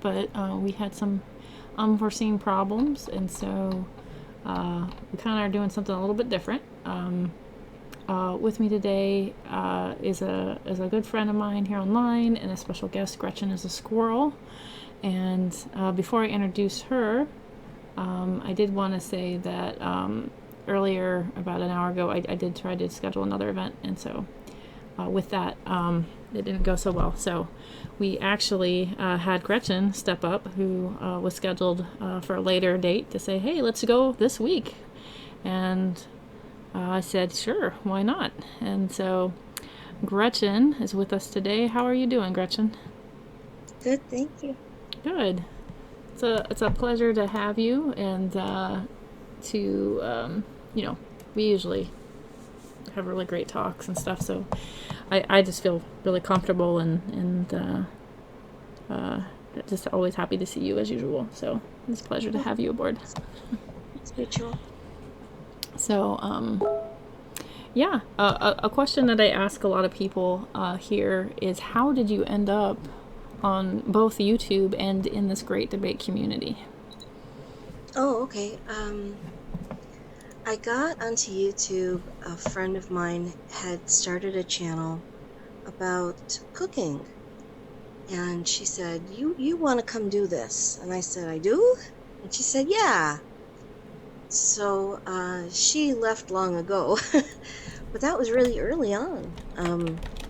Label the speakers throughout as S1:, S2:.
S1: but we had some unforeseen problems, and so we kind of are doing something a little bit different. With me today is a good friend of mine here online, and a special guest. Gretchen is a squirrel. And before I introduce her, I did want to say that earlier, about an hour ago, I did try to schedule another event, and so with that, it didn't go so well. So we actually had Gretchen step up, who was scheduled for a later date, to say, "Hey, let's go this week," and I said, "Sure, why not?" And so Gretchen is with us today. How are you doing, Gretchen?
S2: Good, thank you.
S1: Good. It's a pleasure to have you, and to you know, we usually have really great talks and stuff. So I just feel really comfortable, and just always happy to see you as usual. So it's a pleasure to
S2: Oh,
S1: have you aboard.
S2: it's mutual.
S1: So yeah, a question that I ask a lot of people here is, how did you end up on both YouTube and in this great debate community?
S2: Oh, okay. I got onto YouTube. A friend of mine had started a channel about cooking, and she said, "You want to come do this?" And I said, "I do." And she said, "Yeah." So she left long ago, but that was really early on,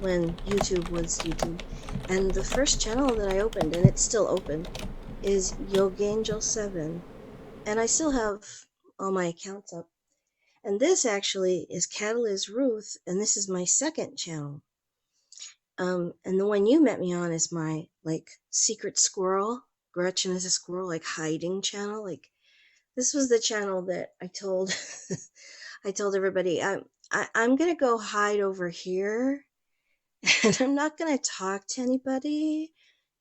S2: when YouTube was YouTube. And the first channel that I opened, and it's still open, is Yogangel7. And I still have all my accounts up. And this actually is Catalyst Ruth, and this is my second channel. And the one you met me on is my like secret squirrel. Gretchen is a squirrel, like hiding channel. Like this was the channel that I told I told everybody I'm gonna go hide over here, and I'm not gonna talk to anybody,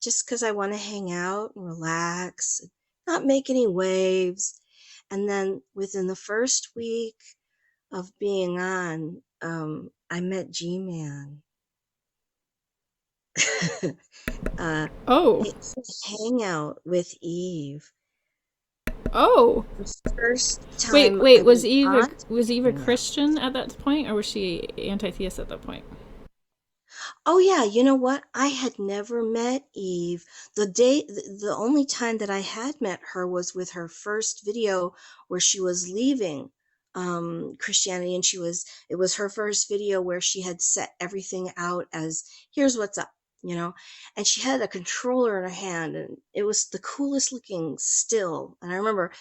S2: just because I want to hang out and relax, not make any waves. And then within the first week of being on, I met G-Man. uh,
S1: Oh,
S2: it's a hangout with Eve.
S1: oh,
S2: The first
S1: wait,
S2: time I
S1: wait. Was
S2: was
S1: Eve a,
S2: on
S1: was Eve a
S2: hangout.
S1: Christian at that point, or was she anti-theist at that point?
S2: Oh yeah, you know what? I had never met Eve. The only time that I had met her was with her first video where she was leaving Christianity, and it was her first video where she had set everything out as, here's what's up, you know. And she had a controller in her hand, and it was the coolest looking still. And I remember,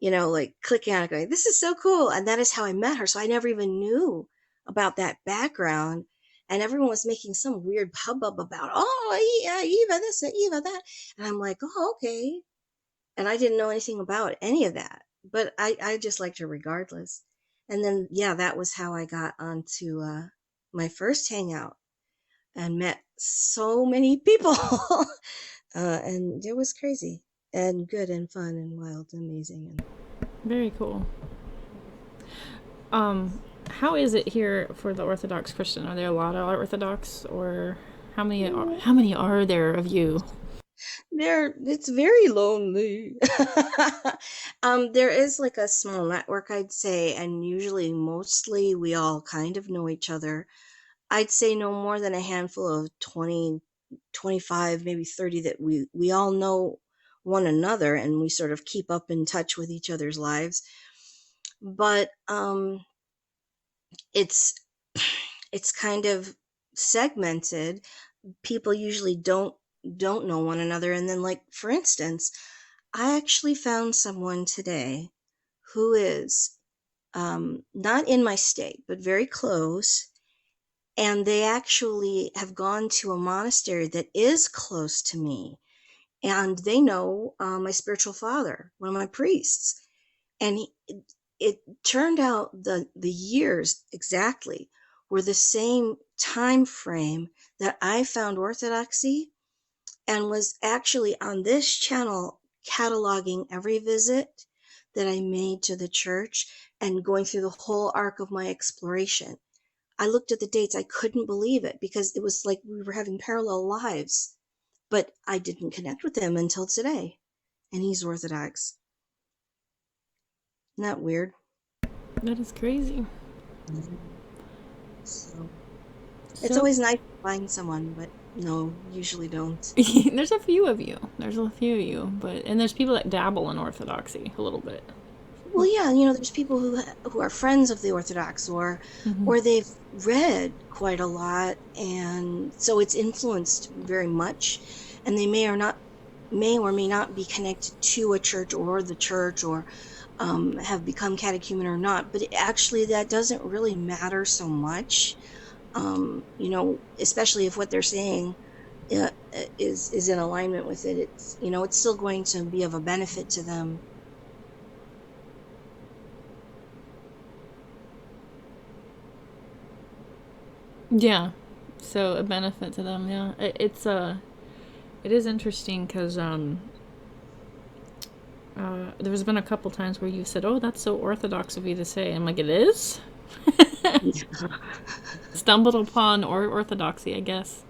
S2: like clicking on it going, this is so cool. And that is how I met her. So I never even knew about that background. And everyone was making some weird hubbub about, oh, yeah, Eva this, Eva that. And I'm like, oh, okay. And I didn't know anything about any of that. But I just liked her regardless. And then, yeah, that was how I got onto my first hangout and met so many people. And it was crazy and good and fun and wild and amazing. And
S1: Very cool. Um, how is it here for the Orthodox Christian? Are there a lot of Orthodox, or how many are there of you?
S2: it's very lonely. There is like a small network, I'd say, and usually mostly we all kind of know each other. I'd say no more than a handful of 20, 25, maybe 30 that we all know one another, and we sort of keep up in touch with each other's lives. But it's it's kind of segmented. People usually don't know one another. And then, like, for instance, I actually found someone today who is not in my state but very close, and they actually have gone to a monastery that is close to me, and they know my spiritual father, one of my priests. And it turned out the years exactly were the same time frame that I found orthodoxy, and was actually on this channel cataloging every visit that I made to the church and going through the whole arc of my exploration. I looked at the dates, I couldn't believe it, because it was like we were having parallel lives. but I didn't connect with him until today, and he's Orthodox. Isn't that weird?
S1: That is crazy.
S2: So it's
S1: So,
S2: always nice to find someone, but no, usually don't.
S1: there's a few of you. And there's people that dabble in Orthodoxy a little bit.
S2: Well, yeah, there's people who are friends of the Orthodox, or
S1: Mm-hmm.
S2: or they've read quite a lot, and so it's influenced very much, and they may or may not be connected to a church or the church, or have become catechumen or not. But actually, that doesn't really matter so much, especially if what they're saying is in alignment with it. It's still going to be of a benefit to them.
S1: Yeah. So a benefit to them. Yeah. It is interesting because there's been a couple times where you said, "Oh, that's so Orthodox of you to say." I'm like, "It is." Stumbled upon orthodoxy, I guess.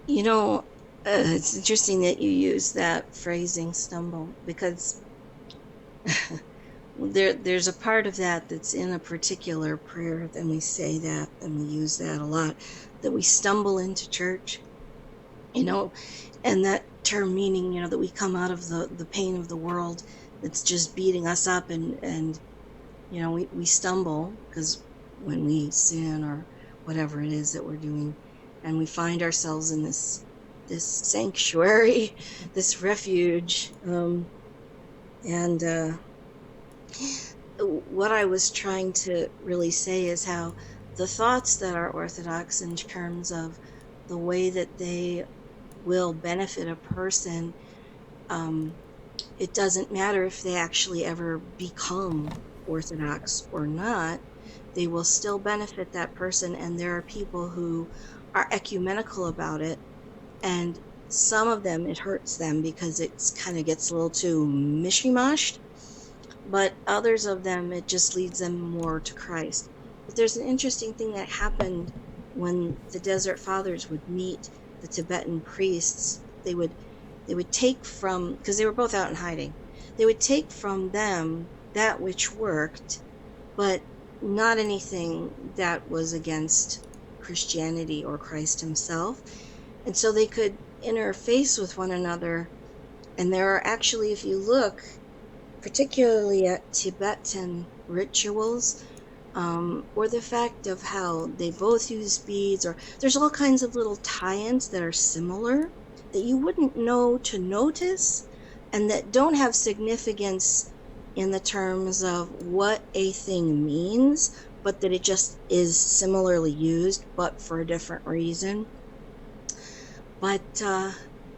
S2: You know, it's interesting that you use that phrasing, stumble, because there's a part of that that's in a particular prayer, and we say that, and we use that a lot, that we stumble into church, you know, and that term meaning, that we come out of the pain of the world that's just beating us up, and we stumble because when we sin or whatever it is that we're doing, and we find ourselves in this sanctuary, this refuge, and what I was trying to really say is how the thoughts that are Orthodox in terms of the way that they will benefit a person, it doesn't matter if they actually ever become Orthodox or not, they will still benefit that person. And there are people who are ecumenical about it, and some of them, it hurts them because it kind of gets a little too mishy-moshed, but others of them, it just leads them more to Christ. But there's an interesting thing that happened when the Desert Fathers would meet the Tibetan priests. They would take from, because they were both out in hiding, they would take from them that which worked, but not anything that was against Christianity or Christ himself. And so they could interface with one another. And there are actually, if you look particularly at Tibetan rituals, or the fact of how they both use beads, or there's all kinds of little tie-ins that are similar that you wouldn't know to notice, and that don't have significance in the terms of what a thing means, but that it just is similarly used, but for a different reason. But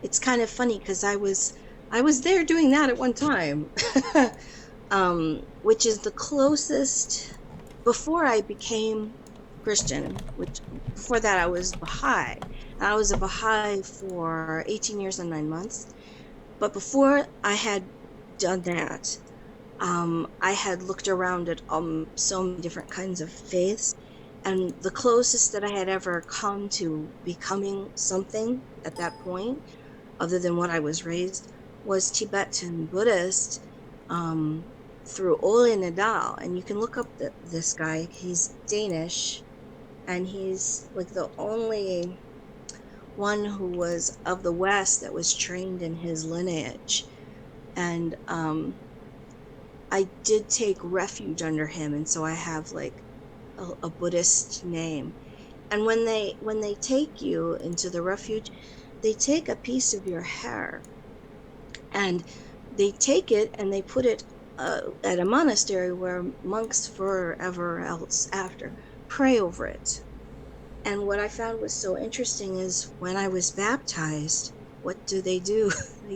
S2: it's kind of funny because I was there doing that at one time, which is the closest, before I became Christian, which before that I was Baha'i. I was a Baha'i for 18 years and 9 months. But before I had done that, I had looked around at so many different kinds of faiths. And the closest that I had ever come to becoming something at that point, other than what I was raised, was Tibetan Buddhist, through Ole Nadal. And you can look up this guy. He's Danish, and he's like the only one who was of the West that was trained in his lineage. And I did take refuge under him, and so I have like a Buddhist name. And when they take you into the refuge, they take a piece of your hair, and they take it and they put it at a monastery where monks forever else after pray over it. And what I found was so interesting is when I was baptized, what do? They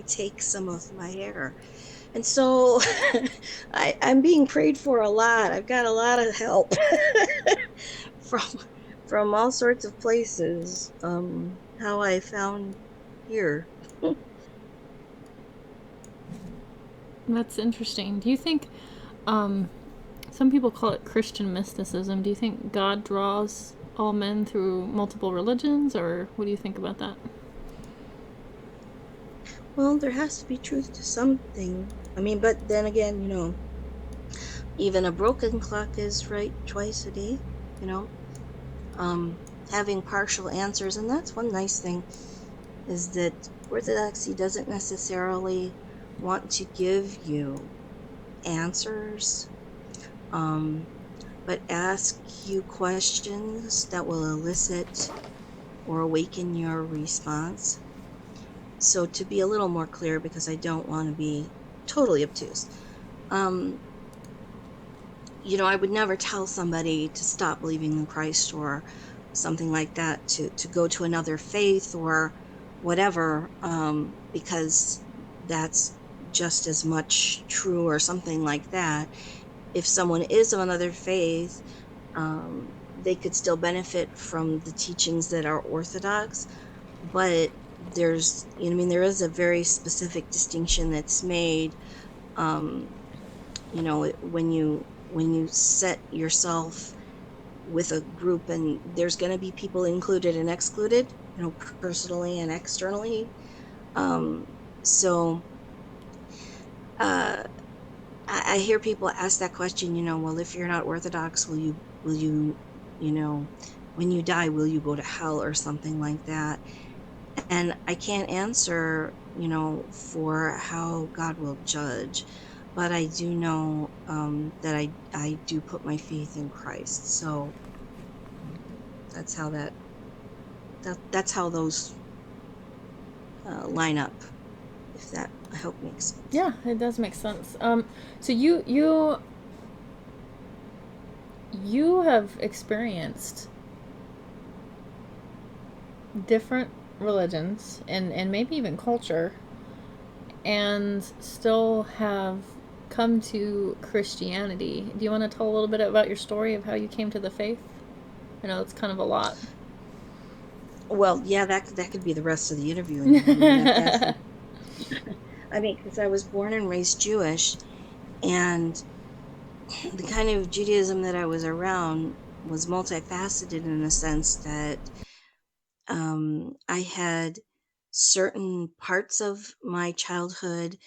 S2: take some of my hair. And so I'm being prayed for a lot. I've got a lot of help from from all sorts of places. How I found here.
S1: That's interesting. Do you think, um, some people call it Christian mysticism? Do you think God draws all men through multiple religions, or what do you think about that?
S2: Well, there has to be truth to something. I mean, but then again, even a broken clock is right twice a day, you know. Having partial answers, and that's one nice thing is that Orthodoxy doesn't necessarily want to give you answers, um, but ask you questions that will elicit or awaken your response. So, to be a little more clear, because I don't want to be totally obtuse, um, I would never tell somebody to stop believing in Christ or something like that, to go to another faith or whatever, because that's just as much true or something like that. If someone is of another faith, they could still benefit from the teachings that are Orthodox, but I mean, there is a very specific distinction that's made. Um, when you set yourself with a group, and there's going to be people included and excluded, personally and externally. um so uh I hear people ask that question, well, if you're not Orthodox, will you you know when you die, will you go to hell or something like that? And I can't answer, for how God will judge, but I do know, that I do put my faith in Christ. So that's how that's how those line up. If that, I hope, makes sense.
S1: Yeah, it does make sense. So you have experienced different religions and maybe even culture, and still have come to Christianity. Do you want to tell a little bit about your story of how you came to the faith? I know it's kind of a lot.
S2: Well, yeah, that could be the rest of the interview. I mean, that's I mean, because I was born and raised Jewish, and the kind of Judaism that I was around was multifaceted in the sense that, I had certain parts of my childhood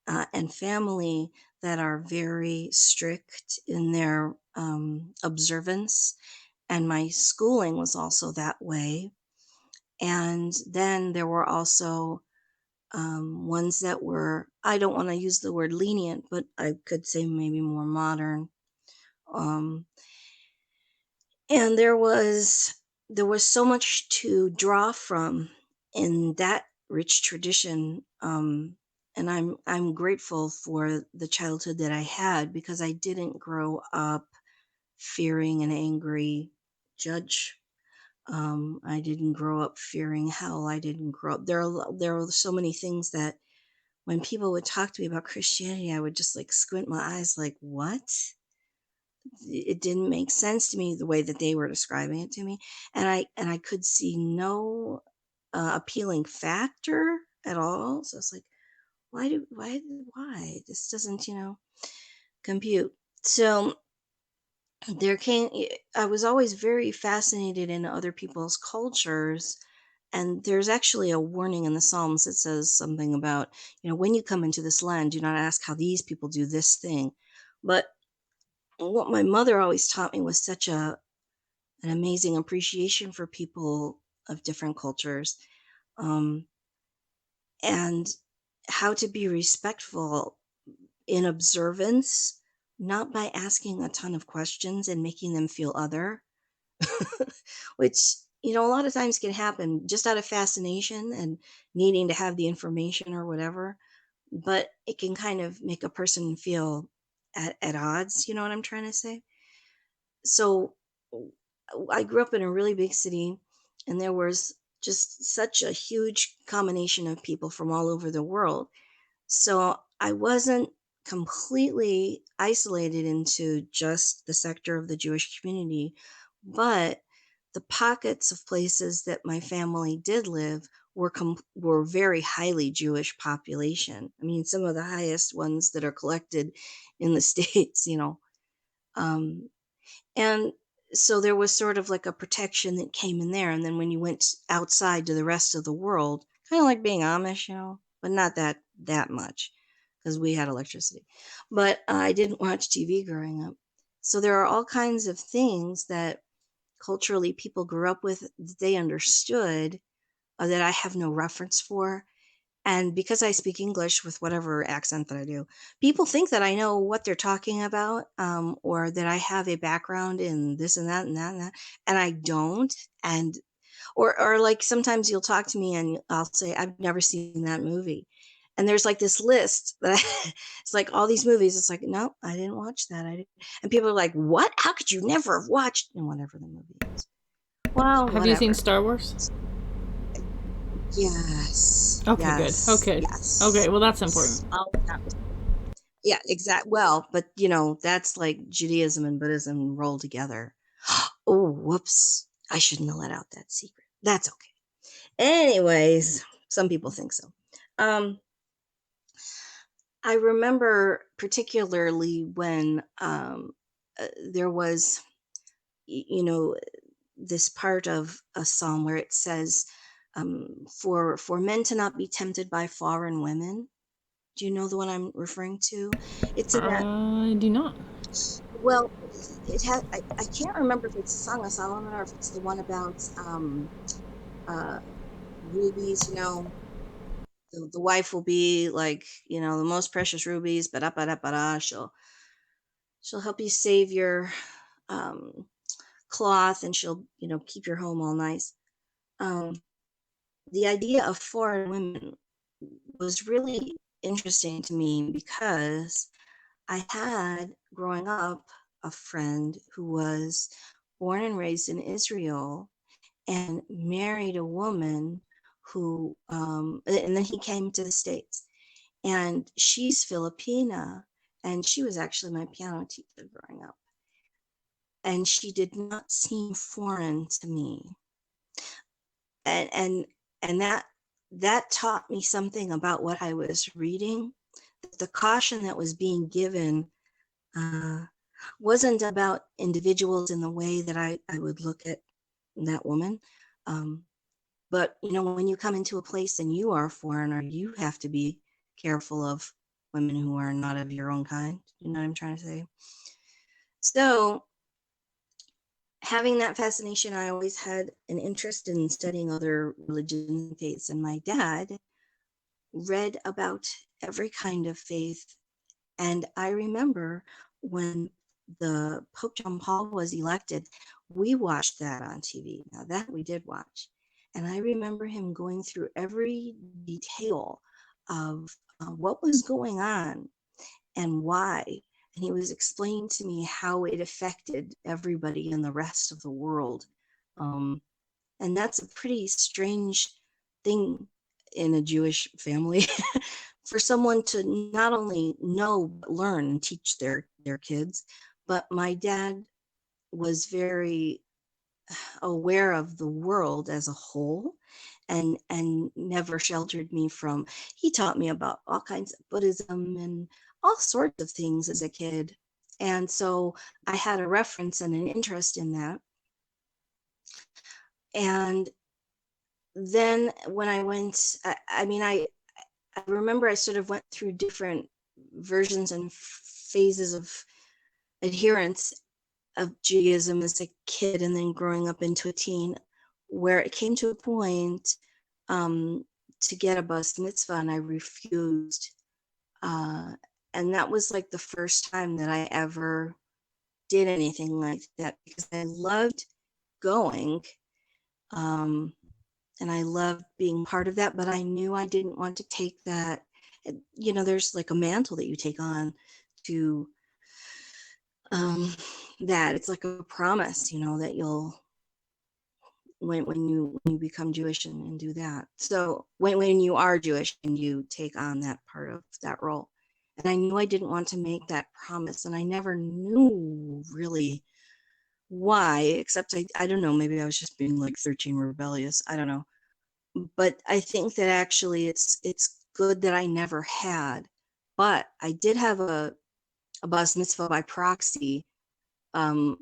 S2: and family that are very strict in their observance, and my schooling was also that way. And then there were also ones that were, I don't want to use the word lenient, but I could say maybe more modern. Um, and there was so much to draw from in that rich tradition. And I'm grateful for the childhood that I had, because I didn't grow up fearing an angry judge. I didn't grow up fearing hell. I didn't grow up. There are so many things that when people would talk to me about Christianity, I would just like squint my eyes, like, what? It didn't make sense to me the way that they were describing it to me, and I could see no appealing factor at all. So it's like, why this doesn't compute. So there came I was always very fascinated in other people's cultures. And there's actually a warning in the Psalms that says something about, when you come into this land, do not ask how these people do this thing. But what my mother always taught me was such an amazing appreciation for people of different cultures, um, and how to be respectful in observance, not by asking a ton of questions and making them feel other, which, a lot of times can happen just out of fascination and needing to have the information or whatever. But it can kind of make a person feel at odds. You know what I'm trying to say? So I grew up in a really big city, and there was just such a huge combination of people from all over the world. So I wasn't completely isolated into just the sector of the Jewish community, but the pockets of places that my family did live were very highly Jewish population. I mean, some of the highest ones that are collected in the states. Um, and so there was sort of like a protection that came in there. And then when you went outside to the rest of the world, kind of like being Amish. but not that much because we had electricity. But I didn't watch TV growing up. So there are all kinds of things that culturally people grew up with that they understood, that I have no reference for. And because I speak English with whatever accent that I do, people think that I know what they're talking about, or that I have a background in this and that and that and that, and I don't. And or like sometimes you'll talk to me and I'll say I've never seen that movie, and there's like this list that it's like all these movies. It's like no, I didn't watch that. I didn't. And people are like, "What? How could you never have watched?" And whatever the movie is. Well,
S1: Have you seen
S2: whatever.
S1: Star Wars?
S2: Yes,
S1: Okay, good.
S2: yes,
S1: Okay.
S2: yes.
S1: Okay, well, that's important.
S2: All of that was yeah, exact. Well, but that's like Judaism and Buddhism rolled together. Oh, whoops! I shouldn't have let out that secret. That's okay. Anyways, some people think so. Um, I remember particularly when there was, this part of a psalm where it says, for men to not be tempted by foreign women. Do you know the one I'm referring to? It's in that.
S1: I do not.
S2: Well, it has. I can't remember if it's a Song of Solomon or if it's the one about uh, rubies. The wife will be like the most precious rubies, but she'll help you save your um, cloth, and she'll keep your home all nice. Um, the idea of foreign women was really interesting to me because I had, growing up, a friend who was born and raised in Israel and married a woman and then he came to the States, and she's Filipina, and she was actually my piano teacher growing up. And she did not seem foreign to me. And that taught me something about what I was reading. The caution that was being given uh, wasn't about individuals in the way that I would look at that woman. Um, but when you come into a place and you are a foreigner, you have to be careful of women who are not of your own kind. You know what I'm trying to say? So, having that fascination, I always had an interest in studying other religions and faiths. And my dad read about every kind of faith. And I remember when the Pope John Paul was elected, we watched that on TV. Now, that we did watch. And I remember him going through every detail of what was going on and why. And he was explaining to me how it affected everybody in the rest of the world. Um, and that's a pretty strange thing in a Jewish family for someone to not only know, but learn and teach their kids. But my dad was very aware of the world as a whole, and never sheltered me from. He taught me about all kinds of Buddhism and all sorts of things as a kid. And so I had a reference and an interest in that. And then when I went, I mean, I remember I sort of went through different versions and phases of adherence of Judaism as a kid, and then growing up into a teen, where it came to a point um, to get a bas mitzvah, and I refused. Uh, and that was like the first time that I ever did anything like that, because I loved going. Um, and I loved being part of that, but I knew I didn't want to take that. There's like a mantle that you take on to um, that. It's like a promise, that you'll when you become Jewish and do that. So when you are Jewish and you take on that part of that role, and I knew I didn't want to make that promise, and I never knew really why, except I don't know, maybe I was just being like 13 rebellious. I don't know. But I think that actually it's good that I never had. But I did have a bas mitzvah by proxy, um,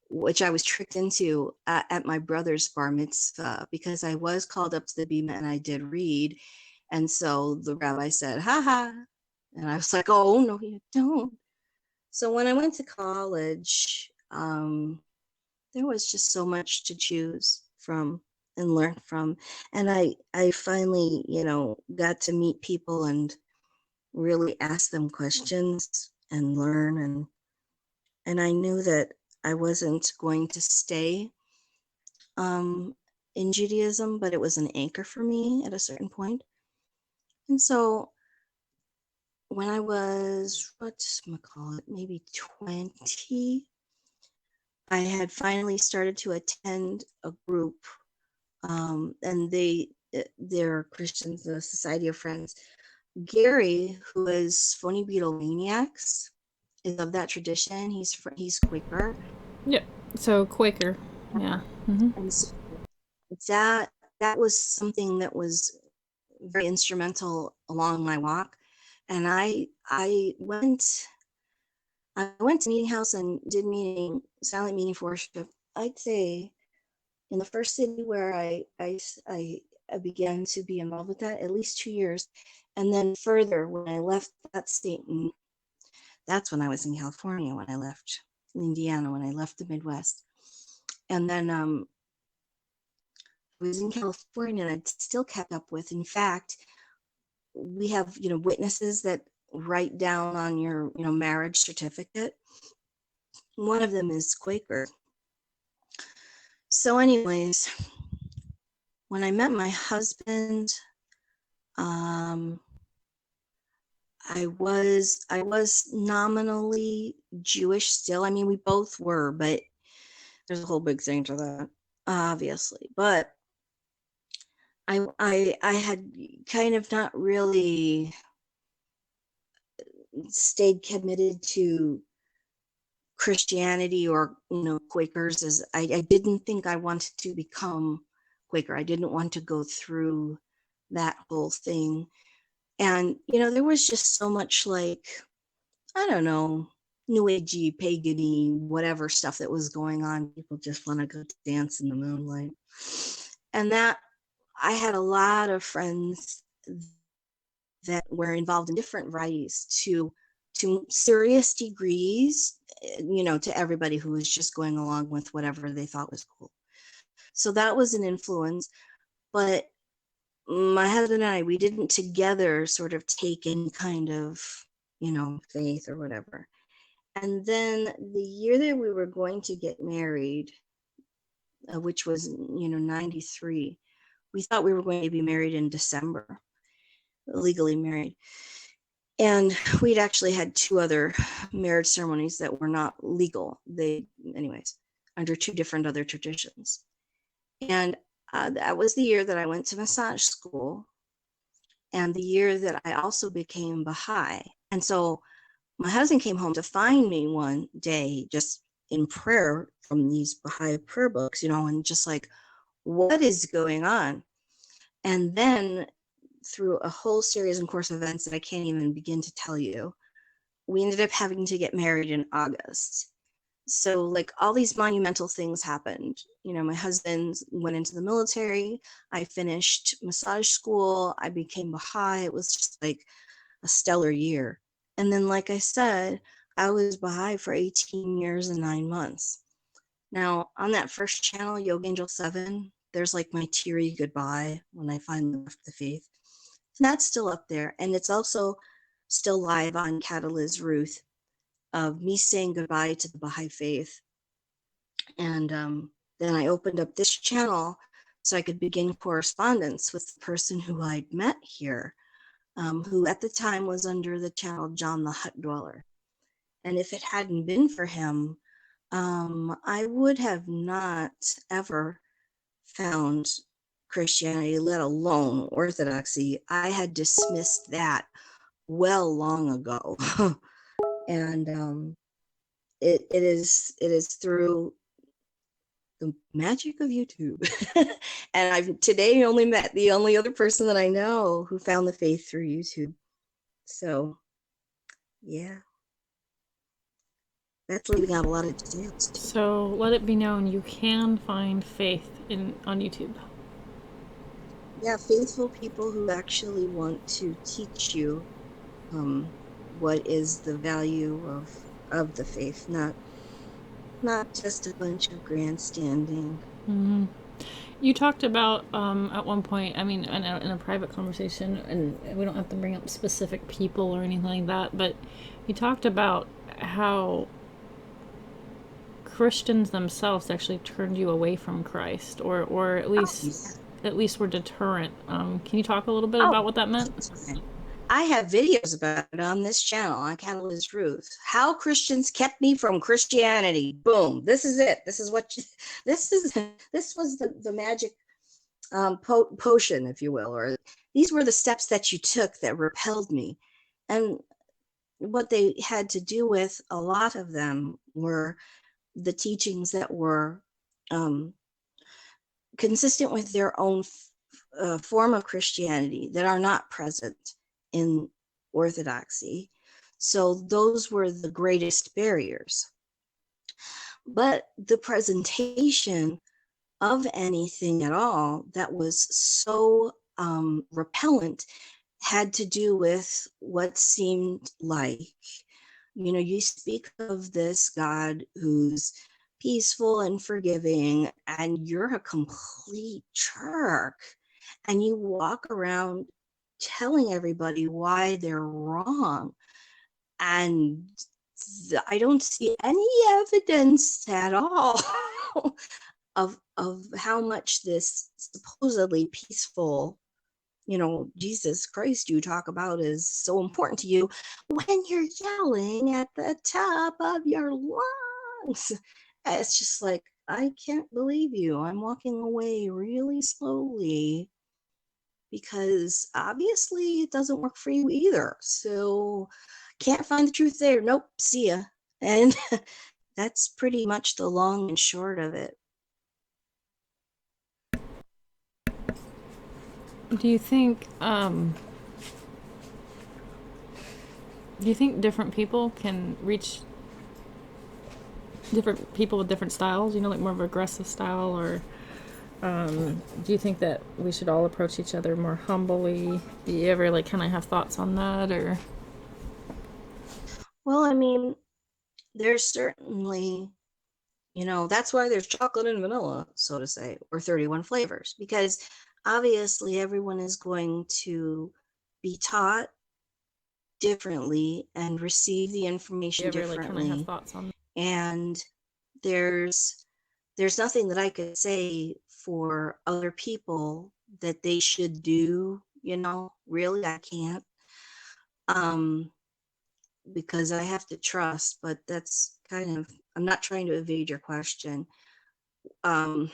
S2: which I was tricked into at my brother's bar mitzvah, because I was called up to the bima and I did read. And so the rabbi said, ha ha. And I was like, oh, no, you don't. So when I went to college, there was just so much to choose from and learn from. And I finally, got to meet people and really ask them questions and learn. And I knew that I wasn't going to stay in Judaism, but it was an anchor for me at a certain point. And so when I was, what's I call it, maybe 20, I had finally started to attend a group, and they're Christians, the Society of Friends. Gary, who is Phony Beetle Maniacs, is of that tradition. He's Quaker,
S1: Yeah. So Quaker. Yeah. Mm-hmm.
S2: and so that was something that was very instrumental along my walk. And I went to meeting house and did silent meeting for worship. I'd say in the first city where I began to be involved with that, at least 2 years. And then further, when I left that state, and that's when I was in California, when I left Indiana, when I left the Midwest. And then I was in California and I'd still kept up with. In fact, we have, witnesses that write down on your, marriage certificate. One of them is Quaker. So anyways, when I met my husband, I was nominally Jewish still. I mean, we both were, but there's a whole big thing to that, obviously. But I had kind of not really stayed committed to Christianity or Quakers, as I didn't think I wanted to become Quaker. I didn't want to go through that whole thing. And there was just so much, like, I don't know, new agey, pagany, whatever stuff that was going on. People just want to go dance in the moonlight. And that I had a lot of friends that were involved in different varieties to serious degrees, to everybody who was just going along with whatever they thought was cool. So that was an influence. But my husband and I, we didn't together sort of take any kind of, faith or whatever. And then the year that we were going to get married, which was, 93, we thought we were going to be married in December, legally married. And we'd actually had 2 other marriage ceremonies that were not legal. Anyways, under 2 different other traditions. And that was the year that I went to massage school, and the year that I also became Baha'i. And so my husband came home to find me one day just in prayer from these Baha'i prayer books, and just like, what is going on? And then through a whole series and course of events that I can't even begin to tell you, we ended up having to get married in August. So like all these monumental things happened. My husband went into the military. I finished massage school. I became Baha'i. It was just like a stellar year. And then, like I said, I was Baha'i for 18 years and 9 months. Now, on that first channel, Yoga Angel 7, there's like my teary goodbye when I finally left the faith. And that's still up there. And it's also still live on Catalyst Ruth, of me saying goodbye to the Baha'i faith. And then I opened up this channel so I could begin correspondence with the person who I'd met here, who at the time was under the channel John the Hut Dweller. And if it hadn't been for him, I would have not ever found Christianity, let alone Orthodoxy. I had dismissed that well long ago. And it is through the magic of YouTube. And I've today only met the only other person that I know who found the faith through YouTube. So yeah, that's leaving out a lot of details too.
S1: So let it be known you can find faith on YouTube.
S2: Yeah, faithful people who actually want to teach you what is the value of the faith, not just a bunch of grandstanding.
S1: Mm-hmm. You talked about at one point, I mean, in a private conversation, and we don't have to bring up specific people or anything like that, but you talked about how Christians themselves actually turned you away from Christ, or
S2: Oh yeah.
S1: at least were deterrent. Can you talk a little bit
S2: Oh,
S1: about what that meant?
S2: big time. I have videos about it on this channel on Catalyst Ruth. How Christians kept me from Christianity. Boom. This is it. This is what you, this is this was the magic potion, if you will, or these were the steps that you took that repelled me. And what they had to do with, a lot of them were the teachings that were um, consistent with their own form of Christianity that are not present in Orthodoxy. So those were the greatest barriers. But the presentation of anything at all that was so repellent had to do with what seemed like, you speak of this God who's peaceful and forgiving, and you're a complete jerk. And you walk around telling everybody why they're wrong. And I don't see any evidence at all of how much this supposedly peaceful, Jesus Christ you talk about is so important to you when you're yelling at the top of your lungs. It's just like, I can't believe you. I'm walking away really slowly because obviously it doesn't work for you either. So can't find the truth there. Nope, see ya. And that's pretty much the long and short of it.
S1: Do you think different people can reach different people with different styles? You know, like more of an aggressive style, or do you think that we should all approach each other more humbly? Do you ever like kind of have thoughts on that, or?
S2: Well, I mean, there's certainly, that's why there's chocolate and vanilla, so to say, or 31 flavors, because obviously everyone is going to be taught differently and receive the
S1: Do you
S2: information
S1: ever like kind of have
S2: differently.
S1: thoughts on?
S2: And there's there's nothing that I could say for other people that they should do, really I can't. Um because I have to trust, but that's kind of, I'm not trying to evade your question. Um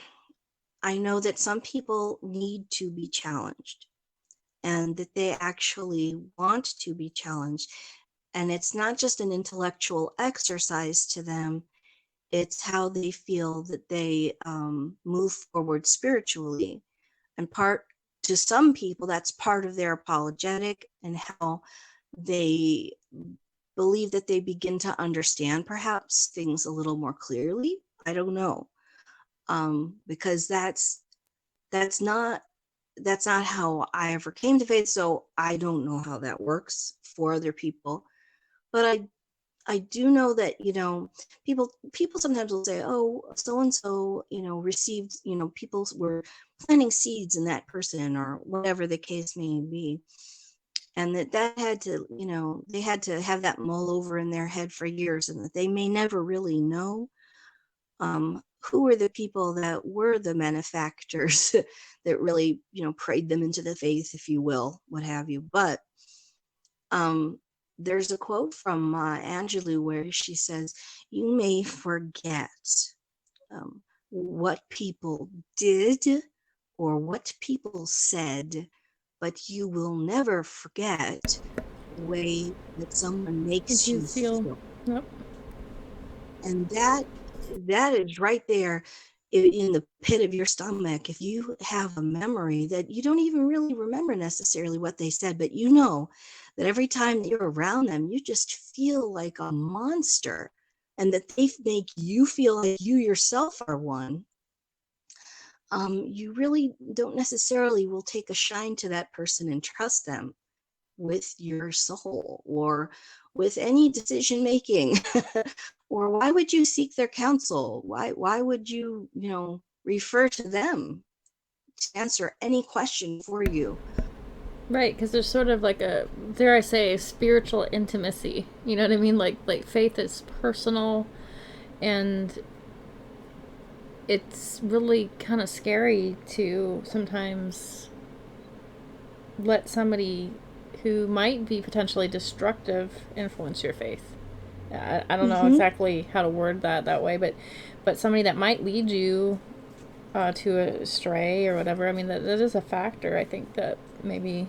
S2: I know that some people need to be challenged and that they actually want to be challenged. And it's not just an intellectual exercise to them, it's how they feel that they move forward spiritually. And to some people, that's part of their apologetic and how they believe that they begin to understand perhaps things a little more clearly. I don't know. Because that's not that's not how I ever came to faith. So I don't know how that works for other people. But I do know that, people sometimes will say, oh, so and so, received, people were planting seeds in that person or whatever the case may be. And that had to, they had to have that mull over in their head for years, and that they may never really know who were the people that were the benefactors that really, prayed them into the faith, if you will, what have you. But um, there's a quote from Maya Angelou where she says, "You may forget what people did or what people said, but you will never forget the way that someone
S1: Did
S2: makes
S1: you
S2: you
S1: feel?
S2: feel."
S1: Yep.
S2: And that is right there in the pit of your stomach. If you have a memory that you don't even really remember necessarily what they said, but that every time that you're around them, you just feel like a monster, and that they make you feel like you yourself are one. you really don't necessarily will take a shine to that person and trust them with your soul or with any decision making. Or why would you seek their counsel? Why would you, refer to them to answer any question for you?
S1: Right, because there's sort of like a, dare I say, spiritual intimacy. You know what I mean? Like faith is personal, and it's really kind of scary to sometimes let somebody who might be potentially destructive influence your faith. I don't know
S2: Mm-hmm.
S1: exactly how to word that way, but somebody that might lead you to a stray or whatever. I mean, that is a factor. I think that maybe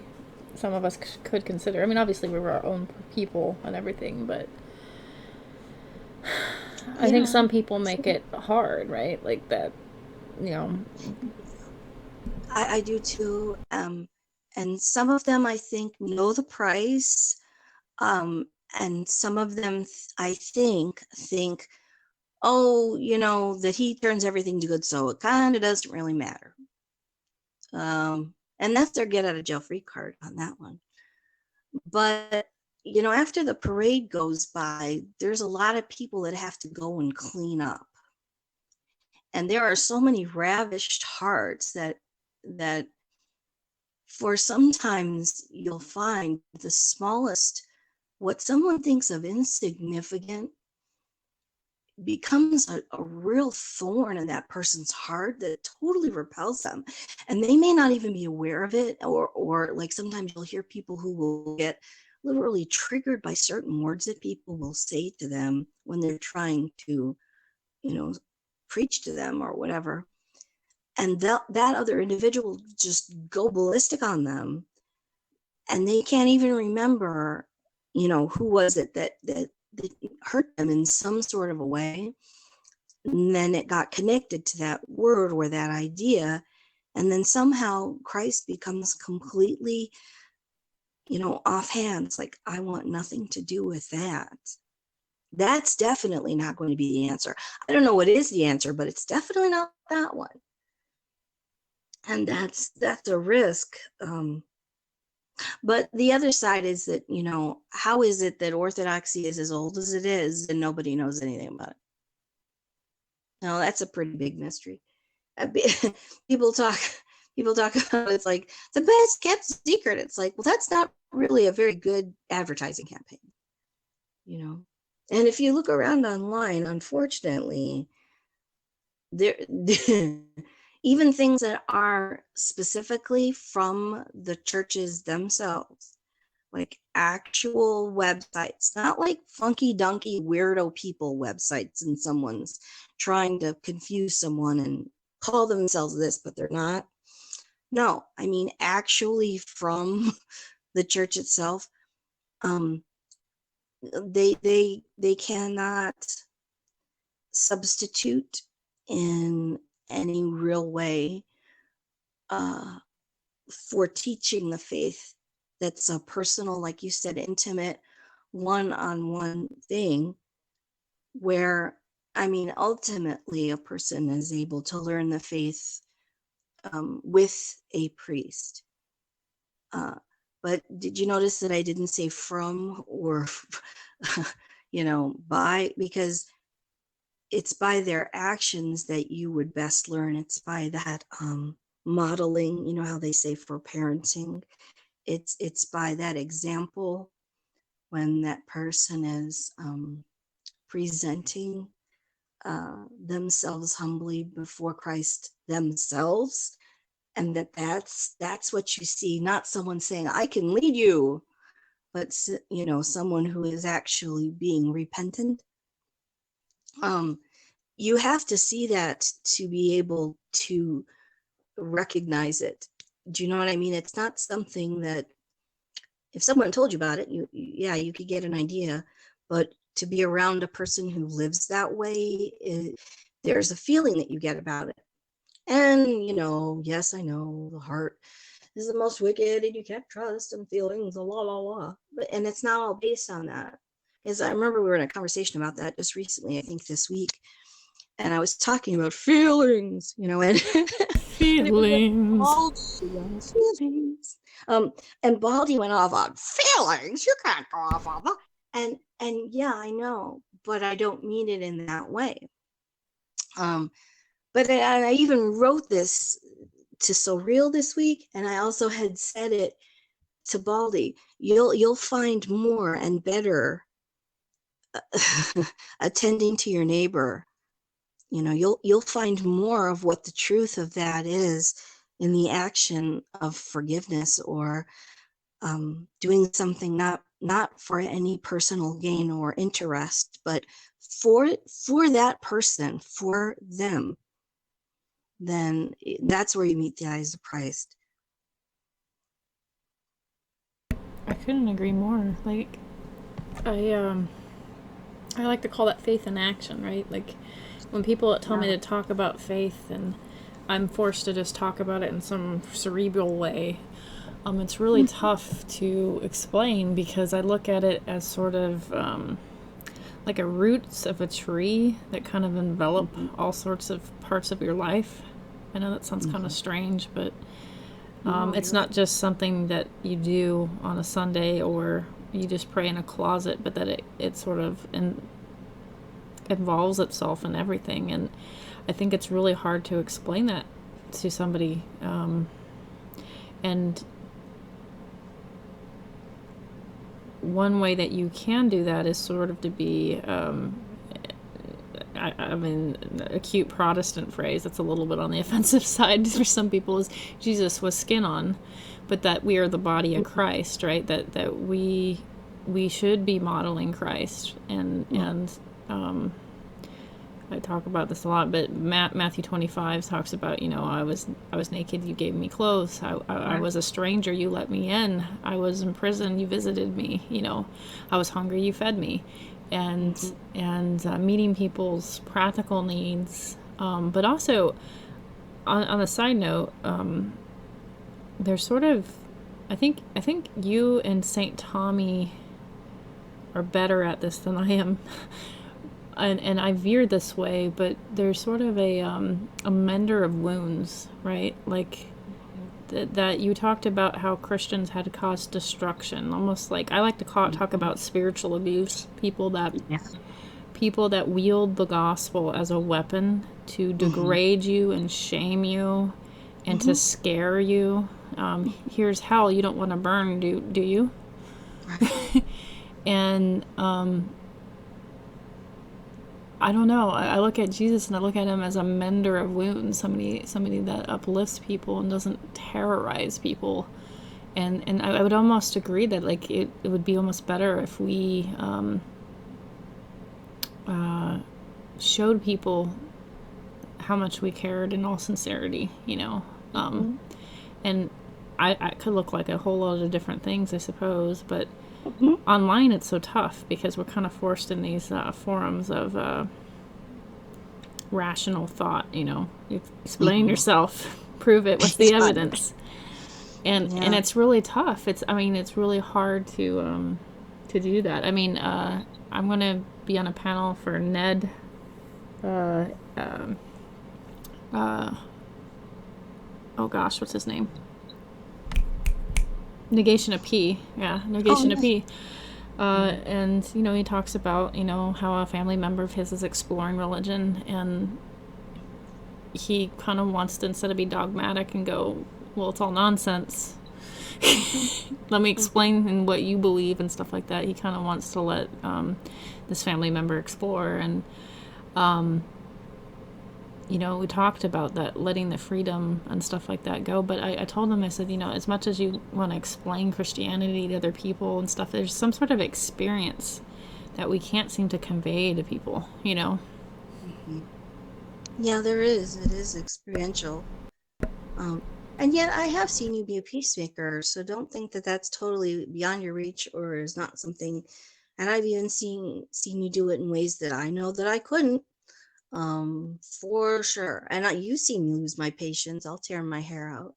S1: some of us could consider. I mean, obviously we were our own people and everything, but I think
S2: Yeah.
S1: some people make it hard, right? Like that, you know.
S2: I do too. And some of them I think know the price. And some of them I think, oh, that he turns everything to good, so it kind of doesn't really matter. And that's their get out of jail free card on that one. But after the parade goes by, there's a lot of people that have to go and clean up. And there are so many ravished hearts that for sometimes you'll find the smallest, what someone thinks of insignificant, becomes a real thorn in that person's heart that totally repels them. And they may not even be aware of it, or like sometimes you'll hear people who will get literally triggered by certain words that people will say to them when they're trying to, you know, preach to them or whatever. And that other individual just go ballistic on them, and they can't even remember, who was it that hurt them in some sort of a way. And then it got connected to that word or that idea. And then somehow Christ becomes completely, off hands. Like, I want nothing to do with that. That's definitely not going to be the answer. I don't know what is the answer, but it's definitely not that one. And that's a risk. But the other side is that, how is it that Orthodoxy is as old as it is and nobody knows anything about it? No, that's a pretty big mystery. People talk people talk about it's like the best kept secret. It's like, well, that's not really a very good advertising campaign, you know. And if you look around online, unfortunately, there even things that are specifically from the churches themselves, like actual websites, not like funky dunky weirdo people websites and someone's trying to confuse someone and call themselves this, but they're not. No, I mean actually from the church itself. Um, they cannot substitute in any real way uh, for teaching the faith. That's a personal, like you said, intimate, one-on-one thing where, I mean, ultimately a person is able to learn the faith with a priest. Uh, but did you notice that I didn't say from or, by? Because it's by their actions that you would best learn. It's by that modeling, how they say for parenting. It's by that example when that person is presenting themselves humbly before Christ themselves, and that's what you see, not someone saying I can lead you, but someone who is actually being repentant. um you have to see that to be able to recognize it. Do you know what I mean? It's not something that if someone told you about it, yeah, you could get an idea, but to be around a person who lives that way, there's a feeling that you get about it. And yes, I know the heart is the most wicked, and you can't trust and feelings, la la la. And it's not all based on that. Because I remember we were in a conversation about that just recently, I think this week, and I was talking about feelings, and
S1: feelings.
S2: Baldy on feelings. And Baldy went off on feelings. You can't go off on that. And yeah, I know, but I don't mean it in that way. But I even wrote this to So Real this week, and I also had said it to Baldy. You'll find more and better attending to your neighbor. You know, you'll find more of what the truth of that is in the action of forgiveness, or doing something not for any personal gain or interest, but for that person, for them. Then that's where you meet the eyes of Christ.
S1: I couldn't agree more. Like, I like to call that faith in action, right? Like, when people tell me to talk about faith and I'm forced to just talk about it in some cerebral way, it's really tough to explain, because I look at it as sort of like a roots of a tree that kind of envelop all sorts of parts of your life. I know that sounds kind of strange, but it's not just something that you do on a Sunday or you just pray in a closet, but that it sort of involves itself in everything. And I think it's really hard to explain that to somebody. And one way that you can do that is sort of to be, I mean, a cute Protestant phrase that's a little bit on the offensive side for some people is Jesus was skin on, but that we are the body of Christ, right? That we should be modeling Christ, and I talk about this a lot, but Matthew 25 talks about, I was naked, you gave me clothes. I was a stranger, you let me in. I was in prison, you visited me. I was hungry, you fed me. And meeting people's practical needs, but also on a side note, there's sort of, I think you and Saint Tommy are better at this than I am. And I veered this way, but there's sort of a mender of wounds, right? Like that you talked about how Christians had caused destruction, almost like I like to talk about spiritual abuse, people that wield the gospel as a weapon to degrade you and shame you and to scare you. Here's hell, you don't want to burn, do you? Right. And I don't know. I look at Jesus and I look at him as a mender of wounds, somebody that uplifts people and doesn't terrorize people. And I would almost agree that like it would be almost better if we showed people how much we cared in all sincerity, And I could look like a whole lot of different things, I suppose, but online it's so tough because we're kind of forced in these forums of rational thought. You explain yourself, prove it, what's the evidence, and it's really tough. It's really hard to do that. I mean, I'm going to be on a panel for Ned oh gosh, what's his name? Negation of P. Yeah, Negation of P. And, he talks about, how a family member of his is exploring religion, and he kind of wants to, instead of be dogmatic and go, well, it's all nonsense. Let me explain what you believe and stuff like that. He kind of wants to let this family member explore. And, we talked about that, letting the freedom and stuff like that go. But I told him, I said, as much as you want to explain Christianity to other people and stuff, there's some sort of experience that we can't seem to convey to people,
S2: Yeah, there is. It is experiential. And yet I have seen you be a peacemaker, so don't think that that's totally beyond your reach or is not something. And I've even seen you do it in ways that I know that I couldn't. For sure. And you see me lose my patience. I'll tear my hair out.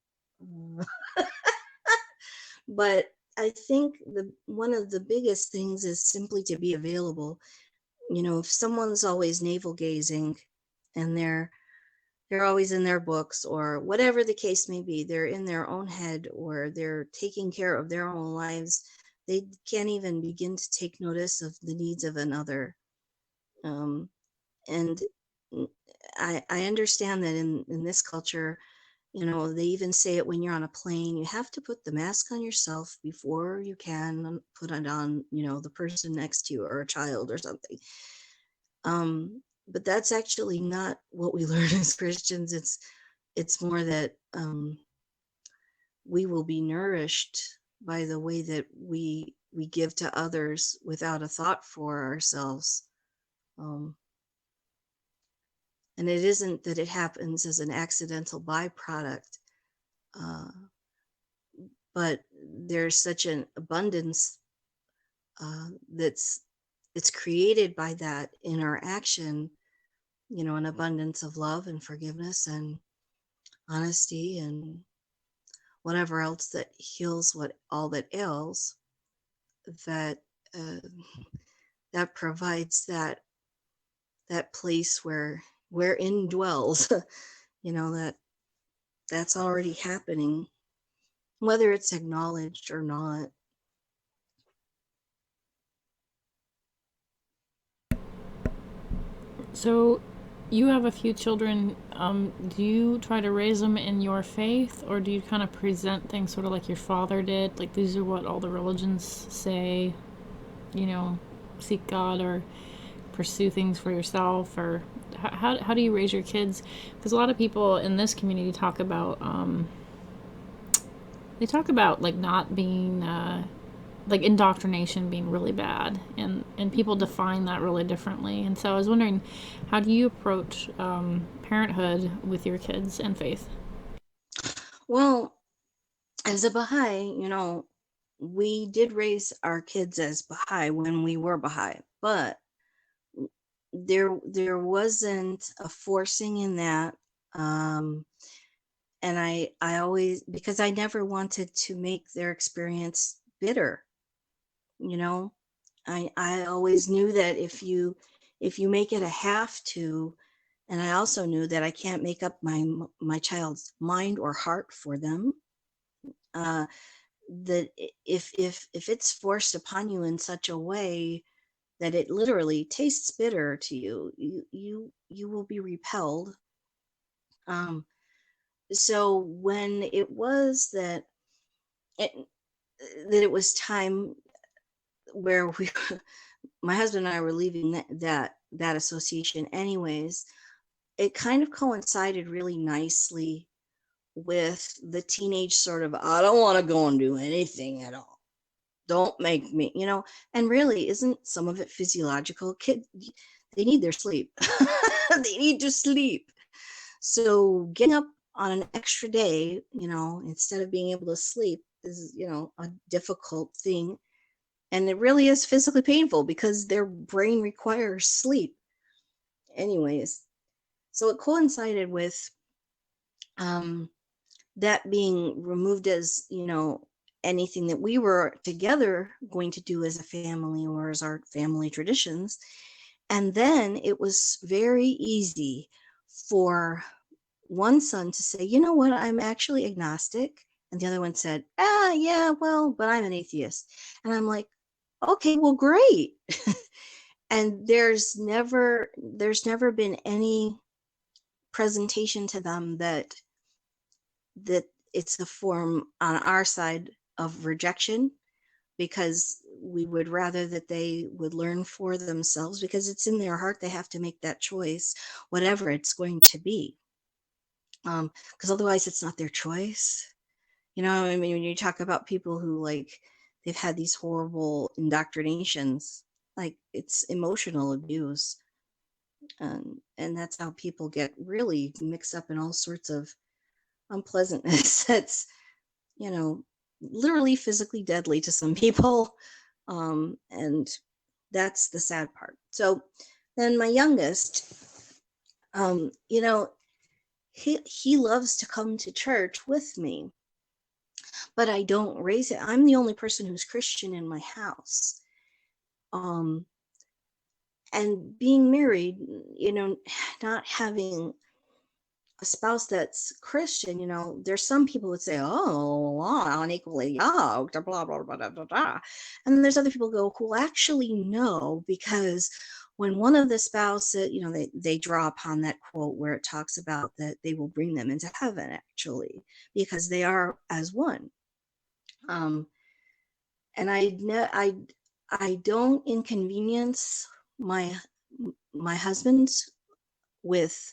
S2: But I think one of the biggest things is simply to be available. If someone's always navel gazing and they're they're always in their books, or whatever the case may be. They're in their own head, or they're taking care of their own lives. They can't even begin to take notice of the needs of another. Um, and I understand that in this culture, they even say it when you're on a plane, you have to put the mask on yourself before you can put it on, the person next to you or a child or something. But that's actually not what we learn as Christians. It's more that we will be nourished by the way that we give to others without a thought for ourselves. Um, and it isn't that it happens as an accidental byproduct, uh, but there's such an abundance that's it's created by that interaction, an abundance of love and forgiveness and honesty and whatever else that heals what all that ails, that uh, that provides that place wherein dwells, that that's already happening, whether it's acknowledged or not.
S1: So, you have a few children. Do you try to raise them in your faith, or do you kind of present things sort of like your father did? Like, these are what all the religions say, you know, seek God or pursue things for yourself, or how do you raise your kids? Because a lot of people in this community talk about, they talk about like not being, like indoctrination being really bad, and people define that really differently. And so I was wondering, how do you approach parenthood with your kids and faith?
S2: Well, as a Baha'i, we did raise our kids as Baha'i when we were Baha'i, but there wasn't a forcing in that. And I always, because I never wanted to make their experience bitter, you know. I always knew that if you make it a have to, and I also knew that I can't make up my child's mind or heart for them. Uh, that if it's forced upon you in such a way that it literally tastes bitter to you, you will be repelled. Um, so when it was it, that it was time where we my husband and I were leaving that association anyways, it kind of coincided really nicely with the teenage sort of, I don't want to go and do anything at all. Don't make me, and really, isn't some of it physiological? Kid, they need their sleep. They need to sleep. So getting up on an extra day, instead of being able to sleep is, a difficult thing. And it really is physically painful because their brain requires sleep. Anyways, so it coincided with um, that being removed as, anything that we were together going to do as a family or as our family traditions. And then it was very easy for one son to say, you know what, I'm actually agnostic. And the other one said, yeah, well, but I'm an atheist. And I'm like, okay, well, great. And there's never been any presentation to them that it's a form on our side of rejection, because we would rather that they would learn for themselves, because it's in their heart. They have to make that choice, whatever it's going to be. Because otherwise it's not their choice. I mean, when you talk about people who, like, they've had these horrible indoctrinations, like, it's emotional abuse. And that's how people get really mixed up in all sorts of unpleasantness. That's, you know, literally physically deadly to some people. And that's the sad part. So then my youngest, um, you know, he loves to come to church with me, but I don't raise it. I'm the only person who's Christian in my house. Um, and being married, not having a spouse that's Christian, there's some people would say, oh, unequally yoked, blah, blah, blah, blah, blah, blah. And then there's other people go, well, actually, no, because when one of the spouses, they draw upon that quote where it talks about that they will bring them into heaven, actually, because they are as one. And I don't inconvenience my husband with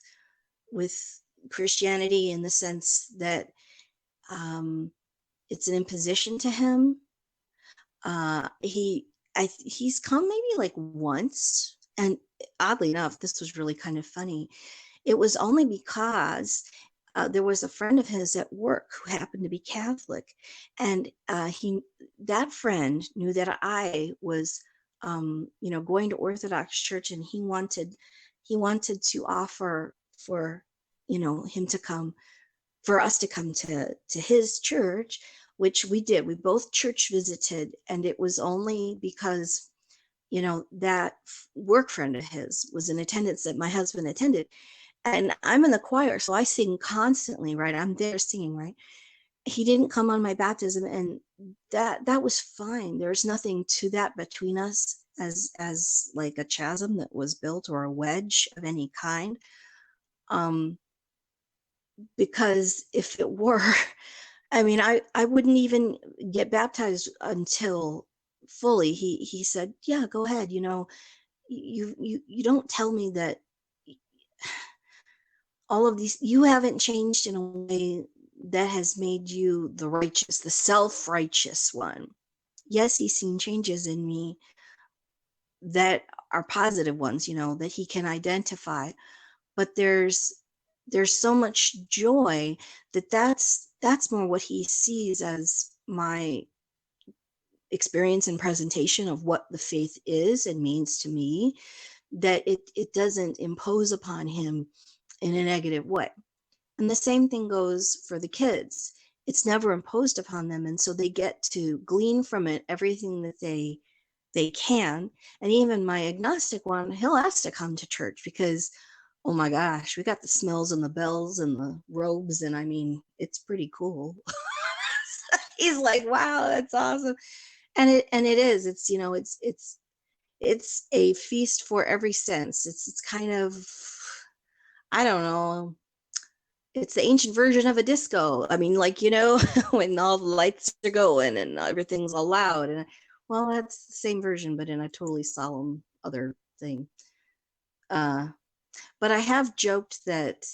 S2: with Christianity in the sense that it's an imposition to him. He's come maybe like once, and oddly enough, this was really kind of funny. It was only because there was a friend of his at work who happened to be Catholic, and that friend knew that I was, going to Orthodox church, and he wanted to offer for, him to come, for us to come to his church, which we did. We both church visited, and it was only because that work friend of his was in attendance that my husband attended. And I'm in the choir, so I sing constantly, right? I'm there singing, right? He didn't come on my baptism, and that was fine. There's nothing to that between us as like a chasm that was built or a wedge of any kind. Because if it were, I mean, I wouldn't even get baptized until fully. He said, yeah, go ahead. You don't tell me that all of these, you haven't changed in a way that has made you the self-righteous one. Yes, he's seen changes in me that are positive ones, that he can identify, but there's so much joy that's more what he sees as my experience and presentation of what the faith is and means to me, that it doesn't impose upon him in a negative way. And the same thing goes for the kids. It's never imposed upon them, and so they get to glean from it everything that they can. And even my agnostic one, he'll ask to come to church because, oh my gosh, we got the smells and the bells and the robes, and I mean, it's pretty cool. He's like, wow, that's awesome. And it is. It's a feast for every sense. It's kind of, I don't know, it's the ancient version of a disco. I mean, like, when all the lights are going and everything's all loud. And well, that's the same version, but in a totally solemn other thing. But I have joked that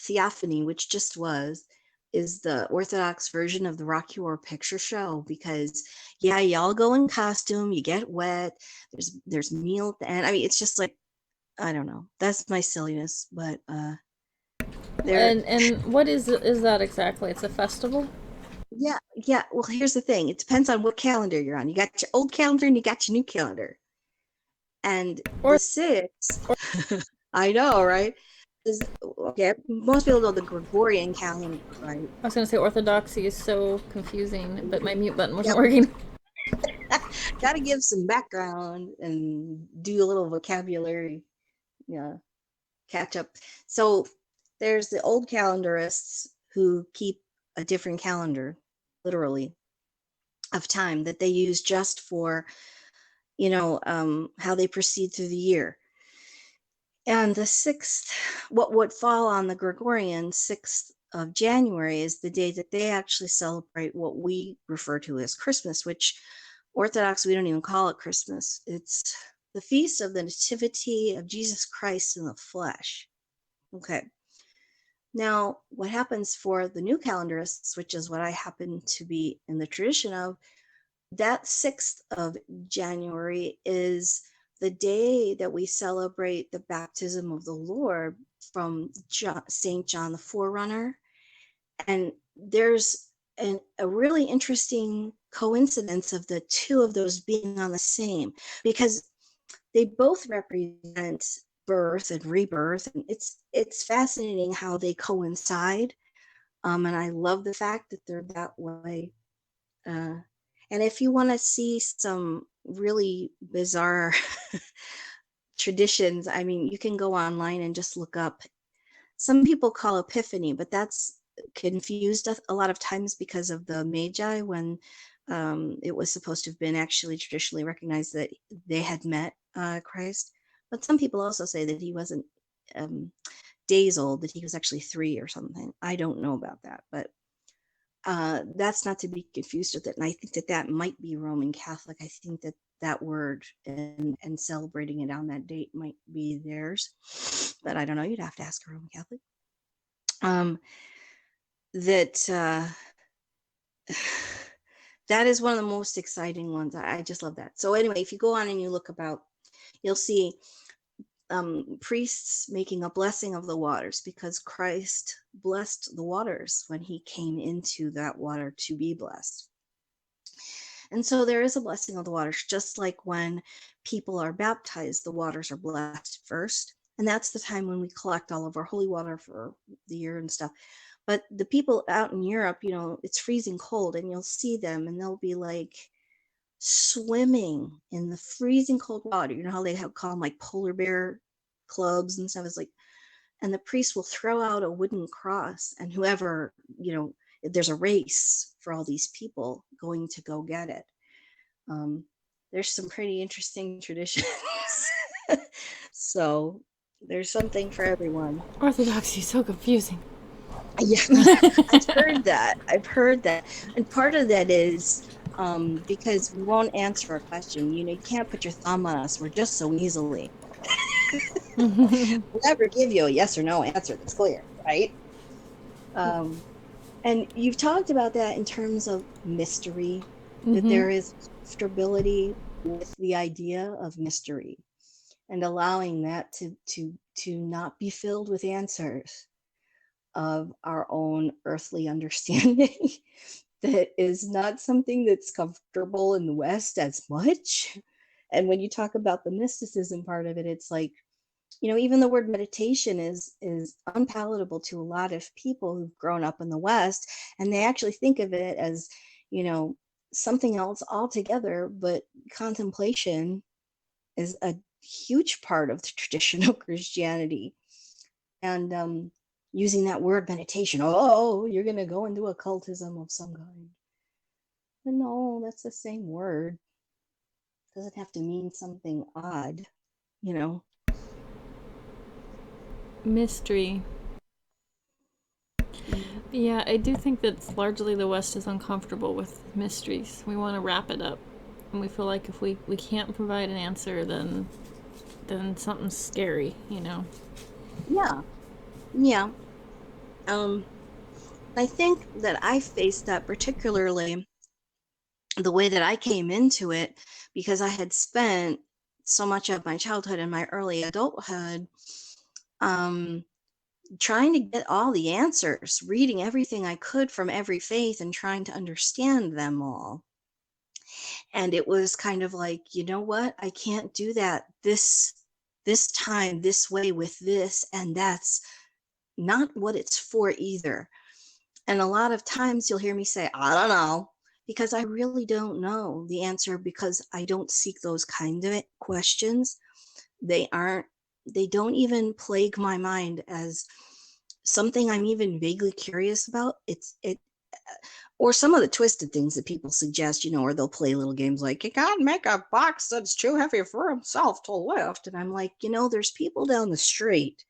S2: Theophany, which just was, is the Orthodox version of the Rocky Horror Picture Show, because yeah, y'all go in costume, you get wet, there's meal at the end. I mean, it's just like, I don't know. That's my silliness, but there.
S1: And what is that exactly? It's a festival?
S2: Yeah, yeah. Well, here's the thing. It depends on what calendar you're on. You got your old calendar and you got your new calendar. And the
S1: Or
S2: sixth, I know, right? Is okay. Most people know the Gregorian calendar, right?
S1: I was gonna say orthodoxy is so confusing, but my mute button wasn't
S2: Yep.
S1: working.
S2: Got to give some background and do a little vocabulary, yeah, catch up. So there's the old calendarists who keep a different calendar, literally, of time that they use just for, how they proceed through the year. And the sixth, what would fall on the Gregorian 6th of January, is the day that they actually celebrate what we refer to as Christmas, which Orthodox, we don't even call it Christmas. It's the feast of the Nativity of Jesus Christ in the flesh. Okay. Now, what happens for the new calendarists, which is what I happen to be in the tradition of, that 6th of January is the day that we celebrate the baptism of the Lord from St. John the Forerunner. And there's a really interesting coincidence of the two of those being on the same, because they both represent birth and rebirth, and it's fascinating how they coincide. And I love the fact that they're that way. And if you want to see some really bizarre traditions, I mean, you can go online and just look up some people call Epiphany, but that's confused a lot of times because of the Magi, when it was supposed to have been actually traditionally recognized that they had met Christ. But some people also say that he wasn't um, days old, that he was actually 3 or something. I don't know about that, but that's not to be confused with it. And I think that that might be Roman Catholic. I think that that word and celebrating it on that date might be theirs, but I don't know. You'd have to ask a Roman Catholic. That that is one of the most exciting ones. I just love that. So anyway, if you go on and you look about, you'll see priests making a blessing of the waters, because Christ blessed the waters when he came into that water to be blessed. And so there is a blessing of the waters, just like when people are baptized, the waters are blessed first. And that's the time when we collect all of our holy water for the year and stuff. But the people out in Europe, you know, it's freezing cold, and you'll see them and they'll be like swimming in the freezing cold water. You know how they call them like polar bear clubs and stuff? It's like, and the priest will throw out a wooden cross, and whoever, you know, there's a race for all these people going to go get it. There's some pretty interesting traditions. So there's something for everyone.
S1: Orthodoxy is so confusing.
S2: Yeah, I've heard that. I've heard that. And part of that is because we won't answer a question. You know, you can't put your thumb on us. We're just so easily. We'll never give you a yes or no answer that's clear, right? And you've talked about that in terms of mystery, that there is comfortability with the idea of mystery, and allowing that to not be filled with answers of our own earthly understanding. That is not something that's comfortable in the West as much. And when you talk about the mysticism part of it, it's like, you know, even the word meditation is unpalatable to a lot of people who've grown up in the West, and they actually think of it as, you know, something else altogether. But contemplation is a huge part of the tradition of Christianity. And using that word meditation, oh, you're going to go into occultism of some kind. But no, that's the same word. It doesn't have to mean something odd, you know.
S1: Mystery. Yeah, I do think that largely the West is uncomfortable with mysteries. We want to wrap it up. And we feel like if we can't provide an answer, then something's scary, you know?
S2: Yeah. Yeah. I think that I faced that particularly the way that I came into it, because I had spent so much of my childhood and my early adulthood trying to get all the answers, reading everything I could from every faith and trying to understand them all. And it was kind of like, you know what? I can't do that this time, this way, with this, and that's not what it's for either. And a lot of times you'll hear me say, I don't know, because I really don't know the answer, because I don't seek those kind of questions. They don't even plague my mind as something I'm even vaguely curious about. Or some of the twisted things that people suggest, you know, or they'll play little games like, you can't make a box that's too heavy for himself to lift. And I'm like, you know, there's people down the street.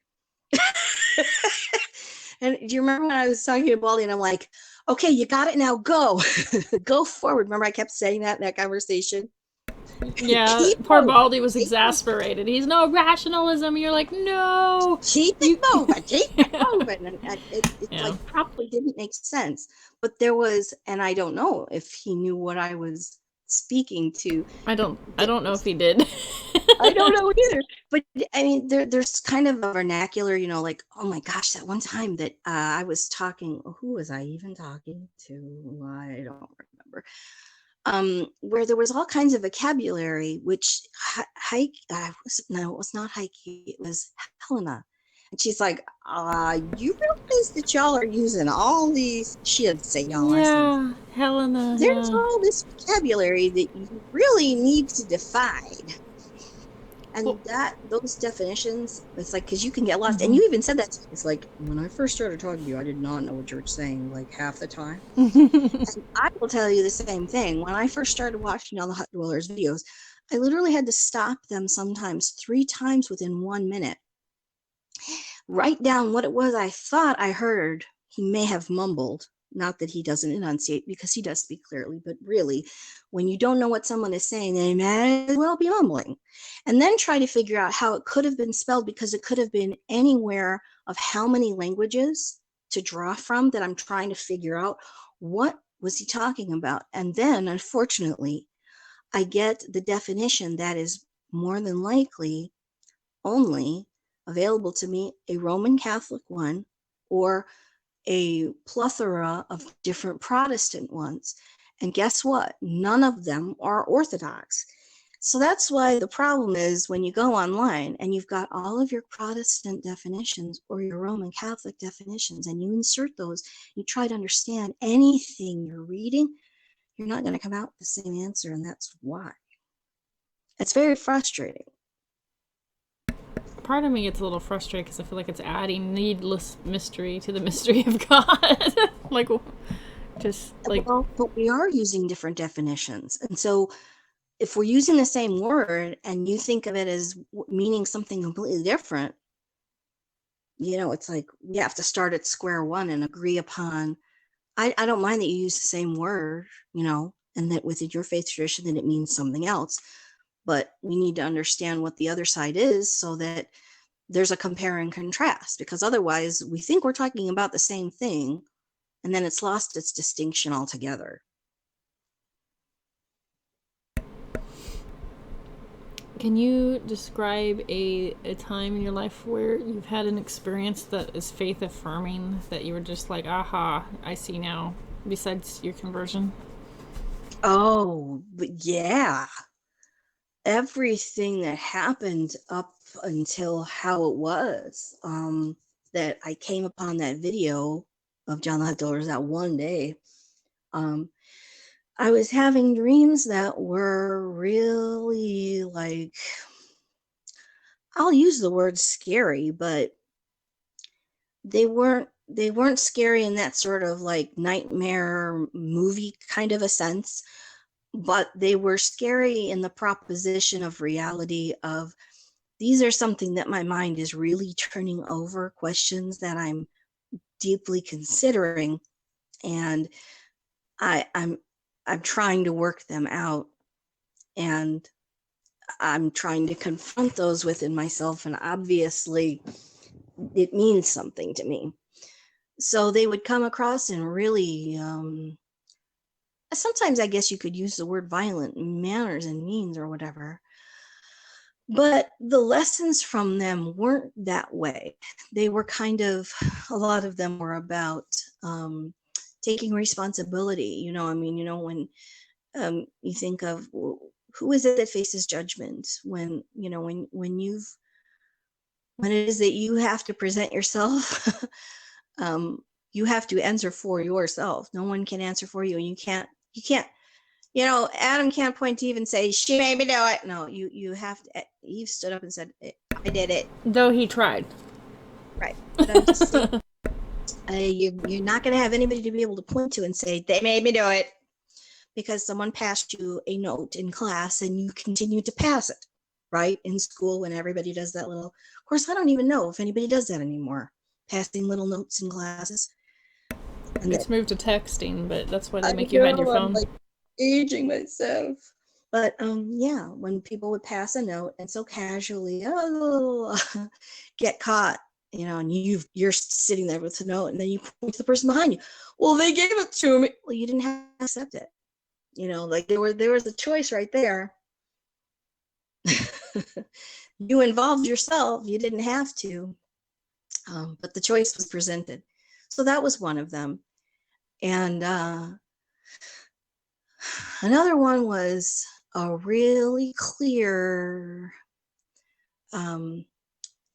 S2: And do you remember when I was talking to Baldy and I'm like, okay, you got it now, go. Go forward. Remember I kept saying that in that conversation?
S1: Yeah, poor Baldy was exasperated. He's no rationalism. You're like, no.
S2: Keep it moving. Keep it moving. And it like probably didn't make sense. But there was, and I don't know if he knew what I was speaking to.
S1: I don't know if he did.
S2: I don't know either. But I mean, there's kind of a vernacular, you know, like, oh my gosh, that one time that I was talking, who was I even talking to? I don't remember. Where there was all kinds of vocabulary, which it was not Heike, it was Helena. And she's like, you realize that y'all are using all these, she didn't say y'all.
S1: Yeah, Helena.
S2: There's all this vocabulary that you really need to define. And those definitions, it's like, because you can get lost. And
S1: Mhm.
S2: you even said that. It's like, when I first started talking to you, I did not know what you were saying, like half the time. And I will tell you the same thing. When I first started watching all the Hut Dwellers videos, I literally had to stop them sometimes 3 times within 1 minute, write down what it was I thought I heard he may have mumbled. Not that he doesn't enunciate, because he does speak clearly, but really, when you don't know what someone is saying, they may as well be mumbling. And then try to figure out how it could have been spelled, because it could have been anywhere of how many languages to draw from that I'm trying to figure out what was he talking about. And then, unfortunately, I get the definition that is more than likely only available to me, a Roman Catholic one or a plethora of different Protestant ones. And guess what? None of them are Orthodox. So that's why the problem is, when you go online and you've got all of your Protestant definitions or your Roman Catholic definitions, and you insert those, you try to understand anything you're reading, you're not going to come out with the same answer. And that's why. It's very frustrating.
S1: Part of me gets a little frustrated because I feel like it's adding needless mystery to the mystery of God. Like, just like,
S2: Well, but we are using different definitions. And so if we're using the same word and you think of it as meaning something completely different, it's like we have to start at square one and agree upon. I don't mind that you use the same word, and that within your faith tradition that it means something else. But we need to understand what the other side is, so that there's a compare and contrast, because otherwise we think we're talking about the same thing, and then it's lost its distinction altogether.
S1: can you describe a time in your life where you've had an experience that is faith affirming, that you were just like, aha, I see now, besides your conversion?
S2: Oh, but yeah. Everything that happened up until how it was, that I came upon that video of John the Dollars that one day. Um, I was having dreams that were really, like, I'll use the word scary, but they weren't scary in that sort of like nightmare movie kind of a sense, but they were scary in the proposition of reality of, these are something that my mind is really turning over, questions that I'm deeply considering, and I'm trying to work them out, and I'm trying to confront those within myself, and obviously it means something to me. So they would come across in really, sometimes I guess you could use the word violent manners and means or whatever. But the lessons from them weren't that way. They were kind of, a lot of them were about, taking responsibility. When you think of, who is it that faces judgment when it is that you have to present yourself, um, you have to answer for yourself. No one can answer for you, and you can't. Adam can't point to Eve and say, she made me do it. No, you have to. Eve stood up and said, I did it.
S1: Though he tried.
S2: Right. But I'm just saying, you're not going to have anybody to be able to point to and say, they made me do it, because someone passed you a note in class and you continue to pass it, right? In school, when everybody does that little, of course, I don't even know if anybody does that anymore, passing little notes in classes. And
S1: It's moved to texting, but that's why they
S2: I
S1: make you hide your
S2: know, I'm
S1: phone.
S2: like aging myself. But yeah, when people would pass a note and so casually, oh, get caught, and you're sitting there with the note, and then you point to the person behind you. Well, they gave it to me. Well, you didn't have to accept it. Like there was a choice right there. You involved yourself. You didn't have to, but the choice was presented. So that was one of them. And another one was a really clear, um,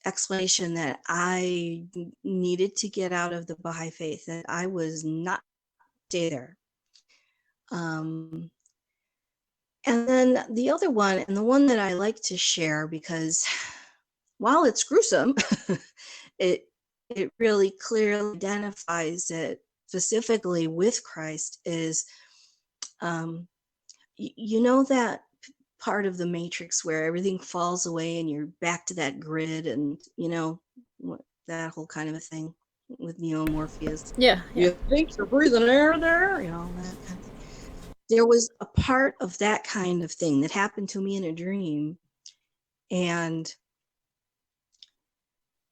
S2: explanation that I needed to get out of the Baha'i faith, that I was not there. Um, And then the other one, and the one that I like to share because while it's gruesome, it it really clearly identifies it specifically with Christ is you know that part of the matrix where everything falls away and you're back to that grid and that whole kind of a thing with Neo and Morpheus.
S1: Yeah, yeah.
S2: You think you're breathing air there, that kind of thing. There was a part of that kind of thing that happened to me in a dream, and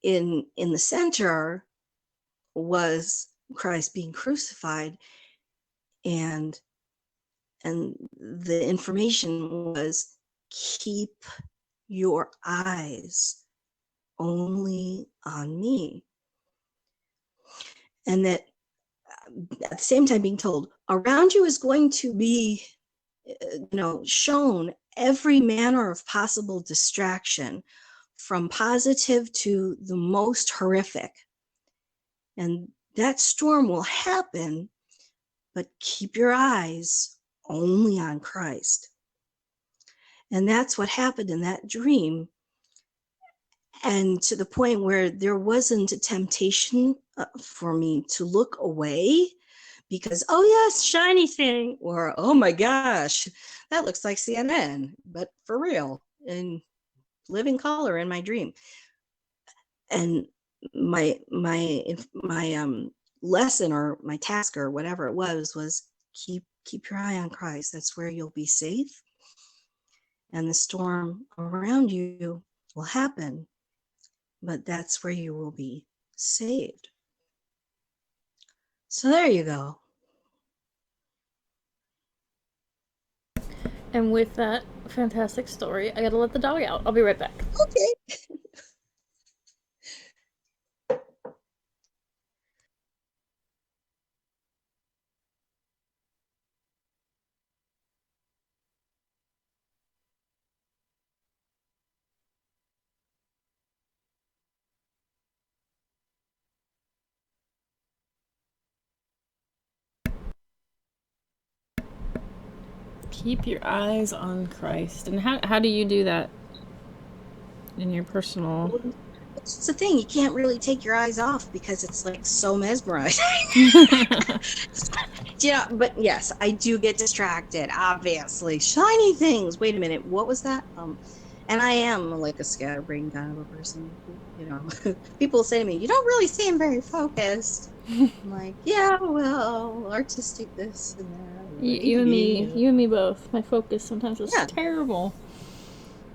S2: in the center was Christ being crucified, and the information was, keep your eyes only on me. And that at the same time being told around you is going to be shown every manner of possible distraction, from positive to the most horrific, and that storm will happen, but keep your eyes only on Christ. And that's what happened in that dream. And to the point where there wasn't a temptation for me to look away because, oh, yes, shiny thing, or oh my gosh, that looks like CNN, but for real, in living color in my dream. And my lesson, or my task, or whatever it was keep your eye on Christ. That's where you'll be safe, and the storm around you will happen, but that's where you will be saved. So there you go.
S1: And with that fantastic story, I gotta let the dog out. I'll be right back.
S2: Okay.
S1: Keep your eyes on Christ. And how do you do that in your personal?
S2: It's the thing, you can't really take your eyes off because it's like so mesmerizing. But yes, I do get distracted, obviously. Shiny things. Wait a minute, what was that? And I am like a scatterbrain kind of a person. People say to me, "You don't really seem very focused." I'm like, "Yeah, well, artistic this and that."
S1: You and me both. My focus sometimes is
S2: Yeah.
S1: terrible.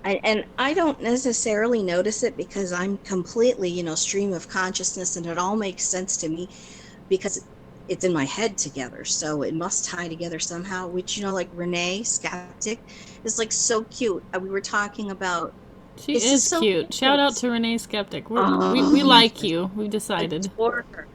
S2: And I don't necessarily notice it because I'm completely, stream of consciousness, and it all makes sense to me because it's in my head together. So it must tie together somehow, which, like Renee Skeptic is like so cute. We were talking about,
S1: She
S2: it's just
S1: is
S2: so
S1: cute. Shout out
S2: cute.
S1: to Renee Skeptic. We
S2: Oh my
S1: like
S2: gosh,
S1: you. We decided.
S2: adore her.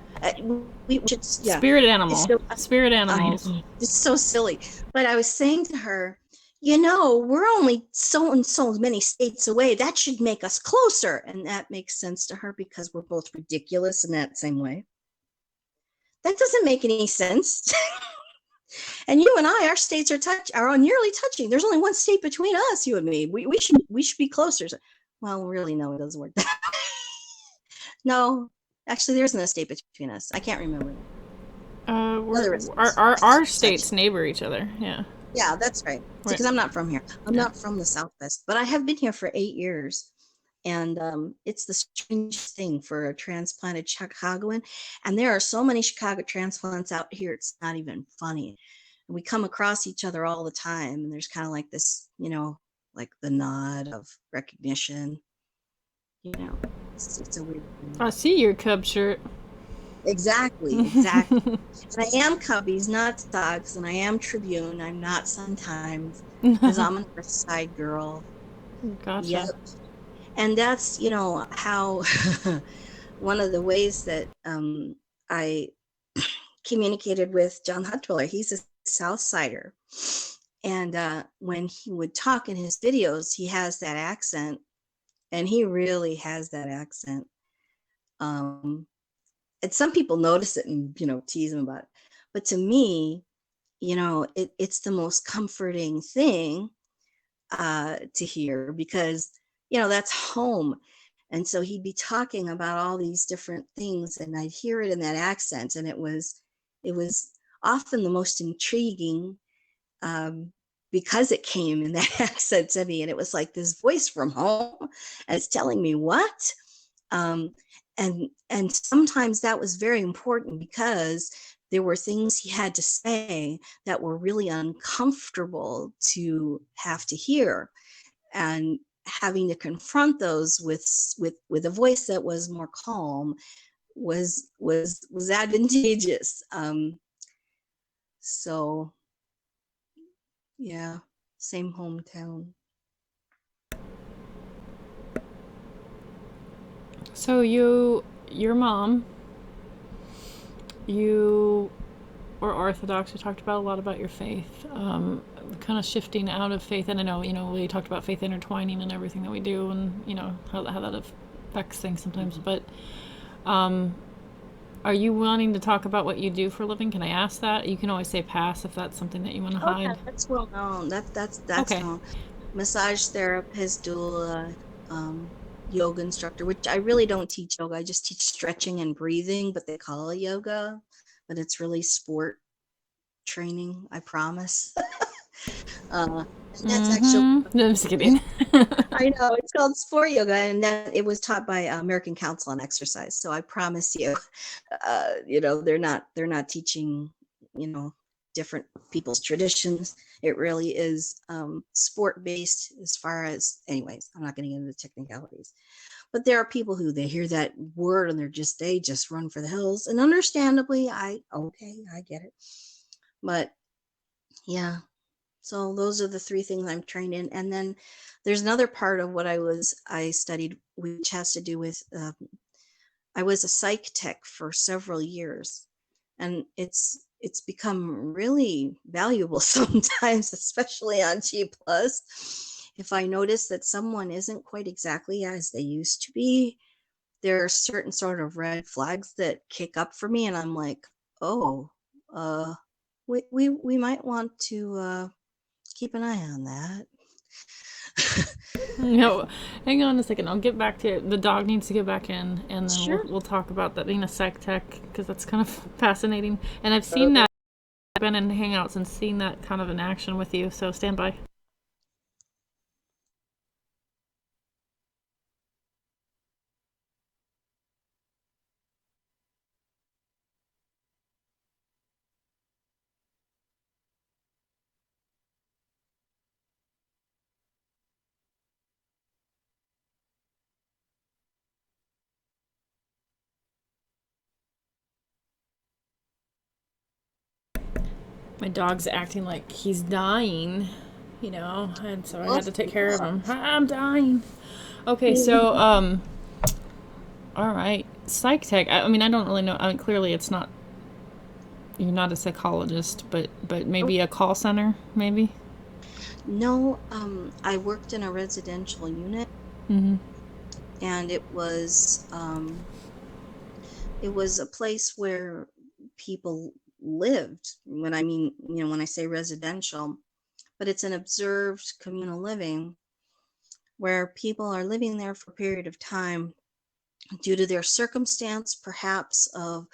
S2: We should, yeah.
S1: Spirit
S2: It's
S1: animal.
S2: so,
S1: Spirit
S2: I
S1: animals.
S2: know, it's so silly. But I was saying to her, we're only so and so many states away. That should make us closer. And that makes sense to her because we're both ridiculous in that same way. That doesn't make any sense. And you and I, our states are nearly touching. There's only one state between us, you and me. We should be closer. Well, really, no, it doesn't work. No, actually, there isn't a state between us. I can't remember.
S1: We're,
S2: There
S1: our states
S2: such.
S1: neighbor each other. Yeah.
S2: Yeah, that's right.
S1: Right.
S2: Because I'm not from here. I'm
S1: Yeah.
S2: not from the Southwest, but I have been here for 8 years. And it's the strangest thing for a transplanted Chicagoan. And there are so many Chicago transplants out here, it's not even funny. And we come across each other all the time. And there's kind of like this, like the nod of recognition. It's a weird thing.
S1: I see your Cub shirt.
S2: Exactly, exactly. And I am Cubbies, not Sox, and I am Tribune. I'm not Sun-Times because I'm a North Side girl.
S1: Gotcha.
S2: Yep. And that's, how one of the ways that I communicated with John Hutwiller. He's a South Sider. And when he would talk in his videos, he has that accent, and he really has that accent. And some people notice it and, tease him about it. But to me, it's the most comforting thing to hear, because that's home. And so he'd be talking about all these different things, and I'd hear it in that accent, and it was often the most intriguing, um, because it came in that accent to me, and it was like this voice from home, and it's telling me what. um, and sometimes that was very important, because there were things he had to say that were really uncomfortable to have to hear, and having to confront those with a voice that was more calm was advantageous. So yeah, same hometown.
S1: So your mom, you were Orthodox. We talked about a lot about your faith, kind of shifting out of faith. And I know, we talked about faith intertwining and everything that we do, and how that affects things sometimes. But um, are you wanting to talk about what you do for a living? Can I ask that? You can always say pass if that's something that you want to
S2: Oh yeah,
S1: hide.
S2: that's well known. That's
S1: Okay.
S2: known. Massage therapist, doula, yoga instructor, which I really don't teach yoga. I just teach stretching and breathing, but they call it yoga, but it's really sport training, I promise. And that's actually,
S1: Mm-hmm. No, I'm just kidding.
S2: I know it's called sport yoga, and that it was taught by American Council on Exercise. So I promise you, they're not teaching, you know, different people's traditions. It really is sport based, as far as, anyways, I'm not getting into the technicalities. But there are people who, they hear that word and they just run for the hills. And understandably, I get it. But yeah, so those are the three things I'm trained in. And then there's another part of what I studied, which has to do with, I was a psych tech for several years, and it's become really valuable sometimes, especially on G plus. If I notice that someone isn't quite exactly as they used to be, there are certain sort of red flags that kick up for me, and I'm like, oh, uh, we might want to keep an eye on that.
S1: No, hang on a second. I'll get back to it. The dog needs to get back in, and then we'll
S2: Sure.
S1: we'll talk about that being a psych tech, because that's kind of fascinating. And I've seen
S2: Okay.
S1: that. I've been in Hangouts and seen that kind of in action with you. So stand by. My dog's acting like he's dying, and so I
S2: Oh,
S1: had to take care of
S2: yeah.
S1: him. I'm dying. Okay, so all right, psych tech. I mean, I don't really know. I mean, clearly it's not. You're not a psychologist, but
S2: Oh,
S1: maybe a call center, maybe.
S2: no, I worked in a residential unit,
S1: Mm-hmm.
S2: and it was a place where people lived. When I say residential, but it's an observed communal living, where people are living there for a period of time due to their circumstance, perhaps of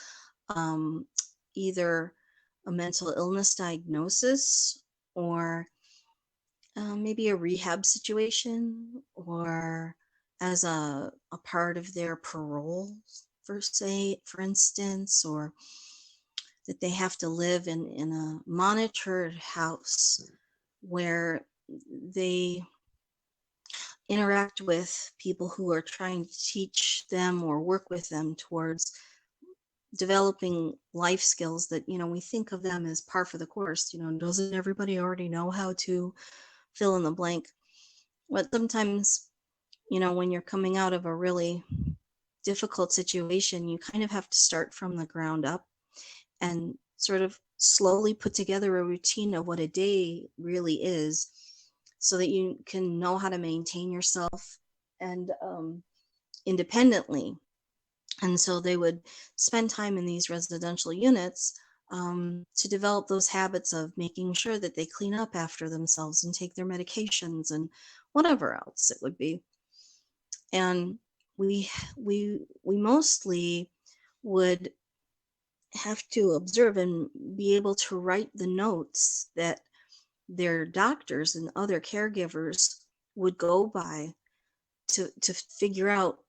S2: um, either a mental illness diagnosis, or maybe a rehab situation, or as a part of their parole, for instance, or that they have to live in a monitored house where they interact with people who are trying to teach them or work with them towards developing life skills that, we think of them as par for the course. Doesn't everybody already know how to fill in the blank? But sometimes, when you're coming out of a really difficult situation, you kind of have to start from the ground up and sort of slowly put together a routine of what a day really is, so that you can know how to maintain yourself and independently. And so they would spend time in these residential units, to develop those habits of making sure that they clean up after themselves and take their medications and whatever else it would be. And we mostly would have to observe and be able to write the notes that their doctors and other caregivers would go by to figure out,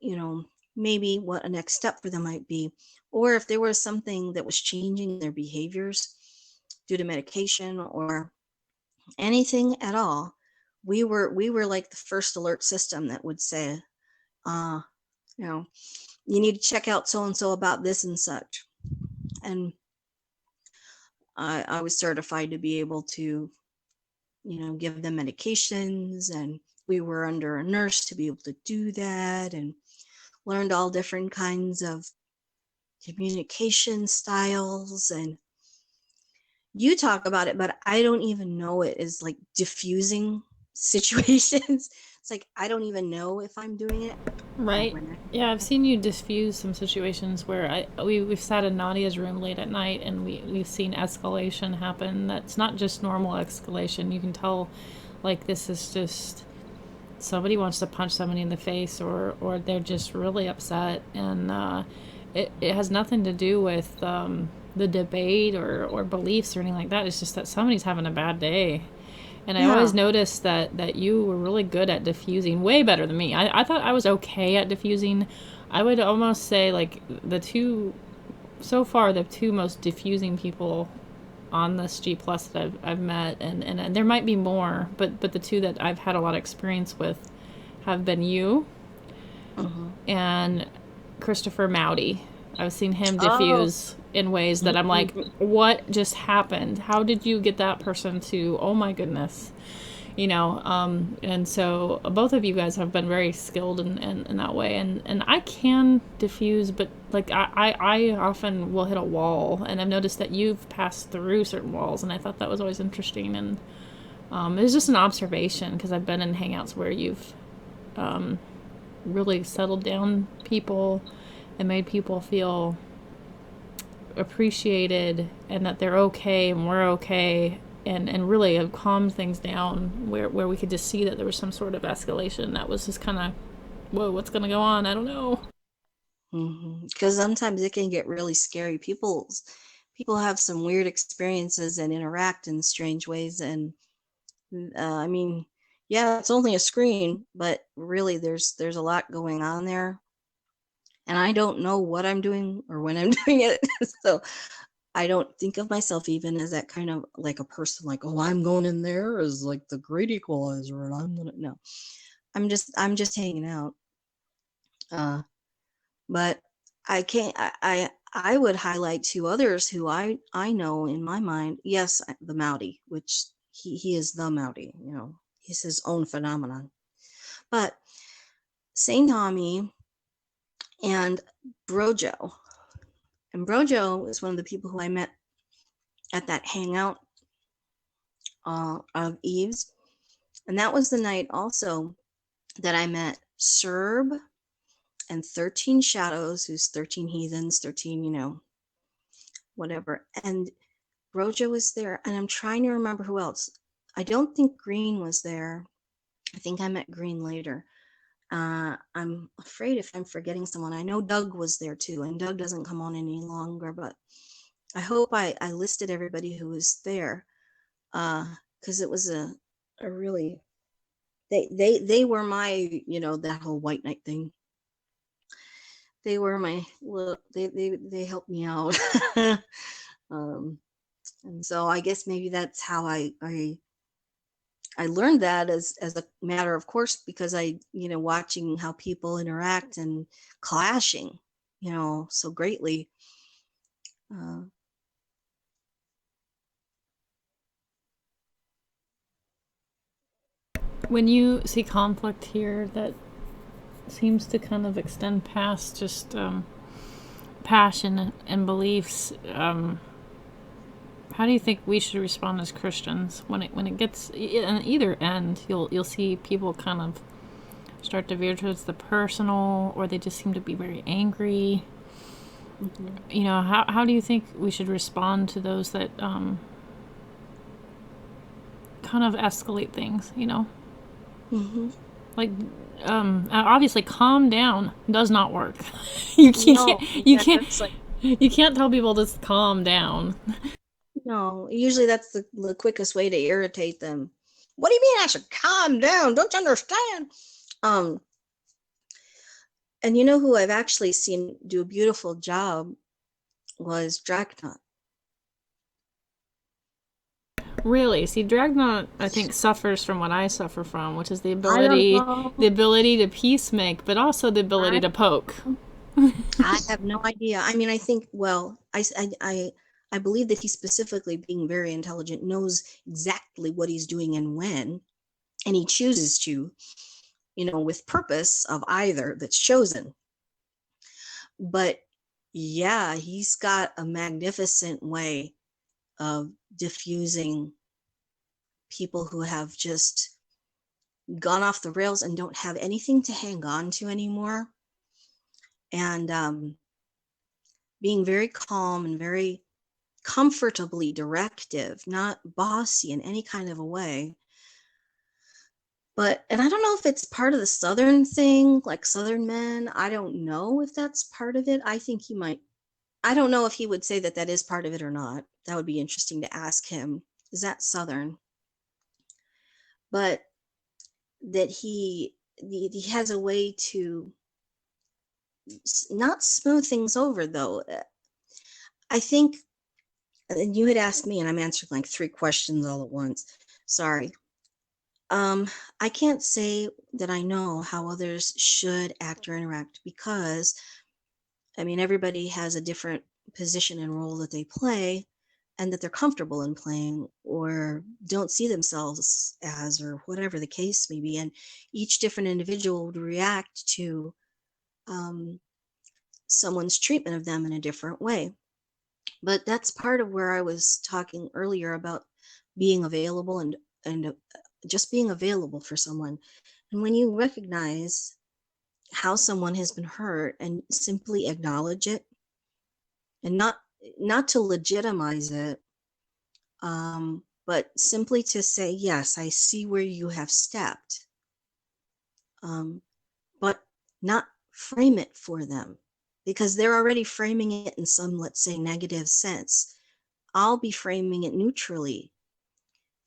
S2: maybe what a next step for them might be, or if there was something that was changing their behaviors due to medication or anything at all. We were like the first alert system that would say, uh, you know, you need to check out so and so about this and such. And I was certified to be able to, give them medications, and we were under a nurse to be able to do that, and learned all different kinds of communication styles. And you talk about it, but I don't even know it is like diffusing situations. It's like I don't even know if I'm doing it.
S1: Right.
S2: When
S1: Yeah, I've seen you diffuse some situations where we've sat in Nadia's room late at night and we've seen escalation happen. That's not just normal escalation. You can tell, like, this is just somebody wants to punch somebody in the face, or they're just really upset, and it has nothing to do with the debate or beliefs or anything like that. It's just that somebody's having a bad day. And I always
S2: yeah.
S1: noticed that you were really good at diffusing, way better than me. I thought I was okay at diffusing. I would almost say, like, so far, the two most diffusing people on this G Plus that I've met, and there might be more, but the two that I've had a lot of experience with have been you
S2: Hmm.
S1: and Christopher Mowdy. I've seen him
S2: Oh.
S1: diffuse in ways that I'm like, what just happened? How did you get that person to, oh my goodness? And so both of you guys have been very skilled in that way. And I can diffuse, but like I often will hit a wall. And I've noticed that you've passed through certain walls. And I thought that was always interesting. And it was just an observation because I've been in hangouts where you've really settled down people and made people feel appreciated and that they're okay and we're okay, and really have calmed things down where we could just see that there was some sort of escalation that was just kind of, whoa, what's going to go on? I don't know.
S2: Because sometimes it can get really scary. People have some weird experiences and interact in strange ways. And I mean, yeah, it's only a screen, but really, there's a lot going on there, and I don't know what I'm doing or when I'm doing it. So I don't think of myself even as that kind of like a person, like, oh, I'm going in there as like the great equalizer, and I'm gonna no. I'm just hanging out. Uh, but I can't. I would highlight two others who I know in my mind. Yes, the Maudi, which he is the Maudi. He's his own phenomenon. But Saint Tommy and Brojo, and Brojo is one of the people who I met at that hangout of Eve's, and that was the night also that I met Serb and 13 Shadows, who's 13 heathens, 13, whatever. And Brojo was there, and I'm trying to remember who else. I don't think Green was there. I think I met Green later. I'm afraid if I'm forgetting someone. I know Doug was there too, and Doug doesn't come on any longer, but I hope I listed everybody who was there, because it was a really, they were my, that whole white knight thing. They were my little, they helped me out. um, and so I guess maybe that's how I learned that as a matter of course, because watching how people interact and clashing, so greatly. Uh,
S1: When you see conflict here that seems to kind of extend past just passion and beliefs, how do you think we should respond as Christians when it gets on either end? You'll see people kind of start to veer towards the personal, or they just seem to be very angry.
S2: Hmm.
S1: You know, how do you think we should respond to those that kind of escalate things? You know,
S2: Hmm.
S1: like obviously calm down does not work. you can't
S2: No,
S1: you can't
S2: that's like,
S1: you can't tell people to calm down.
S2: no, usually that's the quickest way to irritate them. What do you mean I should calm down? Don't you understand? Um, and you know who I've actually seen do a beautiful job was Dracnot.
S1: Really, see, Dragnot I think suffers from what I suffer from, which is
S2: I don't know.
S1: the ability to peacemake, but also the ability
S2: I
S1: to poke.
S2: I have no idea. I mean, I think, well, I believe that he specifically, being very intelligent, knows exactly what he's doing and when, and he chooses to, with purpose of either that's chosen. But yeah, he's got a magnificent way of diffusing people who have just gone off the rails and don't have anything to hang on to anymore. And being very calm and very comfortably directive, not bossy in any kind of a way. And I don't know if it's part of the Southern thing, like Southern men. I don't know if that's part of it. I think he might. I don't know if he would say that that is part of it or not. That would be interesting to ask him. Is that Southern? But that he has a way to not smooth things over, though. I think, and you had asked me, and I'm answering like three questions all at once. Sorry. Um, I can't say that I know how others should act or interact because, I mean, everybody has a different position and role that they play and that they're comfortable in playing or don't see themselves as, or whatever the case may be. And each different individual would react to um, someone's treatment of them in a different way. But that's part of where I was talking earlier about being available and just being available for someone. And when you recognize how someone has been hurt and simply acknowledge it and not to legitimize it, but simply to say, yes, I see where you have stepped, um, but not frame it for them because they're already framing it in some, let's say, negative sense. I'll be framing it neutrally.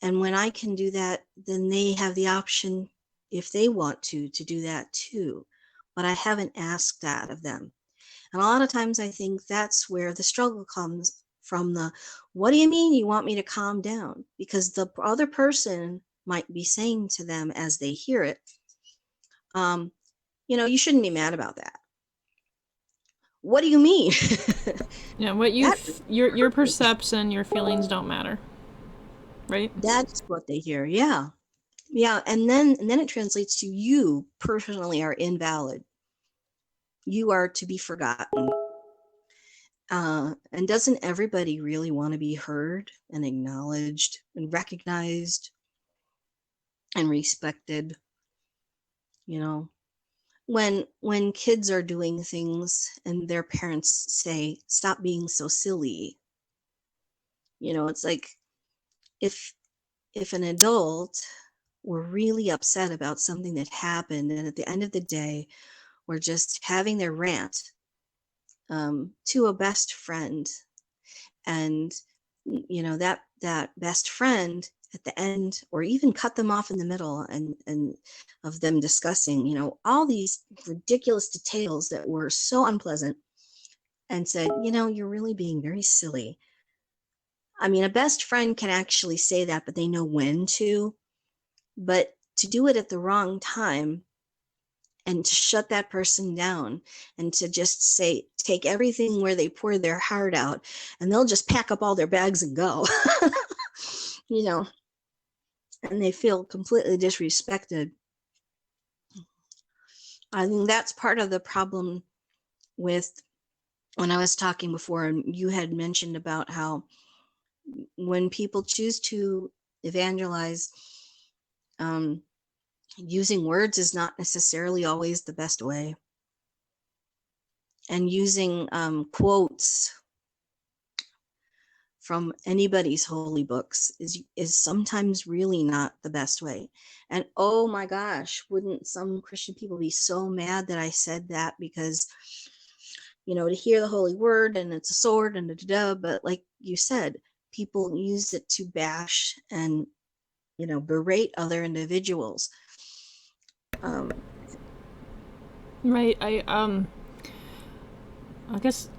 S2: And when I can do that, then they have the option, if they want to do that too. But I haven't asked that of them. And a lot of times I think that's where the struggle comes from, the, what do you mean you want me to calm down? Because the other person might be saying to them as they hear it, um, you shouldn't be mad about that. What do you mean?
S1: You know, what
S2: That
S1: your
S2: hurt me.
S1: perception, your feelings don't matter, right?
S2: That's what they hear. Yeah. Yeah. And then it translates to, you personally are invalid. You are to be forgotten. And doesn't everybody really want to be heard and acknowledged and recognized and respected? You know, when kids are doing things and their parents say, "Stop being so silly," it's like, if an adult were really upset about something that happened, and at the end of the day, we're just having their rant to a best friend, and that best friend at the end, or even cut them off in the middle, and of them discussing all these ridiculous details that were so unpleasant, and said, you're really being very silly. I mean, a best friend can actually say that, but they know when to. But to do it at the wrong time and to shut that person down and to just say, take everything where they pour their heart out, and they'll just pack up all their bags and go. you know and they feel completely disrespected. I think that's part of the problem with, when I was talking before, and you had mentioned about how when people choose to evangelize, um, using words is not necessarily always the best way. and using quotes from anybody's holy books is sometimes really not the best way. And oh my gosh, wouldn't some Christian people be so mad that I said that? Because, to hear the holy word and it's a sword and da, but like you said, people use it to bash and, berate other individuals.
S1: Right. I guess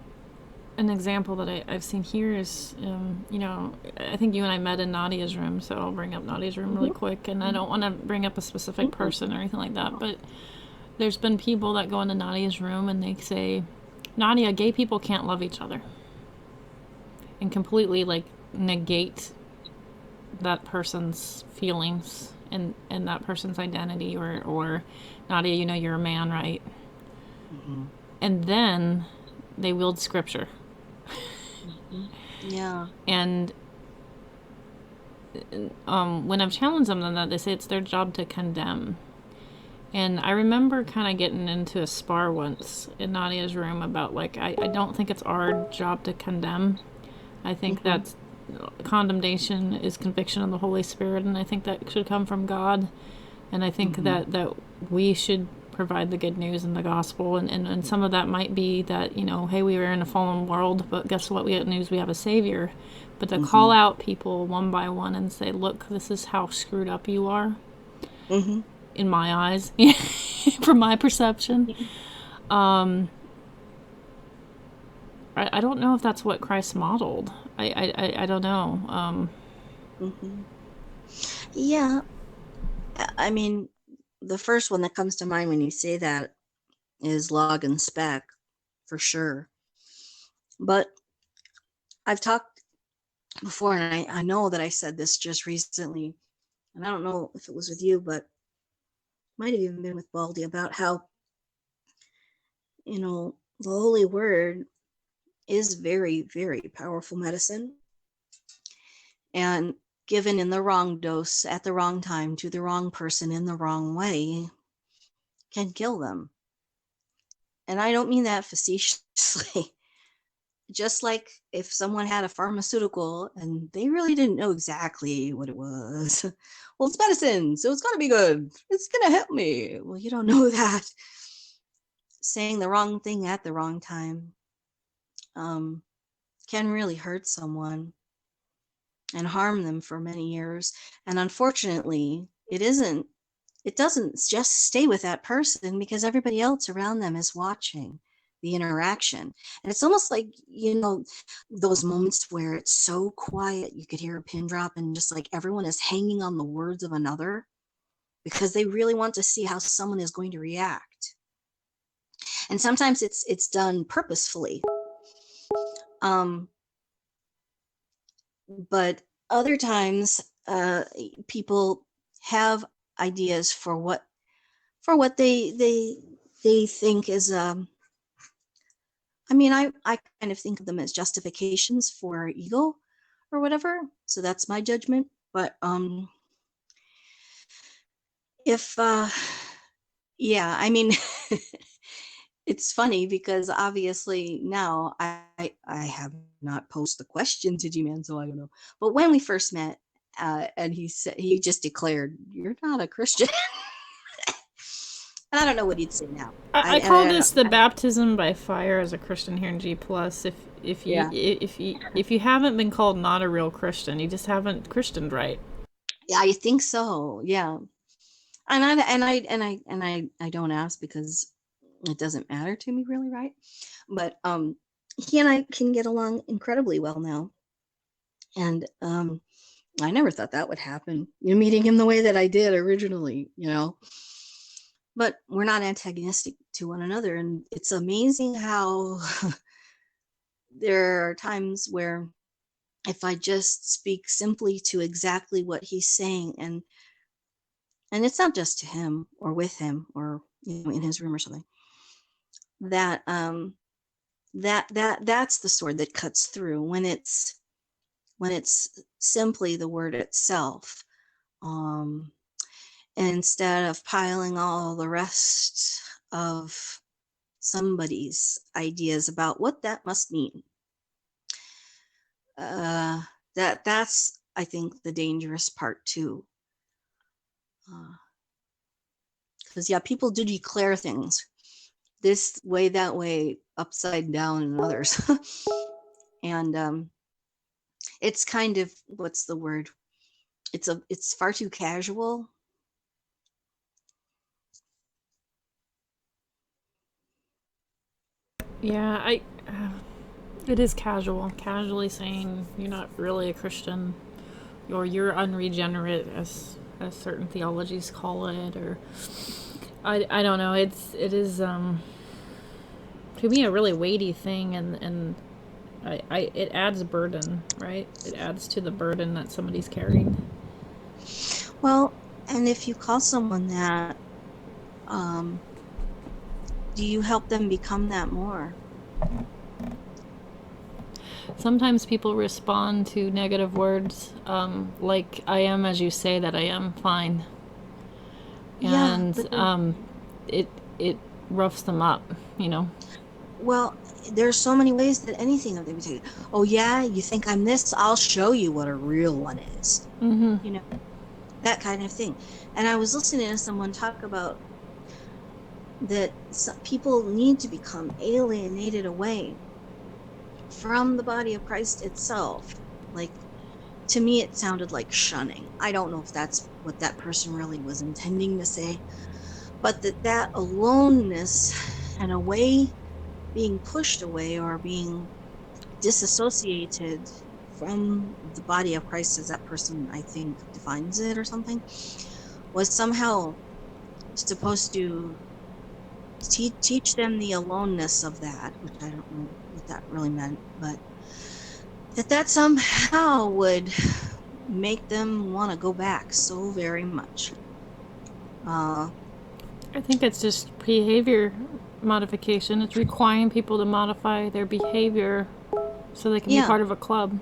S1: an example that I've seen here is, I think you and I met in Nadia's room, so I'll bring up Nadia's room really quick. And I don't want to bring up a specific person or anything like that, but there's been people that go into Nadia's room and they say, Nadia, gay people can't love each other. And completely, like, negate that person's feelings and that person's identity, or Nadia, you're a man, right?
S2: Mm-hmm.
S1: And then they wield scripture.
S2: Yeah.
S1: And when I've challenged them on that, they say it's their job to condemn. And I remember kind of getting into a spar once in Nadia's room about, like, I don't think it's our job to condemn. I think that condemnation is conviction of the Holy Spirit, and I think that should come from God. And I think that we should provide the good news in the gospel, and some of that might be that, hey, we were in a fallen world, but guess what? We have news, we have a Savior. But to call out people one by one and say, look, this is how screwed up you are, in my eyes, from my perception. I don't know if that's what Christ modeled. I don't know.
S2: Yeah. I mean, the first one that comes to mind when you say that is log and spec, for sure. But I've talked before, and I know that I said this just recently, and I don't know if it was with you, but might have even been with Baldy, about how, the Holy Word is very, very powerful medicine. And given in the wrong dose at the wrong time to the wrong person in the wrong way can kill them. And I don't mean that facetiously. Just like if someone had a pharmaceutical and they really didn't know exactly what it was. Well, it's medicine, so it's got to be good. It's going to help me. Well, you don't know that. Saying the wrong thing at the wrong time can really hurt someone and harm them for many years. And unfortunately, it doesn't just stay with that person, because everybody else around them is watching the interaction. And it's almost like, those moments where it's so quiet, you could hear a pin drop, and just like everyone is hanging on the words of another because they really want to see how someone is going to react. And sometimes it's done purposefully. But other times, people have ideas for what they think is. I kind of think of them as justifications for ego or whatever. So that's my judgment. But if yeah, it's funny because obviously now I have not posed the question to G-Man, so I don't know. But when we first met, and he just declared, "You're not a Christian," and I don't know what he'd say now.
S1: I call this the baptism by fire as a Christian here in G plus. If you haven't been called not a real Christian, you just haven't Christianed right.
S2: Yeah, I think so. Yeah, and I don't ask because it doesn't matter to me really, right? But he and I can get along incredibly well now, and I never thought that would happen. Meeting him the way that I did originally, But we're not antagonistic to one another, and it's amazing how there are times where if I just speak simply to exactly what he's saying, and it's not just to him or with him or in his room or something, that that's the sword that cuts through when it's simply the word itself, instead of piling all the rest of somebody's ideas about what that must mean. That's, I think, the dangerous part too. Because yeah, people do declare things this way, that way, upside down, and others. And it's kind of, what's the word? It's far too casual.
S1: Yeah, it is casually saying you're not really a Christian, or you're unregenerate, as certain theologies call it, or I don't know. It is to me a really weighty thing, and it adds burden, right? It adds to the burden that somebody's carrying.
S2: Well, and if you call someone that, do you help them become that more?
S1: Sometimes people respond to negative words, like "I am as you say that I am," fine,
S2: Yeah,
S1: and
S2: but then,
S1: it roughs them up, you know.
S2: well, there's so many ways that anything of them be taken. Oh yeah, you think I'm this? I'll show you what a real one is.
S1: Mm-hmm.
S2: You know, that kind of thing. And I was listening to someone talk about that people need to become alienated away from the body of Christ itself. Like, to me, it sounded like shunning. I don't know if that's what that person really was intending to say, but that aloneness and away, being pushed away or being disassociated from the body of Christ, as that person, I think, defines it or something, was somehow supposed to teach them the aloneness of that, which I don't know what that really meant, but that somehow would make them want to go back so very much.
S1: I think it's just behavior modification. It's requiring people to modify their behavior so they can be
S2: Yeah,
S1: part of a club.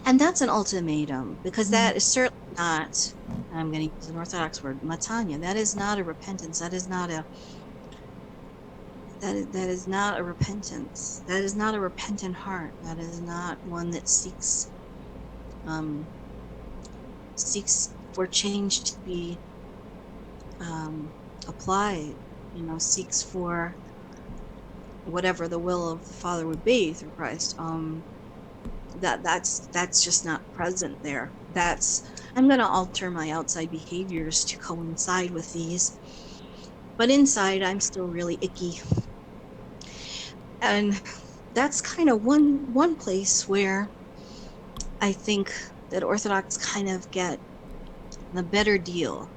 S2: and that's an ultimatum, because
S1: Mm.
S2: that is certainly not, I'm going to use an Orthodox word, matanya. That is not a repentance. That is not a repentance. That is not a repentant heart. That is not one that seeks for change to be applied, seeks for whatever the will of the Father would be through Christ. That's just not present there. I'm going to alter my outside behaviors to coincide with these, but inside I'm still really icky. And that's kind of one place where I think that Orthodox kind of get the better deal,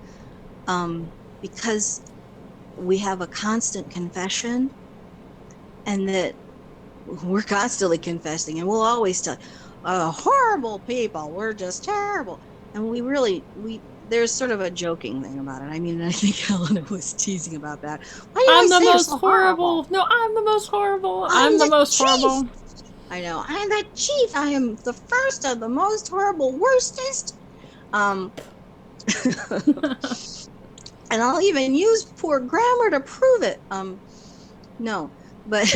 S2: because we have a constant confession, and that we're constantly confessing, and we'll always tell horrible people, we're just terrible. And there's sort of a joking thing about it. I mean, I think Helena was teasing about that. Why do you
S1: I'm
S2: always
S1: the
S2: say you're
S1: most
S2: so horrible?
S1: horrible. No, I'm the most horrible.
S2: I'm
S1: I'm the
S2: the
S1: most
S2: chief.
S1: horrible.
S2: I know. I'm the chief. I am the first of the most horrible, worstest. Um, and I'll even use poor grammar to prove it. No, but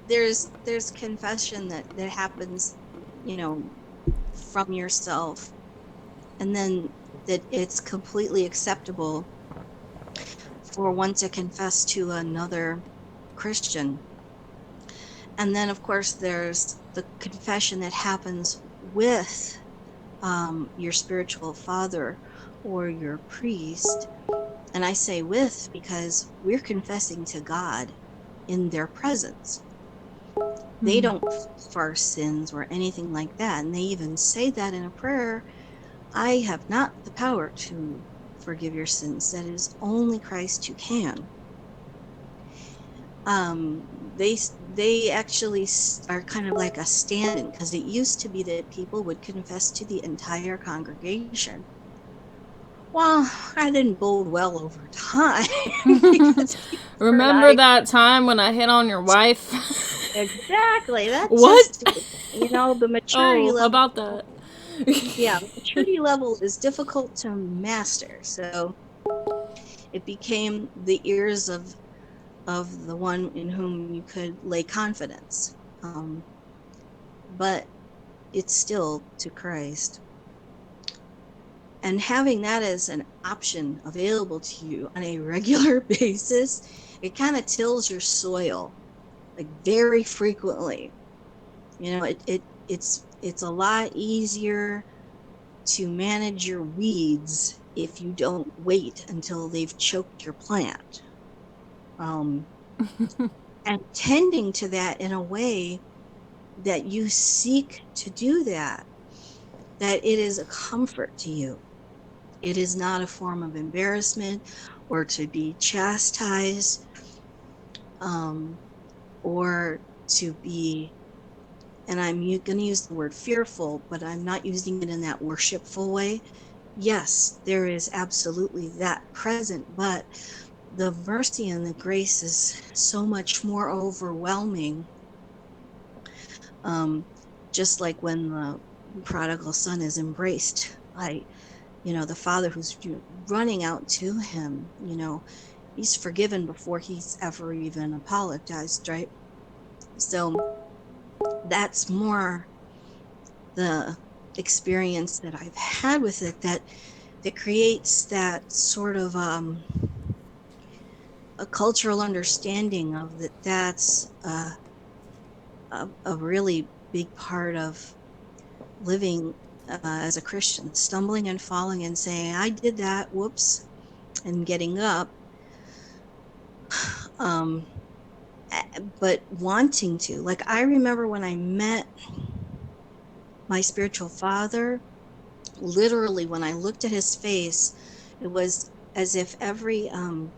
S2: there's confession that happens, from yourself, and then that it's completely acceptable for one to confess to another Christian. And then, of course, there's the confession that happens with your spiritual father or your priest. And I say with because we're confessing to God in their presence. They don't forgive our sins or anything like that. And they even say that in a prayer, I have not the power to forgive your sins. That is only Christ who can. They actually are kind of like a stand-in, because it used to be that people would confess to the entire congregation. Well, that didn't bode well over time because Peter and
S1: Remember
S2: I,
S1: that time when I hit on your wife?
S2: exactly, that
S1: What?
S2: just, the maturity
S1: Oh,
S2: level,
S1: about that.
S2: yeah, the maturity level is difficult to master. So it became the ears of of the one in whom you could lay confidence. But it's still to Christ. And having that as an option available to you on a regular basis, it kind of tills your soil like very frequently. It's a lot easier to manage your weeds if you don't wait until they've choked your plant. Um, and tending to that in a way that you seek to do that, that it is a comfort to you. It is not a form of embarrassment or to be chastised, um, or to be, and I'm going to use the word fearful, but I'm not using it in that worshipful way. Yes, there is absolutely that present, but the mercy and the grace is so much more overwhelming. Um, just like when the prodigal son is embraced by, the father who's running out to him, he's forgiven before he's ever even apologized, right? So that's more the experience that I've had with it, that creates that sort of a cultural understanding of that. That's a really big part of living as a Christian, stumbling and falling and saying, I did that, whoops, and getting up. Um, but wanting to, like, I remember when I met my spiritual father, literally, when I looked at his face, it was as if every, a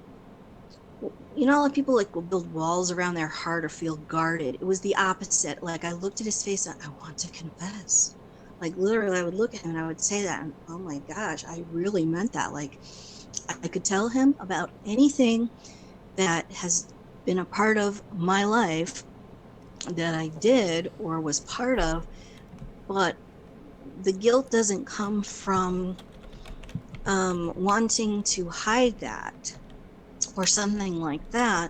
S2: lot of people like will build walls around their heart or feel guarded. It was the opposite. Like, I looked at his face and I want to confess. Like, literally, I would look at him and I would say that. And oh my gosh, I really meant that. Like, I could tell him about anything that has been a part of my life that I did or was part of, but the guilt doesn't come from wanting to hide that or something like that.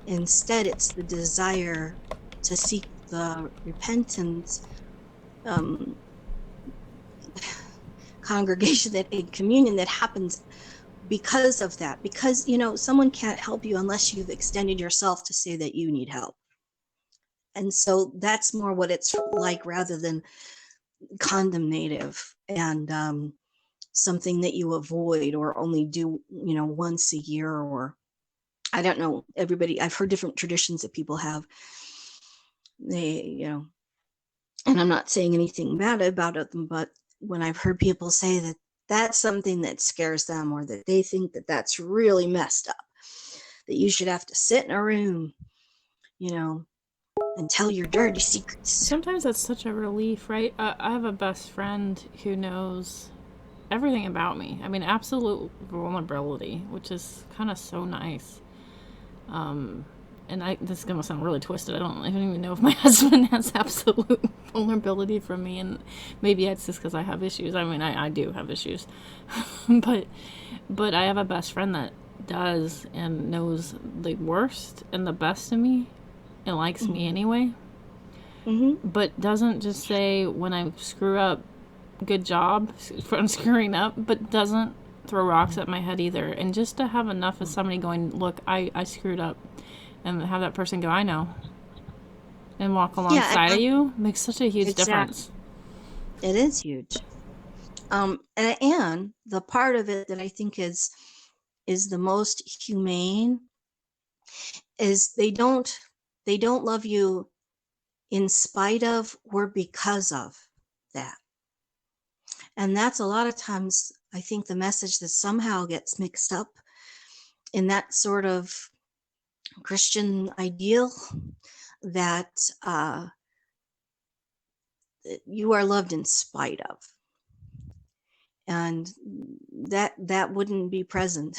S2: Instead, it's the desire to seek the repentance, um, congregation, that in communion that happens because of that. Because, someone can't help you unless you've extended yourself to say that you need help. And so that's more what it's like, rather than condemnative and something that you avoid or only do, once a year. Or I don't know, everybody, I've heard different traditions that people have. And I'm not saying anything bad about it, but when I've heard people say that that's something that scares them, or that they think that that's really messed up, that you should have to sit in a room, you know, and tell your dirty secrets.
S1: Sometimes that's such a relief, right? I have a best friend who knows everything about me. I mean, absolute vulnerability, which is kind of so nice. Um, and this is gonna sound really twisted. I don't even know if my husband has absolute vulnerability from me, and maybe it's just because I have issues. I mean, I do have issues, but I have a best friend that does and knows the worst and the best of me, and likes me anyway.
S2: Mm-hmm.
S1: But doesn't just say when I screw up, good job from screwing up, but doesn't throw rocks at my head either. And just to have enough of somebody going, look, I screwed up, and have that person go, I know, and walk
S2: Yeah,
S1: alongside of you makes such a huge
S2: exactly.
S1: difference.
S2: It is huge. And the part of it that I think is the most humane is they don't love you in spite of or because of that. And that's a lot of times, I think, the message that somehow gets mixed up in that sort of Christian ideal, that you are loved in spite of. And that wouldn't be present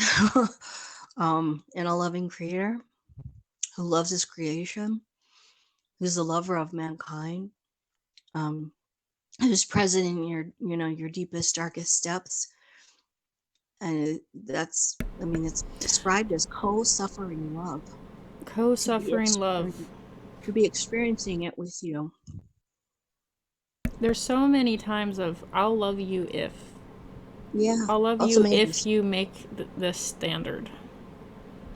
S2: in a loving creator who loves his creation, who's the lover of mankind, um, who's present in your deepest, darkest depths. And it's described as co-suffering love, to be
S1: Co-suffering love.
S2: experiencing it with you.
S1: There's so many times of I'll love you if.
S2: Yeah,
S1: I'll love you if
S2: ultimatums.
S1: you make this standard.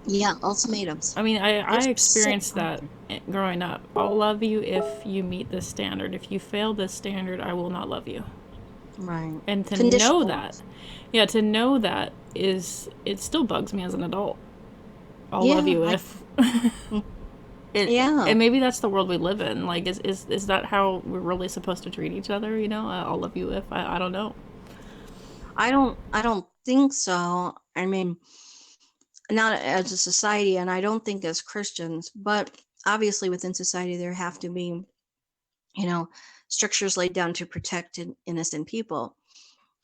S2: Yeah, ultimatums.
S1: I mean, I
S2: They're so
S1: experienced that
S2: common.
S1: growing up. I'll love you if you meet this standard. If you fail this standard, I will not love you.
S2: Right.
S1: And to know
S2: Conditional
S1: that,
S2: love.
S1: yeah, to know that it still bugs me as an adult. I'll love
S2: Yeah,
S1: you if.
S2: mm,
S1: it,
S2: yeah.
S1: and maybe that's the world we live in. Like, is that how we're really supposed to treat each other? You know, I'll love you if. I don't know.
S2: I don't think so. I mean, not as a society, and I don't think as Christians, but obviously within society there have to be, you know, structures laid down to protect innocent people.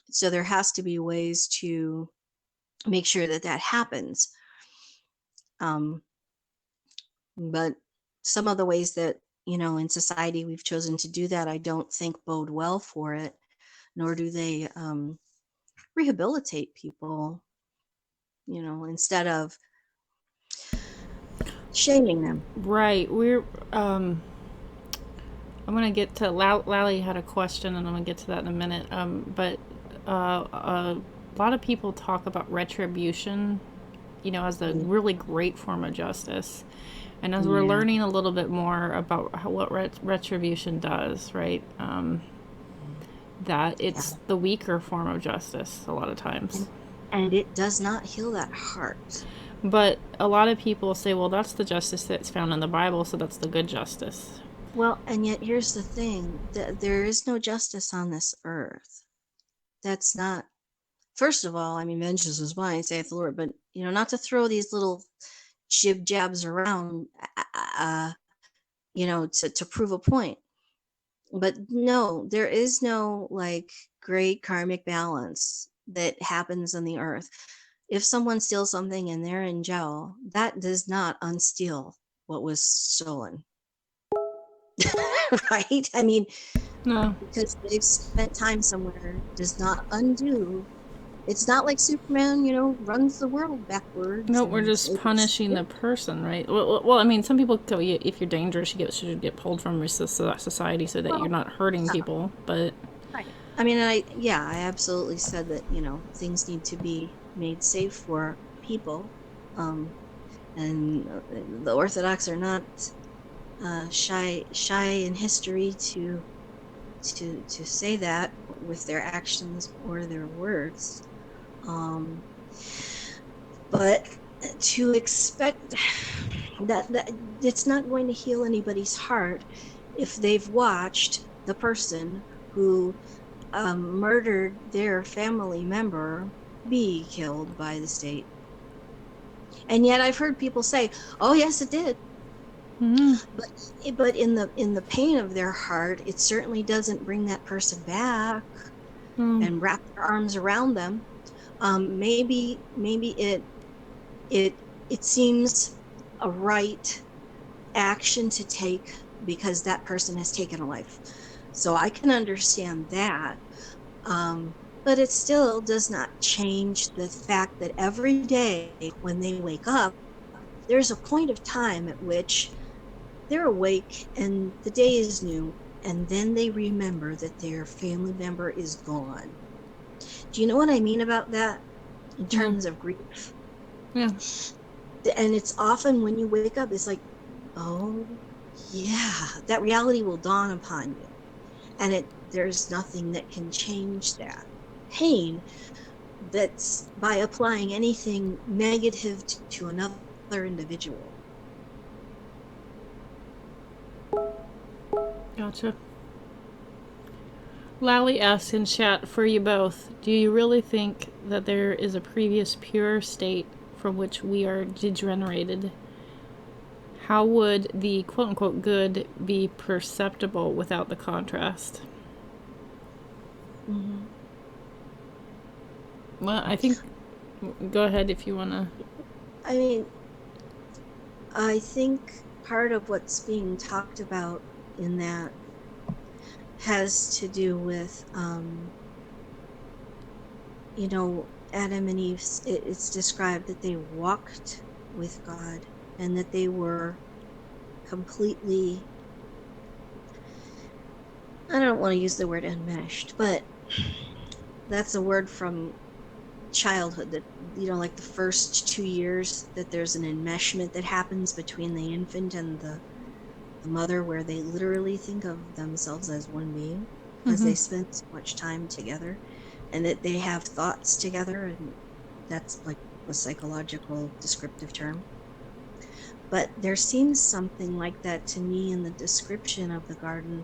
S2: So there has to be ways to make sure that that happens. Um, but some of the ways that, in society we've chosen to do that, I don't think bode well for it, nor do they rehabilitate people, instead of shaming them.
S1: Right. Um, I'm gonna get to Lally had a question, and I'm gonna get to that in a minute. But a lot of people talk about retribution, as a
S2: Mm,
S1: really great form of justice. And as we're
S2: yeah,
S1: learning a little bit more about what retribution does, right? That
S2: yeah.
S1: it's the weaker form of justice a lot of times.
S2: And, and it does not heal that heart.
S1: But a lot of people say, well, that's the justice that's found in the Bible, so that's the good justice.
S2: Well, and yet here's the thing, there is no justice on this earth. That's not, first of all, I mean, vengeance is mine, saith the Lord, but, not to throw these little jib jabs around, to prove a point. But no, there is no like great karmic balance that happens on the earth. If someone steals something and they're in jail, that does not unsteal what was stolen. Right? I mean,
S1: No,
S2: because they've spent time somewhere does not undo. It's not like Superman, runs the world backwards
S1: no, we're
S2: and
S1: just
S2: saves.
S1: punishing the person, right? Well, I mean, some people go, if you're dangerous, should get pulled from society so that you're
S2: Well,
S1: not hurting
S2: yeah,
S1: people. But
S2: right. I mean, I absolutely said that, things need to be made safe for people. Um, and the Orthodox are not shy in history to say that with their actions or their words. Um, but to expect that it's not going to heal anybody's heart if they've watched the person who murdered their family member be killed by the state. And yet I've heard people say, "Oh yes, it did."
S1: mm-hmm.
S2: But in the pain of their heart, it certainly doesn't bring that person back
S1: mm,
S2: and wrap their arms around them. Maybe it seems a right action to take because that person has taken a life. So I can understand that. But it still does not change the fact that every day when they wake up, there's a point of time at which they're awake and the day is new, and then they remember that their family member is gone. Do you know what I mean about that in
S1: no,
S2: terms of grief?
S1: yeah,
S2: And it's often when you wake up, it's like, oh, yeah, that reality will dawn upon you. And there's nothing that can change that pain, that's by applying anything negative to another individual.
S1: gotcha. Lally asks in chat for you both, do you really think that there is a previous pure state from which we are degenerated? How would the quote unquote good be perceptible without the contrast?
S2: Mm-hmm.
S1: Well, I think, go ahead if you want to.
S2: I mean, I think part of what's being talked about in that has to do with, you know, Adam and Eve, it's described that they walked with God and that they were completely, I don't want to use the word enmeshed, but that's a word from childhood that, like the first 2 years, that there's an enmeshment that happens between the infant and the mother, where they literally think of themselves as one being because
S1: Mm-hmm.
S2: they spend so much time together and that they have thoughts together. And that's like a psychological descriptive term. But there seems something like that to me in the description of the garden,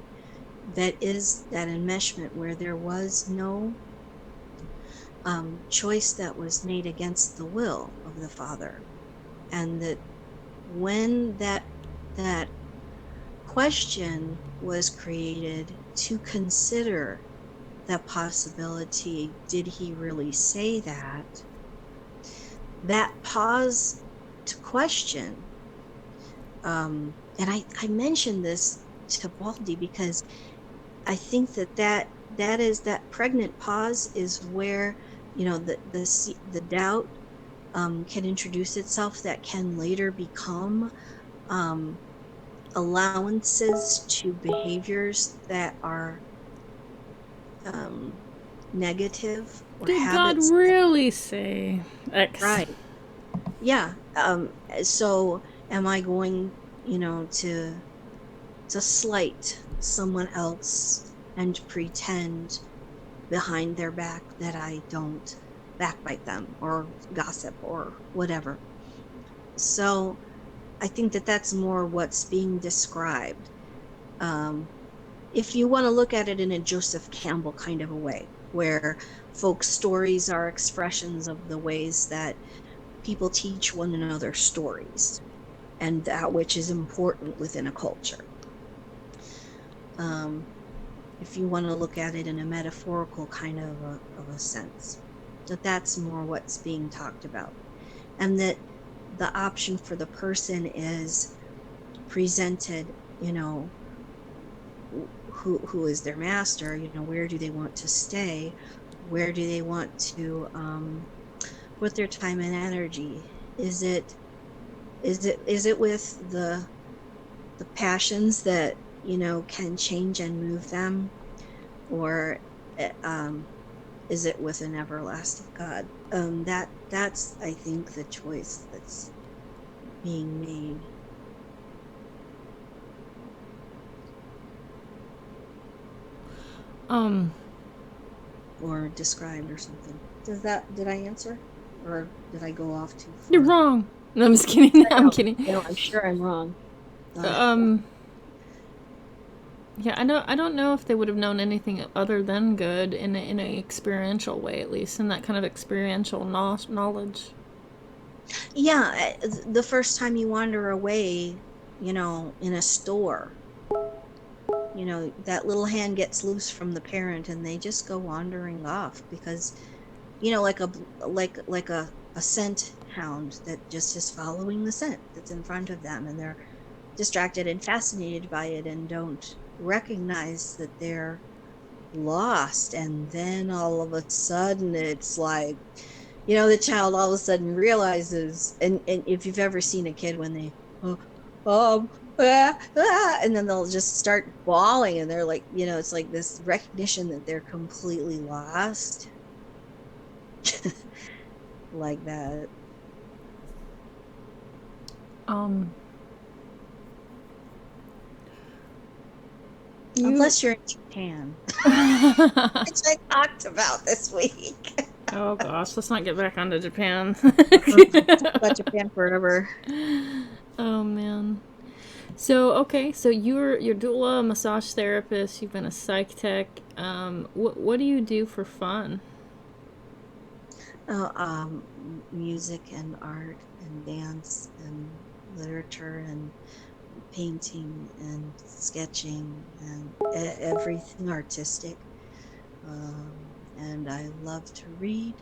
S2: that is that enmeshment where there was no choice that was made against the will of the Father. And that when that question was created to consider the possibility, did he really say that? That pause to question, and I mentioned this to Baldy because I think that is that pregnant pause is where, the doubt can introduce itself, that can later become um, allowances to behaviors that are um, negative, or
S1: Did God
S2: habits.
S1: really say X?
S2: Right. Yeah. So am I going, to slight someone else and pretend behind their back that I don't backbite them or gossip or whatever? So I think that that's more what's being described. Um, if you want to look at it in a Joseph Campbell kind of a way, where folk stories are expressions of the ways that people teach one another stories and that which is important within a culture. Um, if you want to look at it in a metaphorical kind of a sense, that's more what's being talked about. And that the option for the person is presented, who is their master, where do they want to stay, where do they want to put their time and energy. Is it with the passions that can change and move them, or is it with an everlasting God? That's, I think, the choice that's being made.
S1: Um,
S2: Or described or something. Did I answer? Or did I go off too
S1: you're
S2: far?
S1: wrong. No, I'm just kidding.
S2: I
S1: I'm
S2: know,
S1: kidding.
S2: I'm sure I'm wrong.
S1: Um, yeah, I don't know if they would have known anything other than good in a experiential way, at least in that kind of experiential knowledge.
S2: Yeah, the first time you wander away, in a store, that little hand gets loose from the parent and they just go wandering off because, like a scent hound that just is following the scent that's in front of them, and they're distracted and fascinated by it and don't recognize that they're lost. And then all of a sudden it's like, the child all of a sudden realizes, and if you've ever seen a kid when they, oh, and then they'll just start bawling, and they're like, it's like this recognition that they're completely lost. Like that.
S1: Um, you.
S2: Unless you're in Japan, which I talked about this week.
S1: Oh gosh, let's not get back onto Japan.
S2: Talk about Japan forever.
S1: Oh man. So okay, so you're doula, a massage therapist. You've been a psych tech. What do you do for fun?
S2: Oh, music and art and dance and literature and painting and sketching and everything artistic. And I love to read,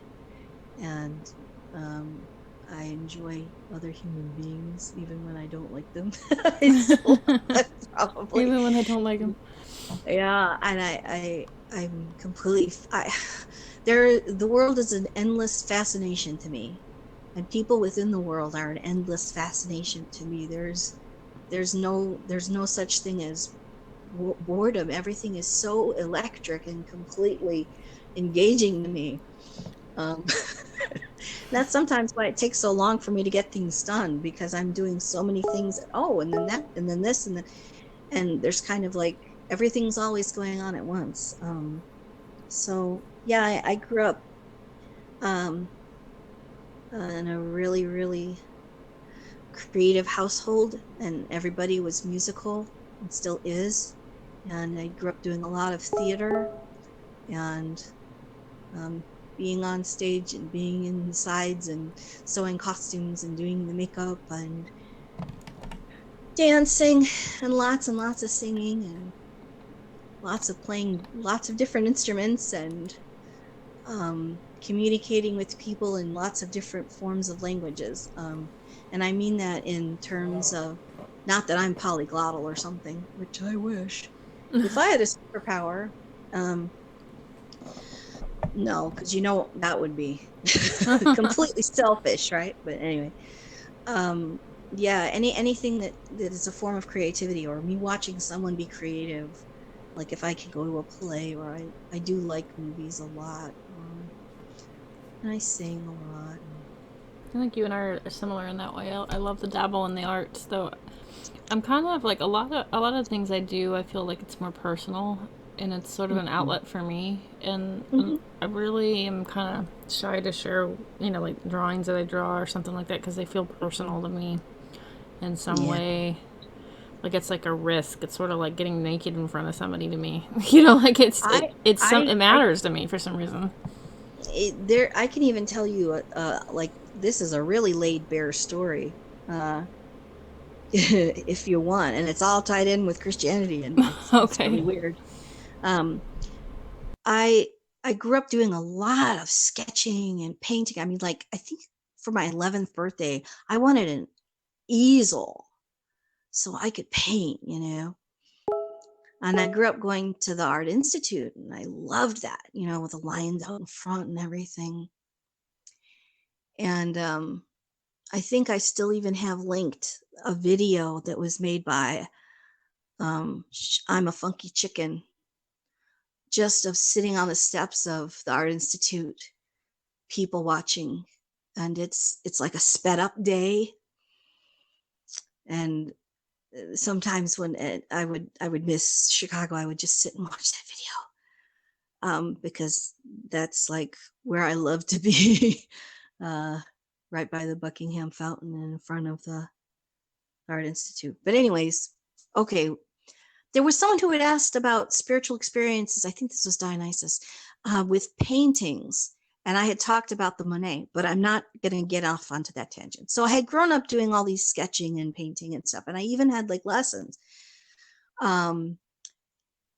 S2: and um, I enjoy other human beings, even when I don't like them. I still probably,
S1: Even when I don't like them.
S2: yeah. And I'm completely. the world is an endless fascination to me, and people within the world are an endless fascination to me. There's no such thing as boredom. Everything is so electric and completely engaging to me. Um, that's sometimes why it takes so long for me to get things done, because I'm doing so many things. Oh, and then that, and then this, and then, and there's kind of like everything's always going on at once. So yeah, I grew up um, in a really, really creative household, and everybody was musical and still is. And I grew up doing a lot of theater and um, being on stage and being in the sides and sewing costumes and doing the makeup and dancing and lots of singing and lots of playing lots of different instruments and communicating with people in lots of different forms of languages. And I mean that in terms of, not that I'm polyglottal or something, which I wish. If I had a superpower, um, no, because that would be completely selfish, right? But anyway, um, yeah, anything that is a form of creativity, or me watching someone be creative. Like if I could go to a play, or I do like movies a lot. And I sing a lot.
S1: I think you and I are similar in that way. I love to dabble in the arts, though. I'm kind of like a lot of things I do. I feel like it's more personal, and it's sort of an
S2: Mhm.
S1: outlet for me. And
S2: Mhm.
S1: I really am kind of shy to share, like drawings that I draw or something like that because they feel personal to me in some
S2: Yeah.
S1: way. Like it's like a risk. It's sort of like getting naked in front of somebody to me. Like
S2: I
S1: it
S2: I
S1: matters to me for some reason.
S2: there I can even tell you like this is a really laid bare story. Uh if you want, and it's all tied in with Christianity, and it's
S1: Okay.
S2: really weird. Um I I grew up doing a lot of sketching and painting. I mean, like I think for my 11th birthday, I wanted an easel so I could paint. And I grew up going to the Art Institute, and I loved that, with the lions out in front and everything. And I think I still even have linked a video that was made by I'm a Funky Chicken, just of sitting on the steps of the Art Institute, people watching. And it's like a sped up day. And sometimes when I would miss Chicago, I would just sit and watch that video, because that's like where I love to be, uh, right by the Buckingham Fountain in front of the Art Institute. But anyways, okay, there was someone who had asked about spiritual experiences. I think this was Dionysus, with paintings. And I had talked about the Monet, but I'm not going to get off onto that tangent. So I had grown up doing all these sketching and painting and stuff, and I even had like lessons. Um,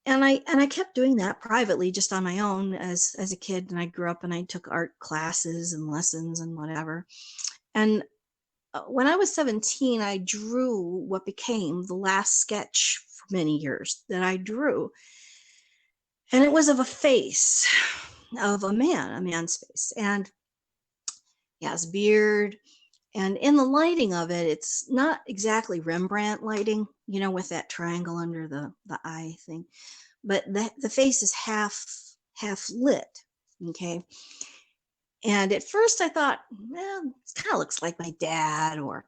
S2: and I kept doing that privately, just on my own as a kid. And I grew up and I took art classes and lessons and whatever. And when I was 17, I drew what became the last sketch for many years that I drew. And it was of a face of a man's face. And he has beard. And in the lighting of it, it's not exactly Rembrandt lighting, with that triangle under the eye thing, but the face is half lit. Okay. And at first I thought, well, it kind of looks like my dad. Or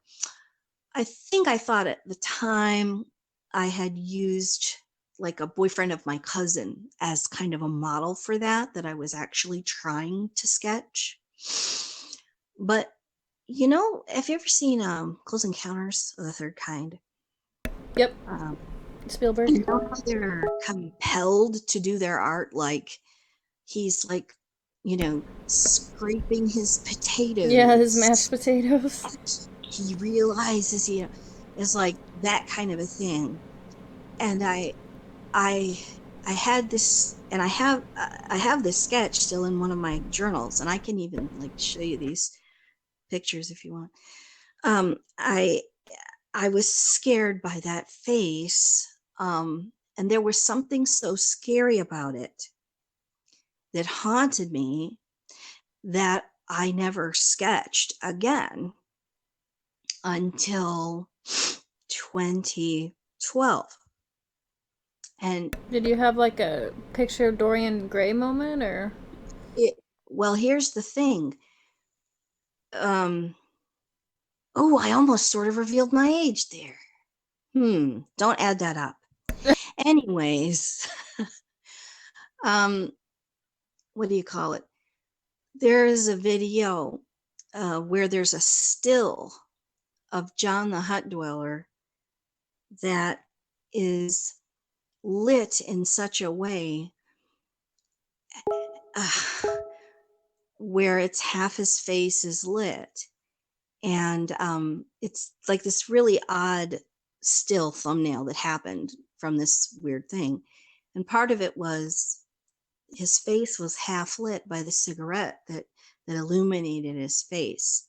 S2: I think I thought at the time I had used like a boyfriend of my cousin as kind of a model for that I was actually trying to sketch. But have you ever seen Close Encounters of the Third Kind?
S1: Yep.
S2: Um,
S1: Spielberg.
S2: you know how they're compelled to do their art, like he's like, scraping his
S1: Yeah, his mashed
S2: potatoes.
S1: potatoes.
S2: He realizes, it's like that kind of a thing. And I, I had this, and I have this sketch still in one of my journals, and I can even like show you these pictures if you want. Um, I, I was scared by that face. And there was something so scary about it that haunted me that I never sketched again until 2012. And
S1: Did you have like a picture of Dorian Gray moment, or?
S2: it, well, here's the thing. Oh, I almost sort of revealed my age there. Don't add that up. Anyways, um, what do you call it? There is a video where there's a still of John the Hut Dweller that is lit in such a way where it's half his face is lit. And it's like this really odd still thumbnail that happened from this weird thing. And part of it was his face was half lit by the cigarette that illuminated his face.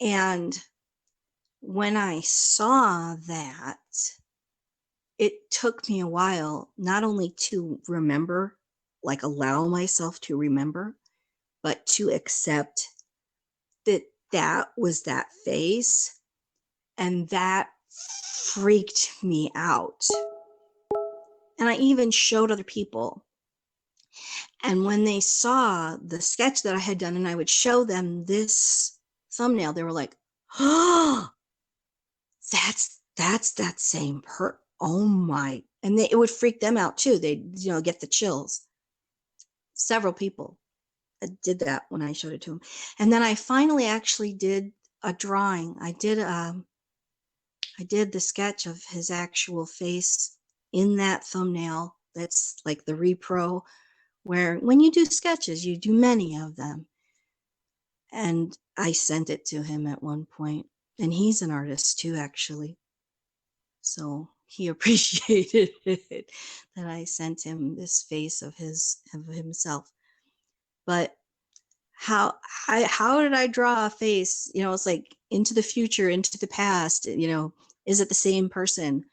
S2: And when I saw that, it took me a while not only to remember, like allow myself to remember, but to accept that that was that face. And that freaked me out. And I even showed other people. And when they saw the sketch that I had done and I would show them this thumbnail, they were like, oh, that's that same oh my. And it would freak them out too. They'd, get the chills. Several people did that when I showed it to them. And then I finally actually did a drawing. I did the sketch of his actual face in that thumbnail. That's like the repro, where when you do sketches, you do many of them. And I sent it to him at one point, and he's an artist too, actually. So he appreciated it that I sent him this face of himself. But how did I draw a face? It's like into the future, into the past. Is it the same person?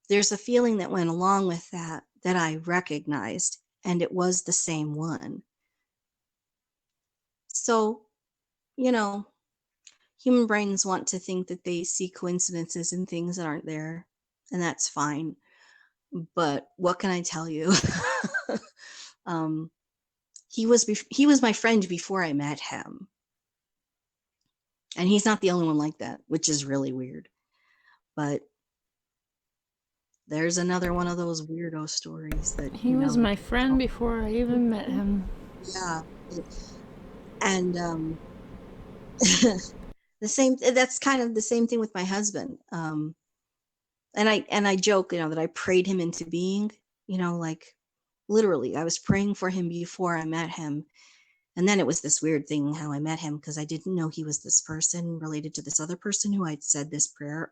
S2: There's a feeling that went along with that I recognized, and it was the same one. So, human brains want to think that they see coincidences in things that aren't there, and that's fine. But what can I tell you? He was my friend before I met him. And he's not the only one like that, which is really weird. But there's another one of those weirdo stories that
S1: He was my friend before I even met him.
S2: Yeah. And that's kind of the same thing with my husband. And I joke, that I prayed him into being, like literally I was praying for him before I met him. And then it was this weird thing how I met him, because I didn't know he was this person related to this other person who I'd said this prayer.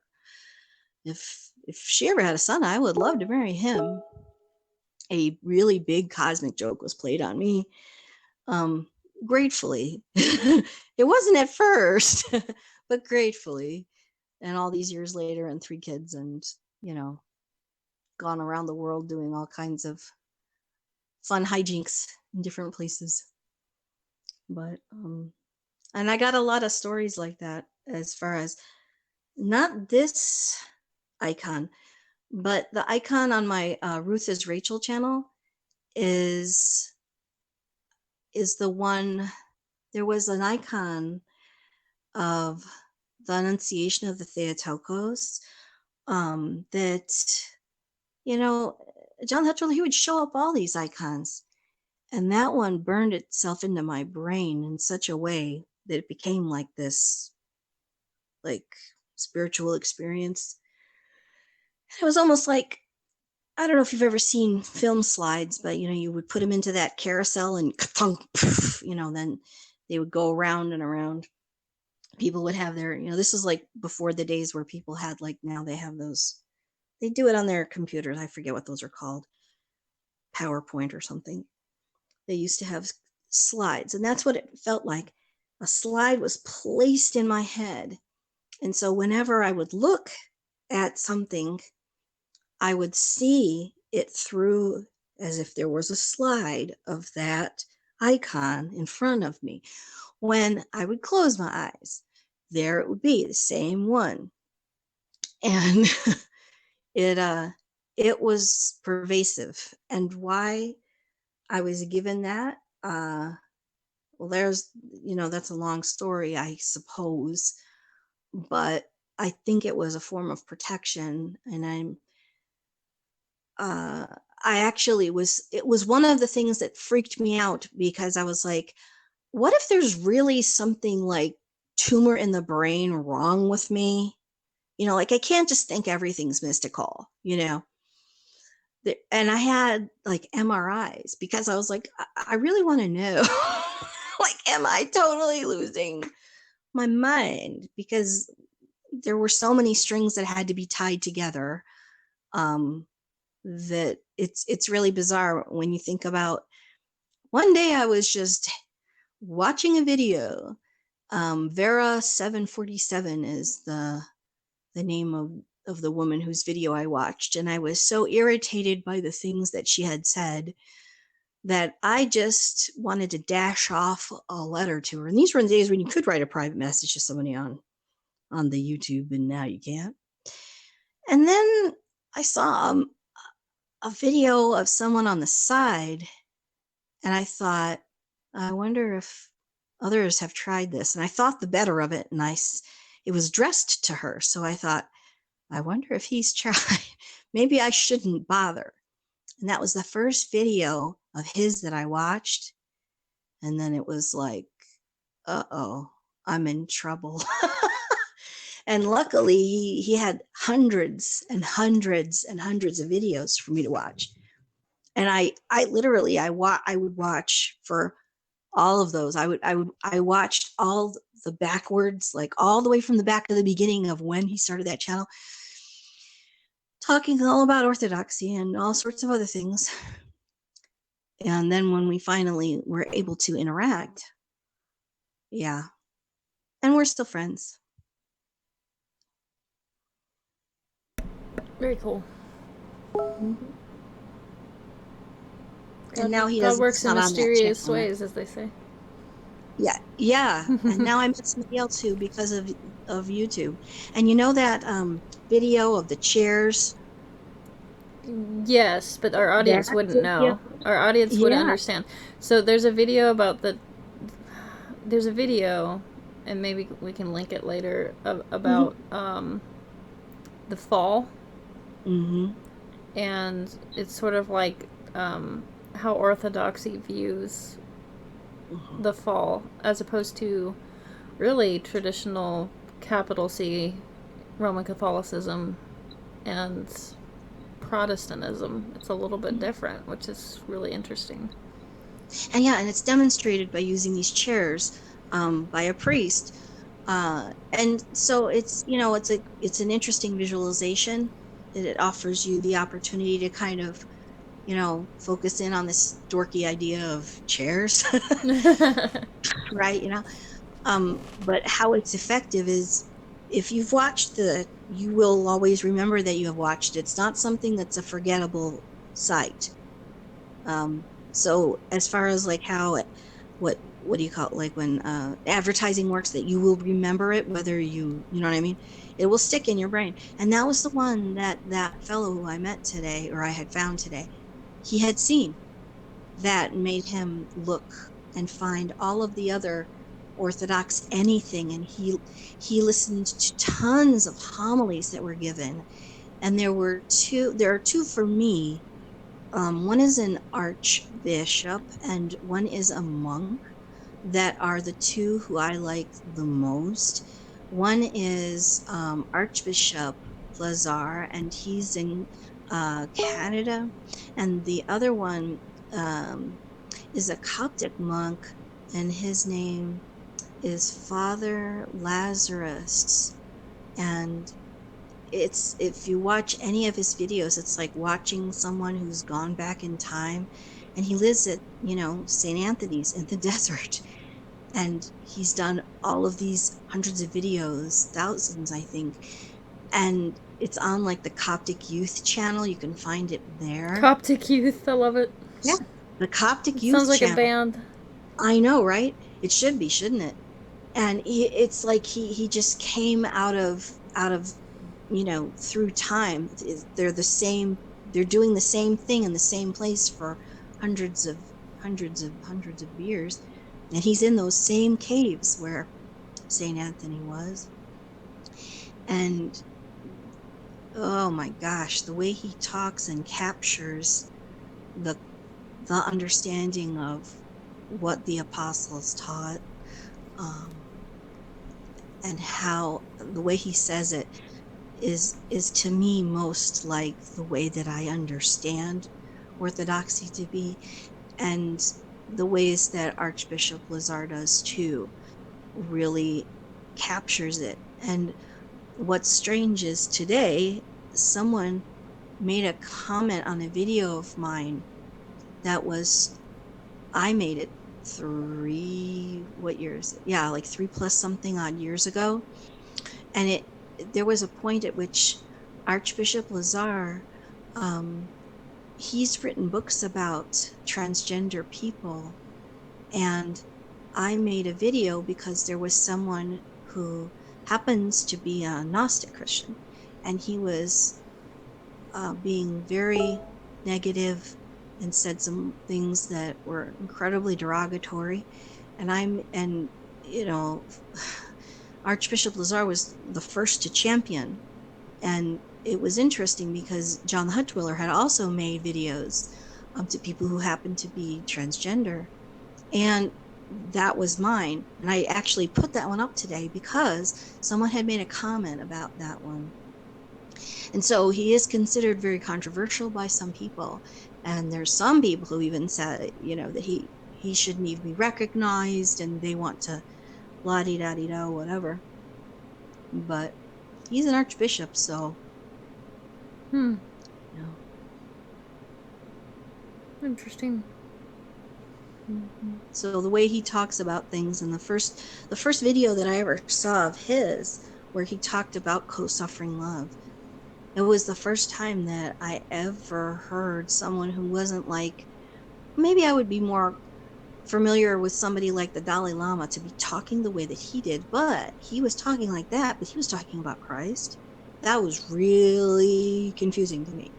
S2: If she ever had a son, I would love to marry him. A really big cosmic joke was played on me. Gratefully. It wasn't at first, but gratefully. And all these years later, and 3 kids, and, gone around the world doing all kinds of fun hijinks in different places. But, and I got a lot of stories like that, as far as not this icon, but the icon on my Ruth is Rachel channel is the one. There was an icon of the Annunciation of the Theotokos that, John Hutchell, he would show up all these icons. And that one burned itself into my brain in such a way that it became like this, like, spiritual experience. It was almost like, I don't know if you've ever seen film slides, but, you would put them into that carousel and then they would go around and around. People would have their, this is like before the days where people had, like, now they have those, they do it on their computers. I forget what those are called. PowerPoint or something. They used to have slides, and that's what it felt like. A slide was placed in my head. And so whenever I would look at something, I would see it through as if there was a slide of that icon in front of me. When I would close my eyes, there it would be, the same one. And it it was pervasive. And why I was given that, well, there's, that's a long story, I suppose, but I think it was a form of protection. And uh, I actually it was one of the things that freaked me out, because I was like, what if there's really something like tumor in the brain wrong with me? Like, I can't just think everything's mystical, and I had like MRIs, because I was like, I really want to know, like, am I totally losing my mind? Because there were so many strings that had to be tied together, that it's really bizarre when you think about. One day I was just watching a video. Vera 747 is the name of the woman whose video I watched, and I was so irritated by the things that she had said that I just wanted to dash off a letter to her. And these were the days when you could write a private message to somebody on the YouTube, and now you can't. And then I saw a video of someone on the side, and I thought, I wonder if others have tried this. And I thought the better of it, and it was addressed to her. So I thought, I wonder if he's tried. Maybe I shouldn't bother. And that was the first video of his that I watched. And then it was like, uh-oh, I'm in trouble. And luckily, he had hundreds and hundreds and hundreds of videos for me to watch. And I literally, I would watch for all of those. I watched all the backwards, like all the way from the back to the beginning of when he started that channel, talking all about orthodoxy and all sorts of other things. And then when we finally were able to interact, yeah, and we're still friends.
S1: Very cool.
S2: Mm-hmm.
S1: God,
S2: And now
S1: God works in
S2: not
S1: mysterious ways, as they say.
S2: Yeah. And now I met somebody else too, because of YouTube. And you know that video of the chairs?
S1: Yes, but our audience wouldn't know. Our audience wouldn't understand. So there's a video there's a video, and maybe we can link it later, about the fall.
S2: Mm-hmm.
S1: And it's sort of like how Orthodoxy views the fall, as opposed to really traditional capital C Roman Catholicism and Protestantism. It's a little bit different, which is really interesting.
S2: And it's demonstrated by using these chairs by a priest. And so it's an interesting visualization. It offers you the opportunity to kind of, focus in on this dorky idea of chairs, right? But how it's effective is, if you've watched you will always remember that you have watched it. It's not something that's a forgettable sight. So as far as like how what do you call it? Like when advertising works, that you will remember it, whether you know what I mean? It will stick in your brain. And that was the one that fellow who I met today, or I had found today, he had seen. That made him look and find all of the other Orthodox anything. And he listened to tons of homilies that were given. And there are two for me. One is an archbishop and one is a monk, that are the two who I like the most. One is Archbishop Lazar, and he's in Canada. And the other one is a Coptic monk, and his name is Father Lazarus. And if you watch any of his videos, it's like watching someone who's gone back in time. And he lives at St. Anthony's in the desert, and he's done all of these hundreds of videos, thousands I think, and it's on like the Coptic Youth channel. You can find it there.
S1: Coptic Youth, I love it.
S2: Yeah, the Coptic
S1: It
S2: Youth
S1: sounds like a
S2: channel.
S1: band.
S2: I know, right? It should be, shouldn't it? And it's like he just came out of through time. They're the same. They're doing the same thing in the same place for hundreds of years, and he's in those same caves where Saint Anthony was. And oh my gosh, the way he talks and captures the the understanding of what the apostles taught, um, and how the way he says it is to me most like the way that I understand Orthodoxy to be, and the ways that Archbishop Lazar does too really captures it. And what's strange is today someone made a comment on a video of mine that was, I made it what years? Yeah, like 3+ something odd years ago. And there was a point at which Archbishop Lazar, um, he's written books about transgender people. And I made a video because there was someone who happens to be a Gnostic Christian, and he was being very negative and said some things that were incredibly derogatory. And you know, Archbishop Lazar was the first to champion. And it was interesting because John the Hut Dweller had also made videos to people who happened to be transgender. And that was mine. And I actually put that one up today because someone had made a comment about that one. And so he is considered very controversial by some people. And there's some people who even said, that he shouldn't even be recognized, and they want to la di da di da, whatever. But he's an archbishop, so
S1: Hmm.
S2: you know.
S1: Interesting.
S2: So the way he talks about things, and the first video that I ever saw of his, where he talked about co-suffering love, it was the first time that I ever heard someone who wasn't like, maybe I would be more familiar with somebody like the Dalai Lama to be talking the way that he did, but he was talking like that, but he was talking about Christ. That was really confusing to me.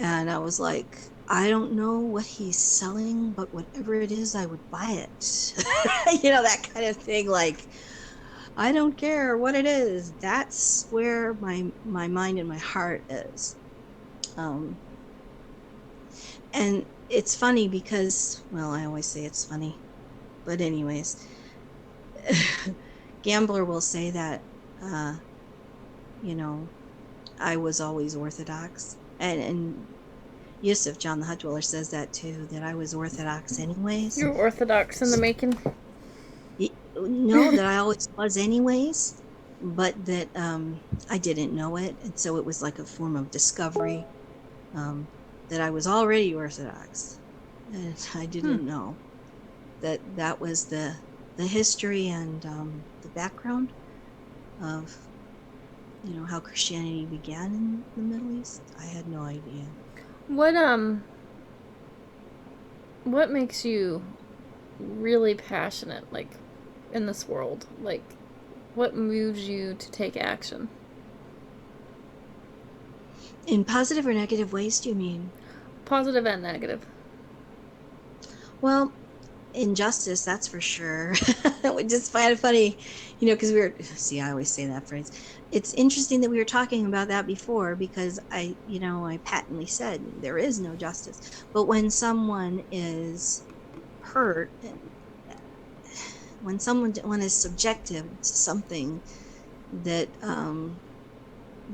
S2: And I was like, I don't know what he's selling, but whatever it is, I would buy it. That kind of thing. Like, I don't care what it is. That's where my mind and my heart is. Um, and it's funny because, well, I always say it's funny, but anyways, Gambler will say that, uh, you know, I was always Orthodox, and Yusuf, John the Hut Dweller, says that too, that I was Orthodox anyways.
S1: You're Orthodox in the making.
S2: No, that I always was anyways, but that I didn't know it, and so it was like a form of discovery, that I was already Orthodox, and I didn't know that was the history and the background of how Christianity began in the Middle East. I had no idea.
S1: What makes you really passionate, like, in this world? Like, what moves you to take action?
S2: In positive or negative ways, do you mean?
S1: Positive and negative.
S2: Well, injustice, that's for sure. We just find it funny, because I always say that phrase. It's interesting that we were talking about that before, because I patently said there is no justice. But when someone is hurt, when is subjective to something that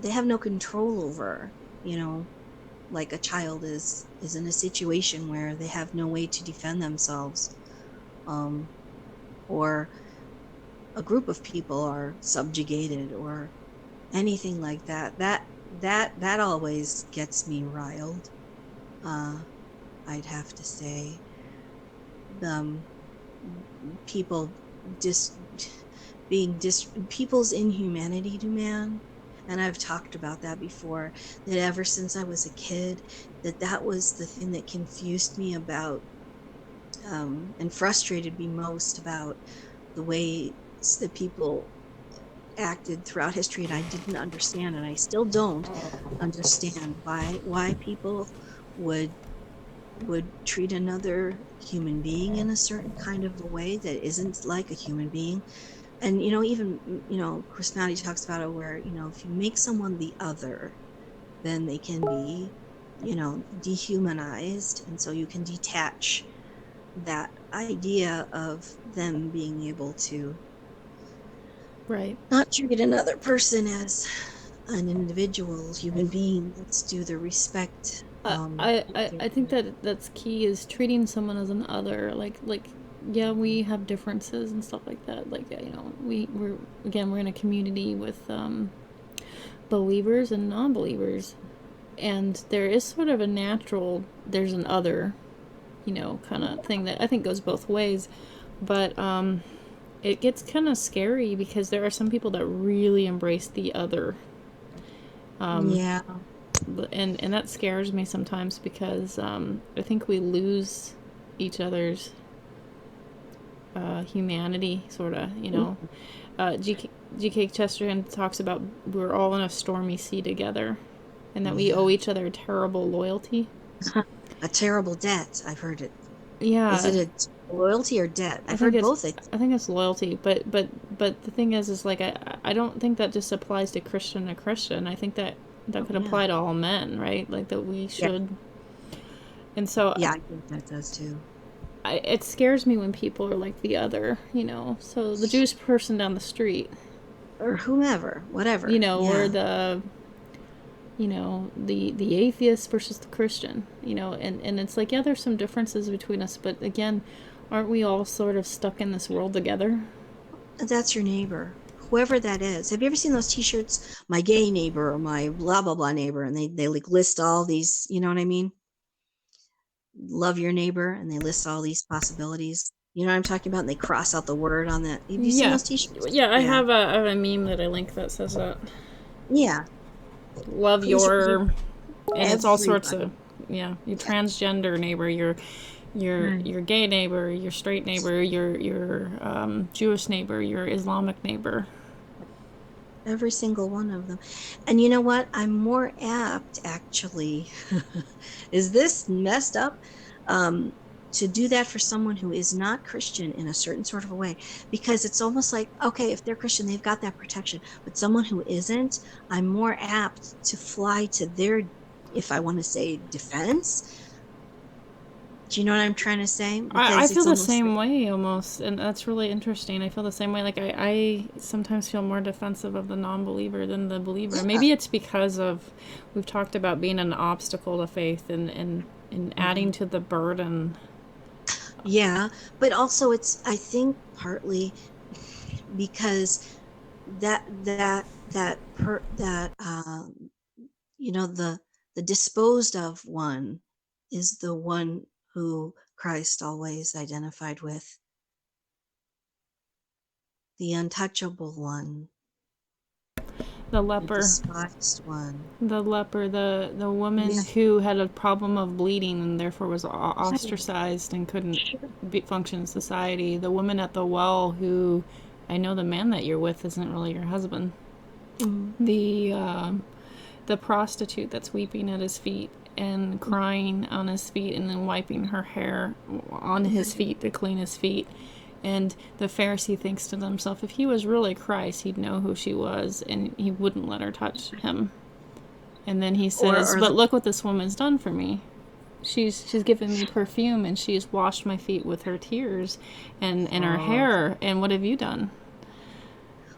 S2: they have no control over, like a child is in a situation where they have no way to defend themselves, or a group of people are subjugated, or anything like that always gets me riled. I'd have to say, people just people's inhumanity to man. And I've talked about that before, that ever since I was a kid, that was the thing that confused me about, and frustrated me most about the way that people acted throughout history, and I didn't understand, and I still don't understand why people would treat another human being in a certain kind of a way that isn't like a human being. And even Christianity talks about it, where if you make someone the other, then they can be dehumanized, and so you can detach that idea of them being able to
S1: Right.
S2: not treat another person as an individual human being that's due the respect.
S1: I think that that's key is treating someone as an other. Yeah, we have differences and stuff like that. We're in a community with believers and non-believers, and there is sort of a natural there's an other, kind of thing that I think goes both ways, but it gets kind of scary because there are some people that really embrace the other. Um,
S2: Yeah.
S1: and that scares me sometimes because I think we lose each other's humanity, sort of. G.K. Chesterton talks about we're all in a stormy sea together, and that we
S2: Yeah.
S1: owe each other a terrible loyalty.
S2: A terrible debt, I've heard it. Is
S1: Yeah,
S2: it a loyalty or debt?
S1: I
S2: I've
S1: think
S2: heard
S1: it's
S2: both.
S1: I think it's loyalty, but the thing is like I don't think that just applies to Christian to Christian. I think that
S2: Oh,
S1: could
S2: yeah.
S1: apply to all men, right? Like that we
S2: Yeah.
S1: should. And so
S2: Yeah, I think that does too.
S1: it scares me when people are like the other, So the Jewish person down the street,
S2: Or whomever, whatever.
S1: or
S2: Yeah.
S1: the atheist versus the Christian, and it's like, yeah, there's some differences between us, but again, aren't we all sort of stuck in this world together?
S2: That's your neighbor, whoever that is. Have you ever seen those t-shirts, my gay neighbor or my blah blah blah neighbor, and they like list all these, you know what I mean? Love your neighbor, and they list all these possibilities. You know what I'm talking about? And they cross out the word on that. Have you seen
S1: Yeah,
S2: those t-shirts?
S1: yeah. I
S2: Yeah.
S1: have a meme that I link that says that
S2: Yeah.
S1: love
S2: Please love your
S1: your, and it's all sorts of,
S2: everybody.
S1: yeah, your
S2: Yeah.
S1: transgender neighbor,
S2: Right.
S1: your gay neighbor, your straight neighbor, your Jewish neighbor, your Islamic neighbor.
S2: Every single one of them. And you know what? I'm more apt, actually. Is this messed up? Um, to do that for someone who is not Christian in a certain sort of a way, because it's almost like, okay, if they're Christian, they've got that protection. But someone who isn't, I'm more apt to fly to their, if I want to say, defense. Do you know what I'm trying to say?
S1: I
S2: Because
S1: feel
S2: it's
S1: the
S2: almost
S1: same
S2: like,
S1: way almost, and that's really interesting. I feel the same way. Like I sometimes feel more defensive of the non-believer than the believer.
S2: yeah.
S1: Maybe it's because of we've talked about being an obstacle to faith and
S2: Mhm.
S1: adding to the burden.
S2: Yeah, but also it's, I think, partly because that the disposed of one is the one who Christ always identified with, the untouchable one,
S1: The
S2: the
S1: leper,
S2: despised one.
S1: the woman
S2: Yeah.
S1: who had a problem of bleeding and therefore was
S2: Right.
S1: ostracized and couldn't
S2: Sure.
S1: function in society. The woman at the well who, I know the man that you're with isn't really your husband.
S2: Mm-hmm.
S1: The prostitute that's weeping at his feet and crying on his feet and then wiping her hair on his
S2: Right.
S1: feet to clean his feet. And the Pharisee thinks to himself, if he was really Christ, he'd know who she was and he wouldn't let her touch him. And then he says,
S2: Or
S1: but
S2: the
S1: look what this woman's done for me. She's given me perfume and she's washed my feet with her tears and her
S2: oh,
S1: hair. And what have you done?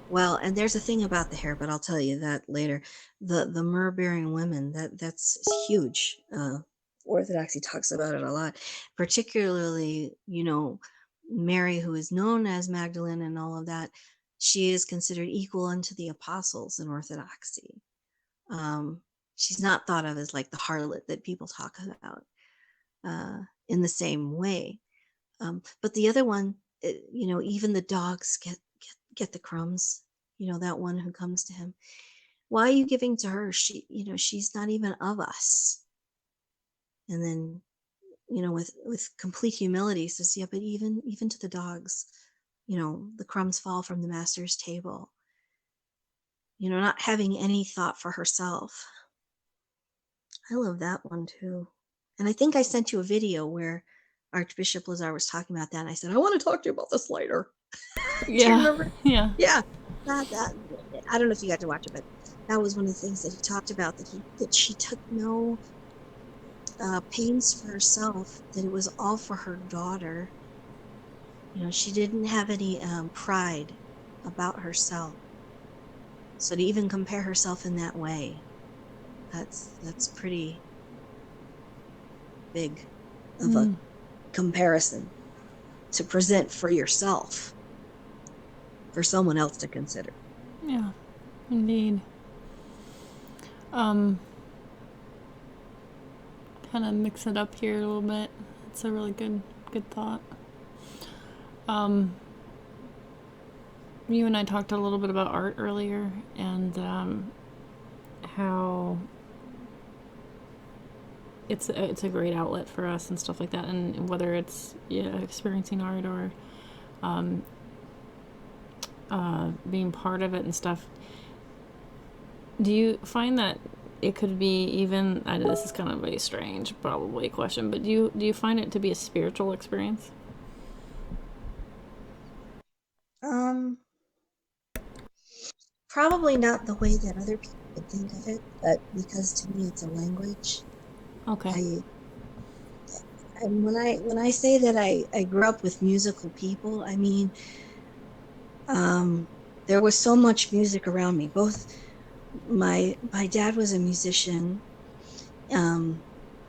S2: well, and there's a thing about the hair, but I'll tell you that later. The myrrh bearing women, that's huge. Orthodoxy talks about it a lot, particularly, Mary, who is known as Magdalene and all of that. She is considered equal unto the apostles in Orthodoxy. Um, she's not thought of as like the harlot that people talk about, in the same way. But the other one, even the dogs get the crumbs. That one who comes to him. Why are you giving to her? She's not even of us. And then, with complete humility says, yeah, but even to the dogs, the crumbs fall from the master's table. Not having any thought for herself. I love that one too. And I think I sent you a video where Archbishop Lazar was talking about that. And I said, I want to talk to you about this later. Do you
S1: Yeah.
S2: remember?
S1: Yeah.
S2: Yeah. That I don't know if you got to watch it, but that was one of the things that he talked about, that she took no pains for herself, that it was all for her daughter. She didn't have any pride about herself. So to even compare herself in that way, that's pretty big of a comparison to present for yourself, for someone else to consider.
S1: Yeah. Indeed. Um, kind of mix it up here a little bit. It's a really good thought. You and I talked a little bit about art earlier, and how it's a great outlet for us and stuff like that, and whether it's experiencing art or being part of it and stuff. Do you find that it could be even? I know this is kind of a strange, probably question, but do you find it to be a spiritual experience?
S2: Um, Probably not the way that other people would think of it, but because to me it's a language.
S1: Okay.
S2: I and when I say that I grew up with musical people, I mean, there was so much music around me. Both my dad was a musician, um,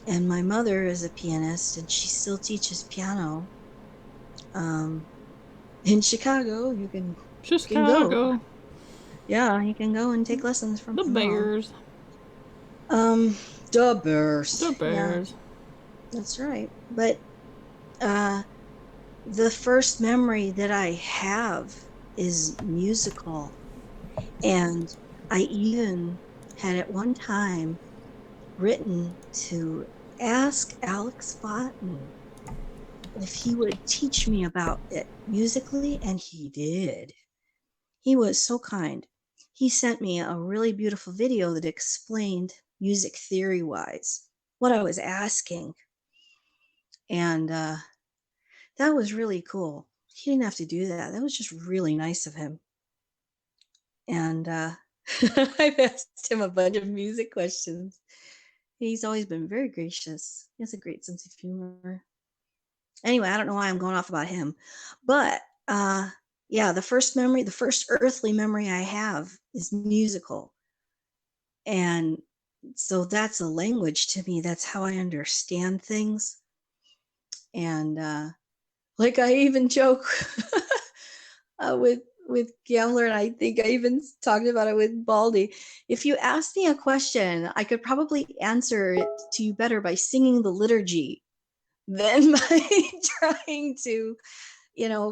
S2: and my mother is a pianist, and she still teaches piano. Um, in Chicago, you can go.
S1: Chicago.
S2: Yeah, you can go and take lessons from
S1: The
S2: my mom.
S1: Bears.
S2: Um, the Bears.
S1: The
S2: Yeah,
S1: Bears.
S2: that's right. But uh, the first memory that I have is musical. And I even had at one time written to ask Alex Fountain if he would teach me about it musically, and he did. He was so kind. He sent me a really beautiful video that explained music theory wise what I was asking. And that was really cool. He didn't have to do that. That was just really nice of him. And I've asked him a bunch of music questions. He's always been very gracious. He has a great sense of humor. Anyway, I don't know why I'm going off about him, but yeah, the first earthly memory I have is musical. And so that's a language to me. That's how I understand things. And like I even joke with Gambler, and I think I even talked about it with Baldy. If you asked me a question, I could probably answer it to you better by singing the liturgy than by trying to,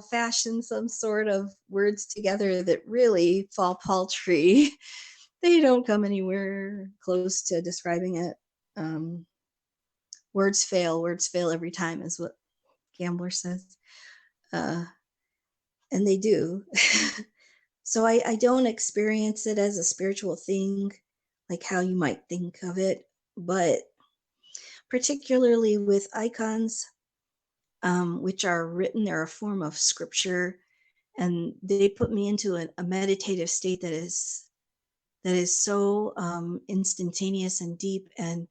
S2: fashion some sort of words together that really fall paltry. They don't come anywhere close to describing it. Um, words fail every time, is what Gambler says. Uh, and they do. So I don't experience it as a spiritual thing, like how you might think of it, but particularly with icons, which are written, they're a form of scripture, and they put me into a meditative state that is so instantaneous and deep, and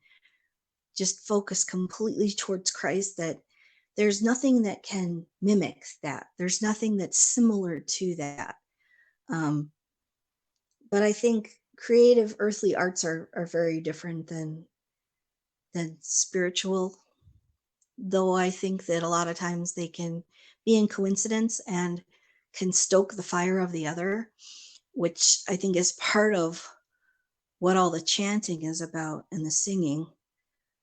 S2: just focused completely towards Christ, that there's nothing that can mimic that. There's nothing that's similar to that. Um, but I think creative earthly arts are very different than spiritual, though I think that a lot of times they can be in coincidence and can stoke the fire of the other, which I think is part of what all the chanting is about and the singing.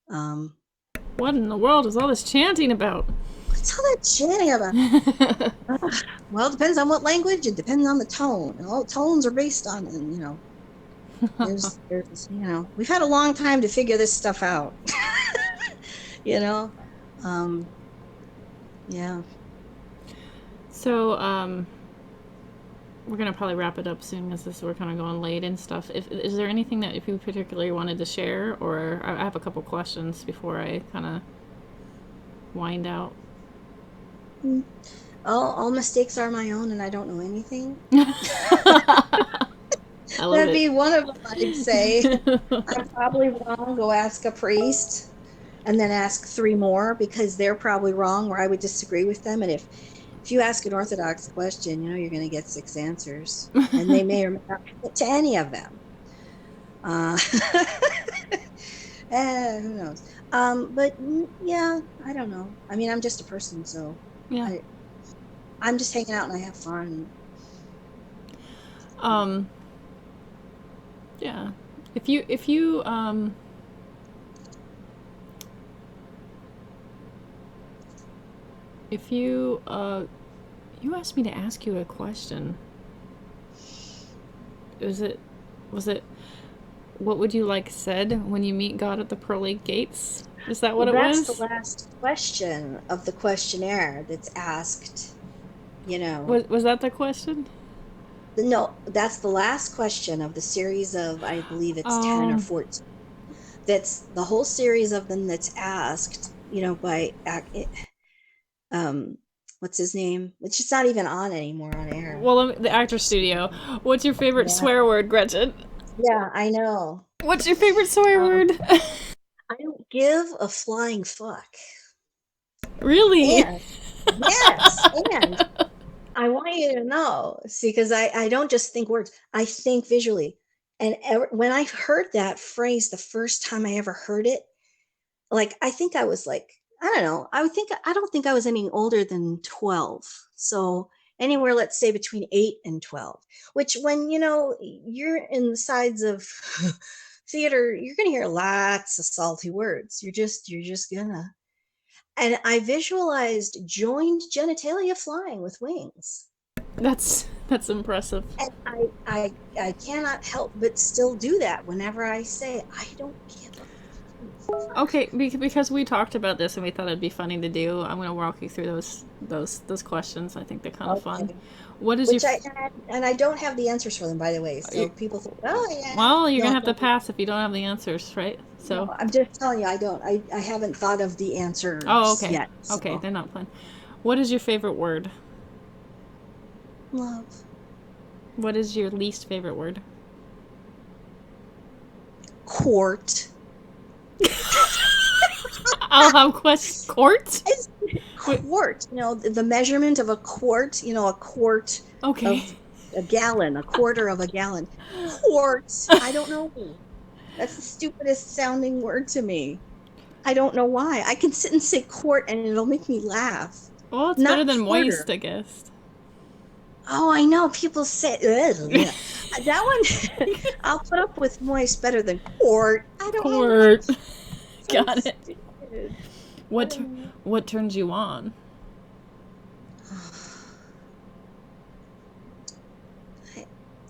S2: Um,
S1: What in the world is all this chanting about?
S2: What's all that chatting about? Well, it depends on what language. It depends on the tone. All tones are based on, and there's we've had a long time to figure this stuff out. you know, um, yeah.
S1: So, we're gonna probably wrap it up soon because we're kind of going late and stuff. Is there anything that if you particularly wanted to share, or I have a couple questions before I kind of wind out.
S2: Mm. All mistakes are my own, and I don't know anything.
S1: I love
S2: That'd
S1: it.
S2: be one of them. I'd say I'm probably wrong. Go ask a priest, and then ask three more because they're probably wrong, or I would disagree with them. And if you ask an Orthodox question, you're going to get six answers, and they may or may not commit to any of them. Uh, who knows? But yeah, I don't know. I mean, I'm just a person, so
S1: Yeah.
S2: I I'm just hanging out and I have fun.
S1: Um. Yeah. If you if you asked me to ask you a question. Was it was it what would you like said when you meet God at the pearly gates? Is that what
S2: Well,
S1: it
S2: that's the
S1: was?
S2: last question of the questionnaire that's asked. You know,
S1: Was that the question?
S2: no, that's the last question of the series of, I believe it's 10 or
S1: Oh,
S2: 14. That's the whole series of them that's asked, by um what's his name? Which is not even on anymore on air.
S1: well, the actor studio. What's your favorite
S2: Yeah.
S1: swear word, Gretchen?
S2: Yeah, I know.
S1: What's your favorite swear
S2: Um,
S1: word?
S2: I don't give a flying fuck.
S1: Really?
S2: And yes, and I want you to know, see, because I don't just think words, I think visually. And when I heard that phrase the first time I ever heard it, like I think I was like, I don't know, I don't think I was any older than 12. So anywhere, let's say between 8 and 12, which when you're in the sides of theater, you're gonna hear lots of salty words. You're just gonna. And I visualized joined genitalia flying with wings.
S1: That's impressive.
S2: And I cannot help but still do that whenever I say I don't give a fuck.
S1: Okay, because we talked about this and we thought it'd be funny to do. I'm going to walk you through those questions. I think they're kind of fun.
S2: Okay.
S1: What is your
S2: Which I don't have the answers for them, by the way. So people think, oh yeah,
S1: well, you're
S2: no,
S1: gonna
S2: I
S1: have to
S2: don't.
S1: pass if you don't have the answers, right?
S2: No,
S1: So,
S2: I'm just telling you, I don't. I haven't thought of the
S1: oh,
S2: answers
S1: okay,
S2: yet.
S1: okay,
S2: So
S1: they're not fun. What is your favorite word?
S2: love,
S1: What is your least favorite word?
S2: court.
S1: I'll have court.
S2: Is
S1: Wait,
S2: quart, the measurement of a quart, a quart
S1: okay.
S2: of a gallon, a quarter of a gallon. Quart. I don't know. That's the stupidest sounding word to me. I don't know why. I can sit and say quart and it'll make me laugh.
S1: Well, it's better
S2: Not
S1: than moist,
S2: quarter.
S1: I guess.
S2: Oh, I know. People say ugh, yeah. That one. I'll put up with moist better than quart. I don't know why.
S1: Court.
S2: So
S1: Got it.
S2: stupid. I
S1: What
S2: don't know.
S1: what turns you on?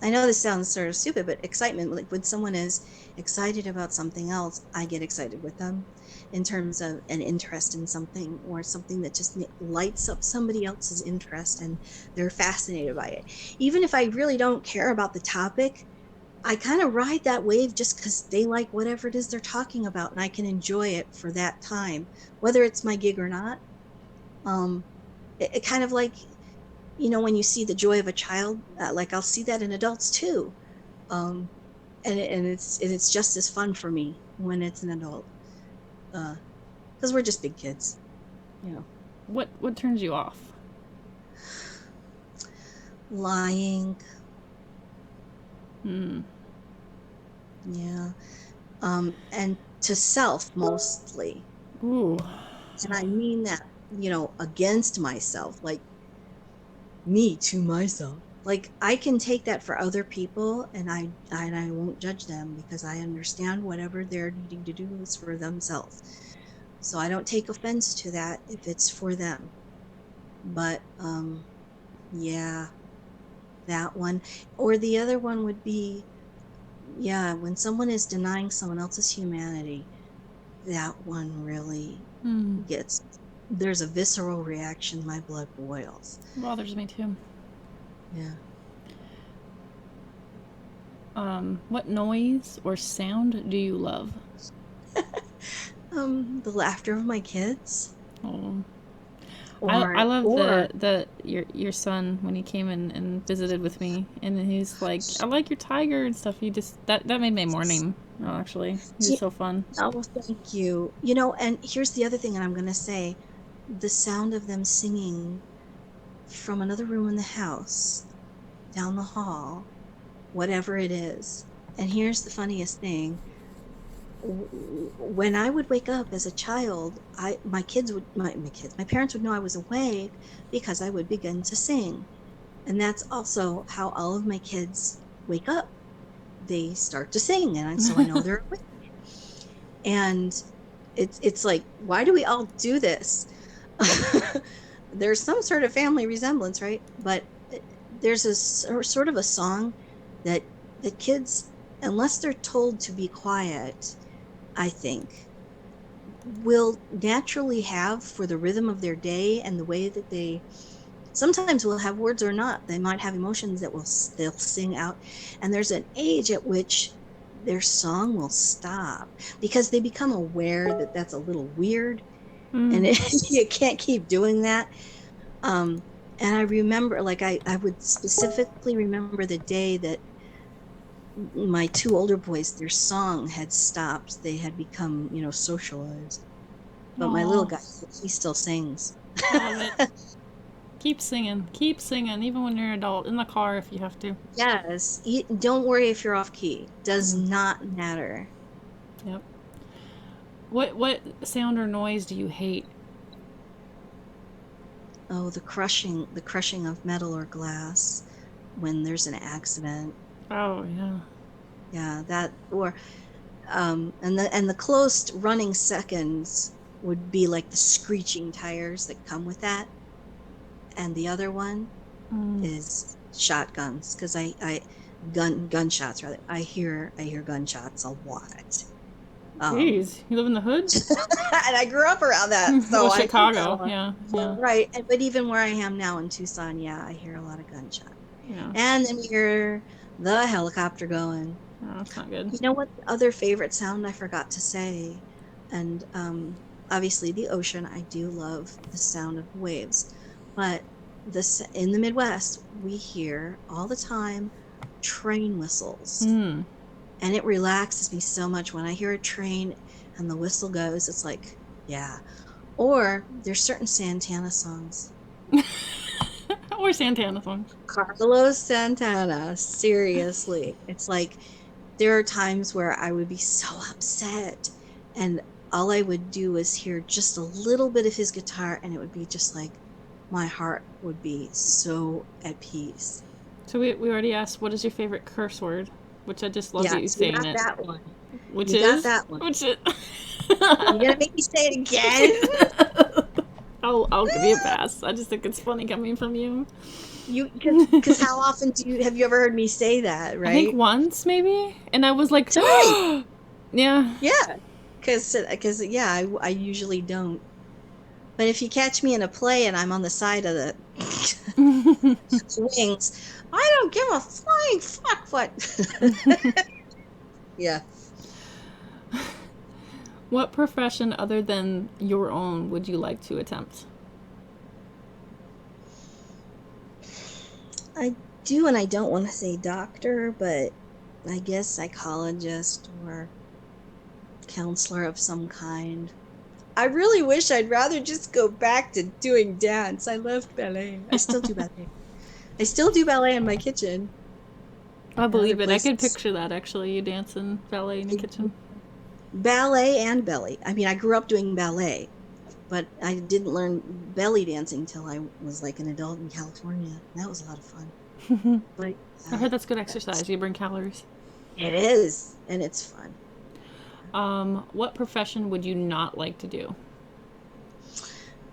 S2: I know this sounds sort of stupid, but excitement, like when someone is excited about something else, I get excited with them in terms of an interest in something or something that just lights up somebody else's interest and they're fascinated by it. Even if I really don't care about the topic, I kind of ride that wave just because they like whatever it is they're talking about and I can enjoy it for that time, whether it's my gig or not. Um, it kind of like, when you see the joy of a child, like I'll see that in adults too. Um, and it's just as fun for me when it's an adult, because we're just big kids, you know.
S1: What turns you off?
S2: Lying,
S1: Hmm.
S2: yeah, and to self mostly,
S1: Ooh.
S2: and I mean that, against myself, like me to myself. Like I can take that for other people, and I won't judge them because I understand whatever they're needing to do is for themselves. So I don't take offense to that if it's for them. But yeah, that one. Or the other one would be, yeah, when someone is denying someone else's humanity, that one really
S1: Hmm.
S2: gets, there's a visceral reaction, my blood boils.
S1: Bothers me too.
S2: Yeah.
S1: What noise or sound do you love?
S2: The laughter of my kids,
S1: Oh, I
S2: or
S1: love
S2: or
S1: the your son when he came in and visited with me, and he's like, I like your tiger and stuff. He just that made my morning. Oh, actually, he was
S2: yeah,
S1: so fun.
S2: oh, thank you. And here's the other thing, and I'm going to say, the sound of them singing from another room in the house, down the hall, whatever it is. And here's the funniest thing. When I would wake up as a child, my kids would my parents would know I was awake because I would begin to sing. And that's also how all of my kids wake up. They start to sing, and so I know they're awake. And it's like, why do we all do this? There's some sort of family resemblance, right? But there's a sort of a song that kids, unless they're told to be quiet, I think, will naturally have for the rhythm of their day and the way that they sometimes will have words or not. They might have emotions that they'll sing out, and there's an age at which their song will stop because they become aware that that's a little weird, and
S1: Mm.
S2: you can't keep doing that. um and I remember, like, I would specifically remember the day that my two older boys, their song had stopped. They had become, socialized. But my little
S1: Aw,
S2: guy, he still sings.
S1: I love it. Keep singing, even when you're an adult in the car if you have to.
S2: Yes, don't worry if you're off key. Does
S1: Mm.
S2: not matter.
S1: Yep. What sound or noise do you hate?
S2: Oh, the crushing of metal or glass when there's an accident.
S1: Oh yeah.
S2: Yeah, that, or and the close running seconds would be like the screeching tires that come with that. And the other one
S1: Mm.
S2: is shotguns, because I gunshots, rather. I hear gunshots a lot. Um
S1: Jeez, you live in the hood?
S2: and I grew up around that,
S1: Well,
S2: so I hear that a
S1: Chicago.
S2: lot.
S1: Yeah, yeah,
S2: Right. But even where I am now in Tucson, yeah, I hear a lot of gunshot.
S1: yeah.
S2: And then you hear the helicopter going.
S1: Oh, that's not good.
S2: You know what other favorite sound I forgot to say? And obviously the ocean. I do love the sound of waves. But this in the Midwest, we hear all the time train whistles.
S1: Hmm.
S2: And it relaxes me so much when I hear a train and the whistle goes. It's like, yeah. Or there's certain Santana songs.
S1: Or Santana songs.
S2: Carlos Santana, seriously. It's like there are times where I would be so upset, and all I would do is hear just a little bit of his guitar, and it would be just like my heart would be so at peace.
S1: So we already asked what is your favorite curse word, which I just love you
S2: Yes, you
S1: saying
S2: got
S1: it.
S2: that one.
S1: Which
S2: You got
S1: is
S2: that one.
S1: which is.
S2: You gonna make me say it again?
S1: I'll give you a pass. I just think it's funny coming from you.
S2: You, because how often have you ever heard me say that,
S1: I think
S2: right?
S1: once maybe, and I was like,
S2: Tonight.
S1: yeah.
S2: Yeah, because yeah, I usually don't. But if you catch me in a play and I'm on the side of the wings, I don't give a flying fuck what. Yeah.
S1: What profession other than your own would you like to attempt?
S2: I do, and I don't want to say doctor, but I guess psychologist or counselor of some kind. I really wish I'd rather just go back to doing dance. I loved ballet. I still do ballet. I still do ballet in my kitchen
S1: I
S2: and other
S1: believe it. I could
S2: places.
S1: picture that actually. You dancing ballet in the kitchen.
S2: Ballet and belly. I mean, I grew up doing ballet, but I didn't learn belly dancing till I was like an adult in California. That was a lot of fun. But
S1: I heard that's good exercise. You burn calories.
S2: it is, and it's fun.
S1: What profession would you not like to do?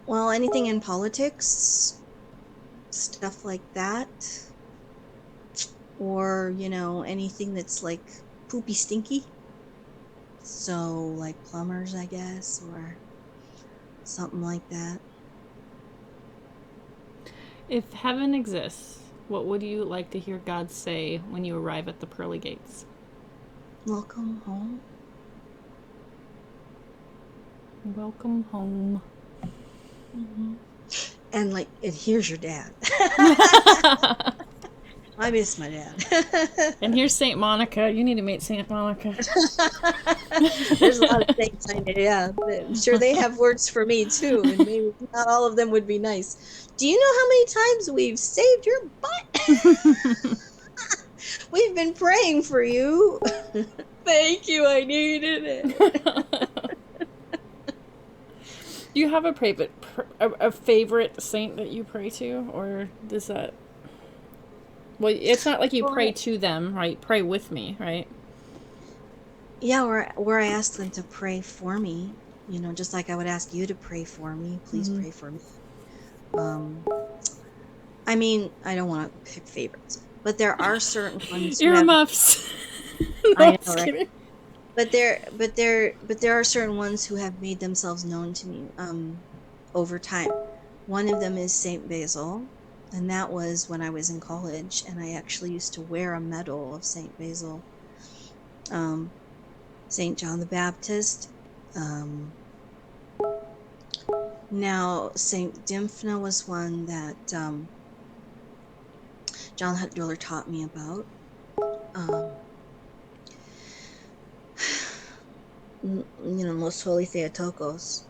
S2: Well, anything in politics, stuff like that, or, anything that's like poopy stinky. So, like plumbers, I guess, or something like that.
S1: If heaven exists, what would you like to hear God say when you arrive at the pearly gates?
S2: Welcome home.
S1: Welcome home.
S2: And here's your dad. I miss my dad.
S1: And here's Saint Monica. You need to meet Saint Monica.
S2: There's a lot of things I know. Yeah, I'm sure they have words for me too, and maybe not all of them would be nice. Do you know how many times we've saved your butt? We've been praying for you. Thank you. I needed it.
S1: Do you have a favorite saint that you pray to, or does that? Well, it's not like you pray to them, right? Pray with me, right?
S2: Yeah, where I ask them to pray for me, just like I would ask you to pray for me. Please pray for me. I mean, I don't want to pick favorites, but there are certain ones.
S1: Earmuffs.
S2: I know, right? Kidding. But there are certain ones who have made themselves known to me over time. One of them is Saint Basil, and that was when I was in college, and I actually used to wear a medal of Saint Basil. Saint John the Baptist. Now Saint Dymphna was one that John Hutdruller taught me about. Most Holy Theotokos,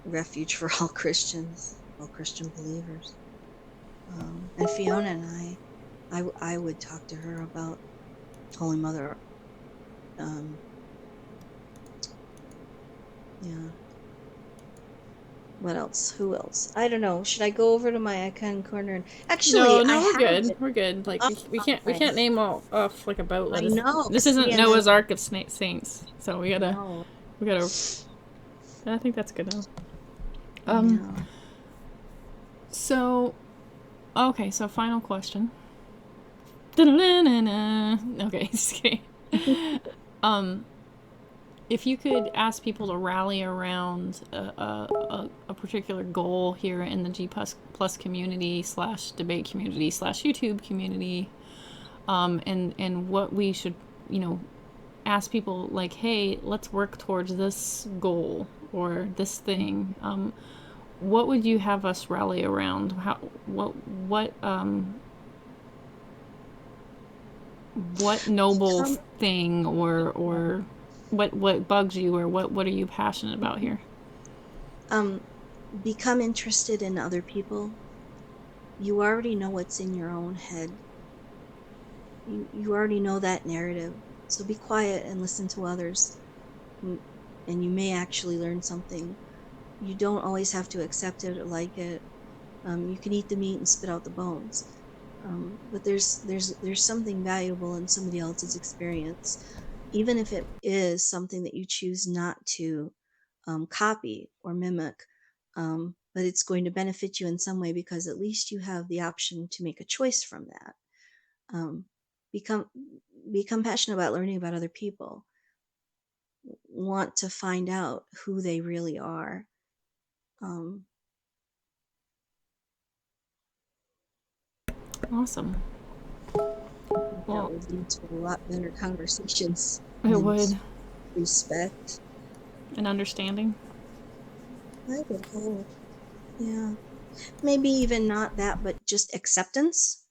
S2: refuge for all Christians, all Christian believers. And Fiona and I would talk to her about Holy Mother. Yeah. What else? Who else? I don't know. Should I go over to my icon corner? Actually,
S1: no, we're good. We're good. Like we can't name all off like about.
S2: I know.
S1: This isn't Noah's Ark of saints, so we gotta. I think that's good now. So, okay. So final question. Okay, just kidding. If you could ask people to rally around a particular goal here in the G plus community / debate community / YouTube community, and what we should, ask people like, hey, let's work towards this goal or this thing. What would you have us rally around? What noble thing or what bugs you, or what are you passionate about here?
S2: Become interested in other people. You already know what's in your own head. You already know that narrative. So be quiet and listen to others, and you may actually learn something. You don't always have to accept it or like it. You can eat the meat and spit out the bones. But there's something valuable in somebody else's experience, even if it is something that you choose not to copy or mimic. But it's going to benefit you in some way, because at least you have the option to make a choice from that. Become passionate about learning about other people. Want to find out who they really are.
S1: Awesome.
S2: Well, that would lead to a lot better conversations.
S1: It would.
S2: Respect.
S1: And understanding.
S2: I would hope. Yeah. Maybe even not that, but just acceptance.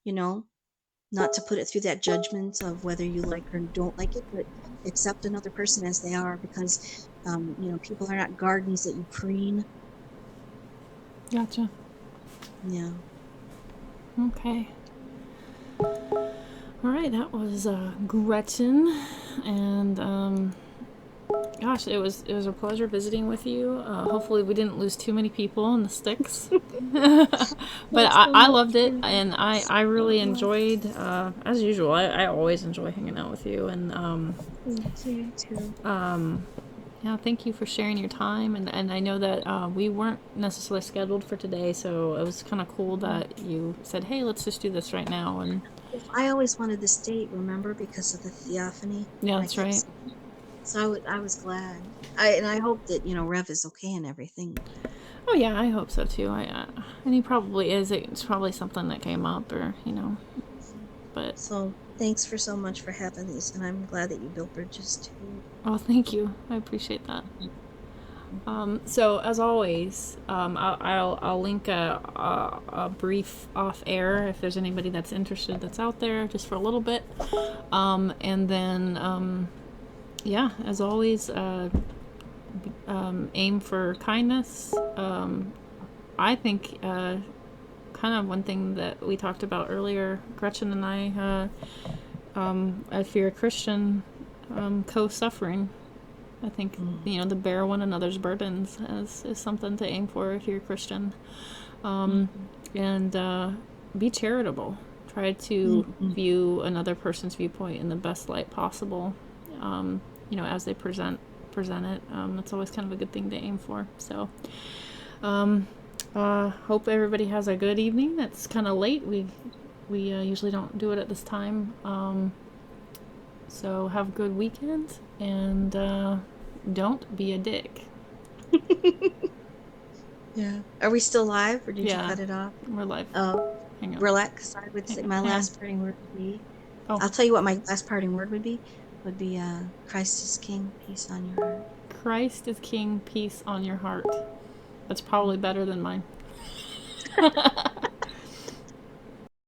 S2: Not to put it through that judgment of whether you like or don't like it, but accept another person as they are, because, people are not gardens that you preen.
S1: Gotcha.
S2: Yeah.
S1: Okay. All right, that was Gretchen, and gosh, it was a pleasure visiting with you. Hopefully, we didn't lose too many people in the sticks, but I loved it, and I really enjoyed, as usual. I always enjoy hanging out with you, and
S2: you too.
S1: Yeah, thank you for sharing your time. And I know that we weren't necessarily scheduled for today, so it was kind of cool that you said, hey, let's just do this right now. And
S2: I always wanted this date, remember, because of the theophany.
S1: yeah,
S2: I
S1: that's
S2: kept
S1: right.
S2: saying, so I was glad. I hope that, Rev is okay and everything.
S1: Oh, yeah, I hope so too. And he probably is. It's probably something that came up, or, but
S2: So thanks for so much for having these, and I'm glad that you built bridges too.
S1: oh, thank you. I appreciate that.
S2: Mhm.
S1: So as always, I'll link a brief off air if there's anybody that's interested that's out there just for a little bit, and then yeah, as always, aim for kindness. I think kind of one thing that we talked about earlier, Gretchen and if you're a Christian, co-suffering. I think, to bear one another's burdens is something to aim for if you're a Christian. Um, and be charitable. Try to view another person's viewpoint in the best light possible, as they present it. That's always kind of a good thing to aim for. So, hope everybody has a good evening. It's kind of late. We usually don't do it at this time. So have a good weekend, and don't be a dick.
S2: Yeah. Are we still live, or did you
S1: Yeah,
S2: cut it off?
S1: we're live.
S2: Oh,
S1: Hang on.
S2: relax. I would say my
S1: Hang on.
S2: last parting word would be.
S1: Oh,
S2: I'll tell you what my last parting word would be. Christ is King. Peace on your heart.
S1: Christ is King, peace on your heart. That's probably better than mine.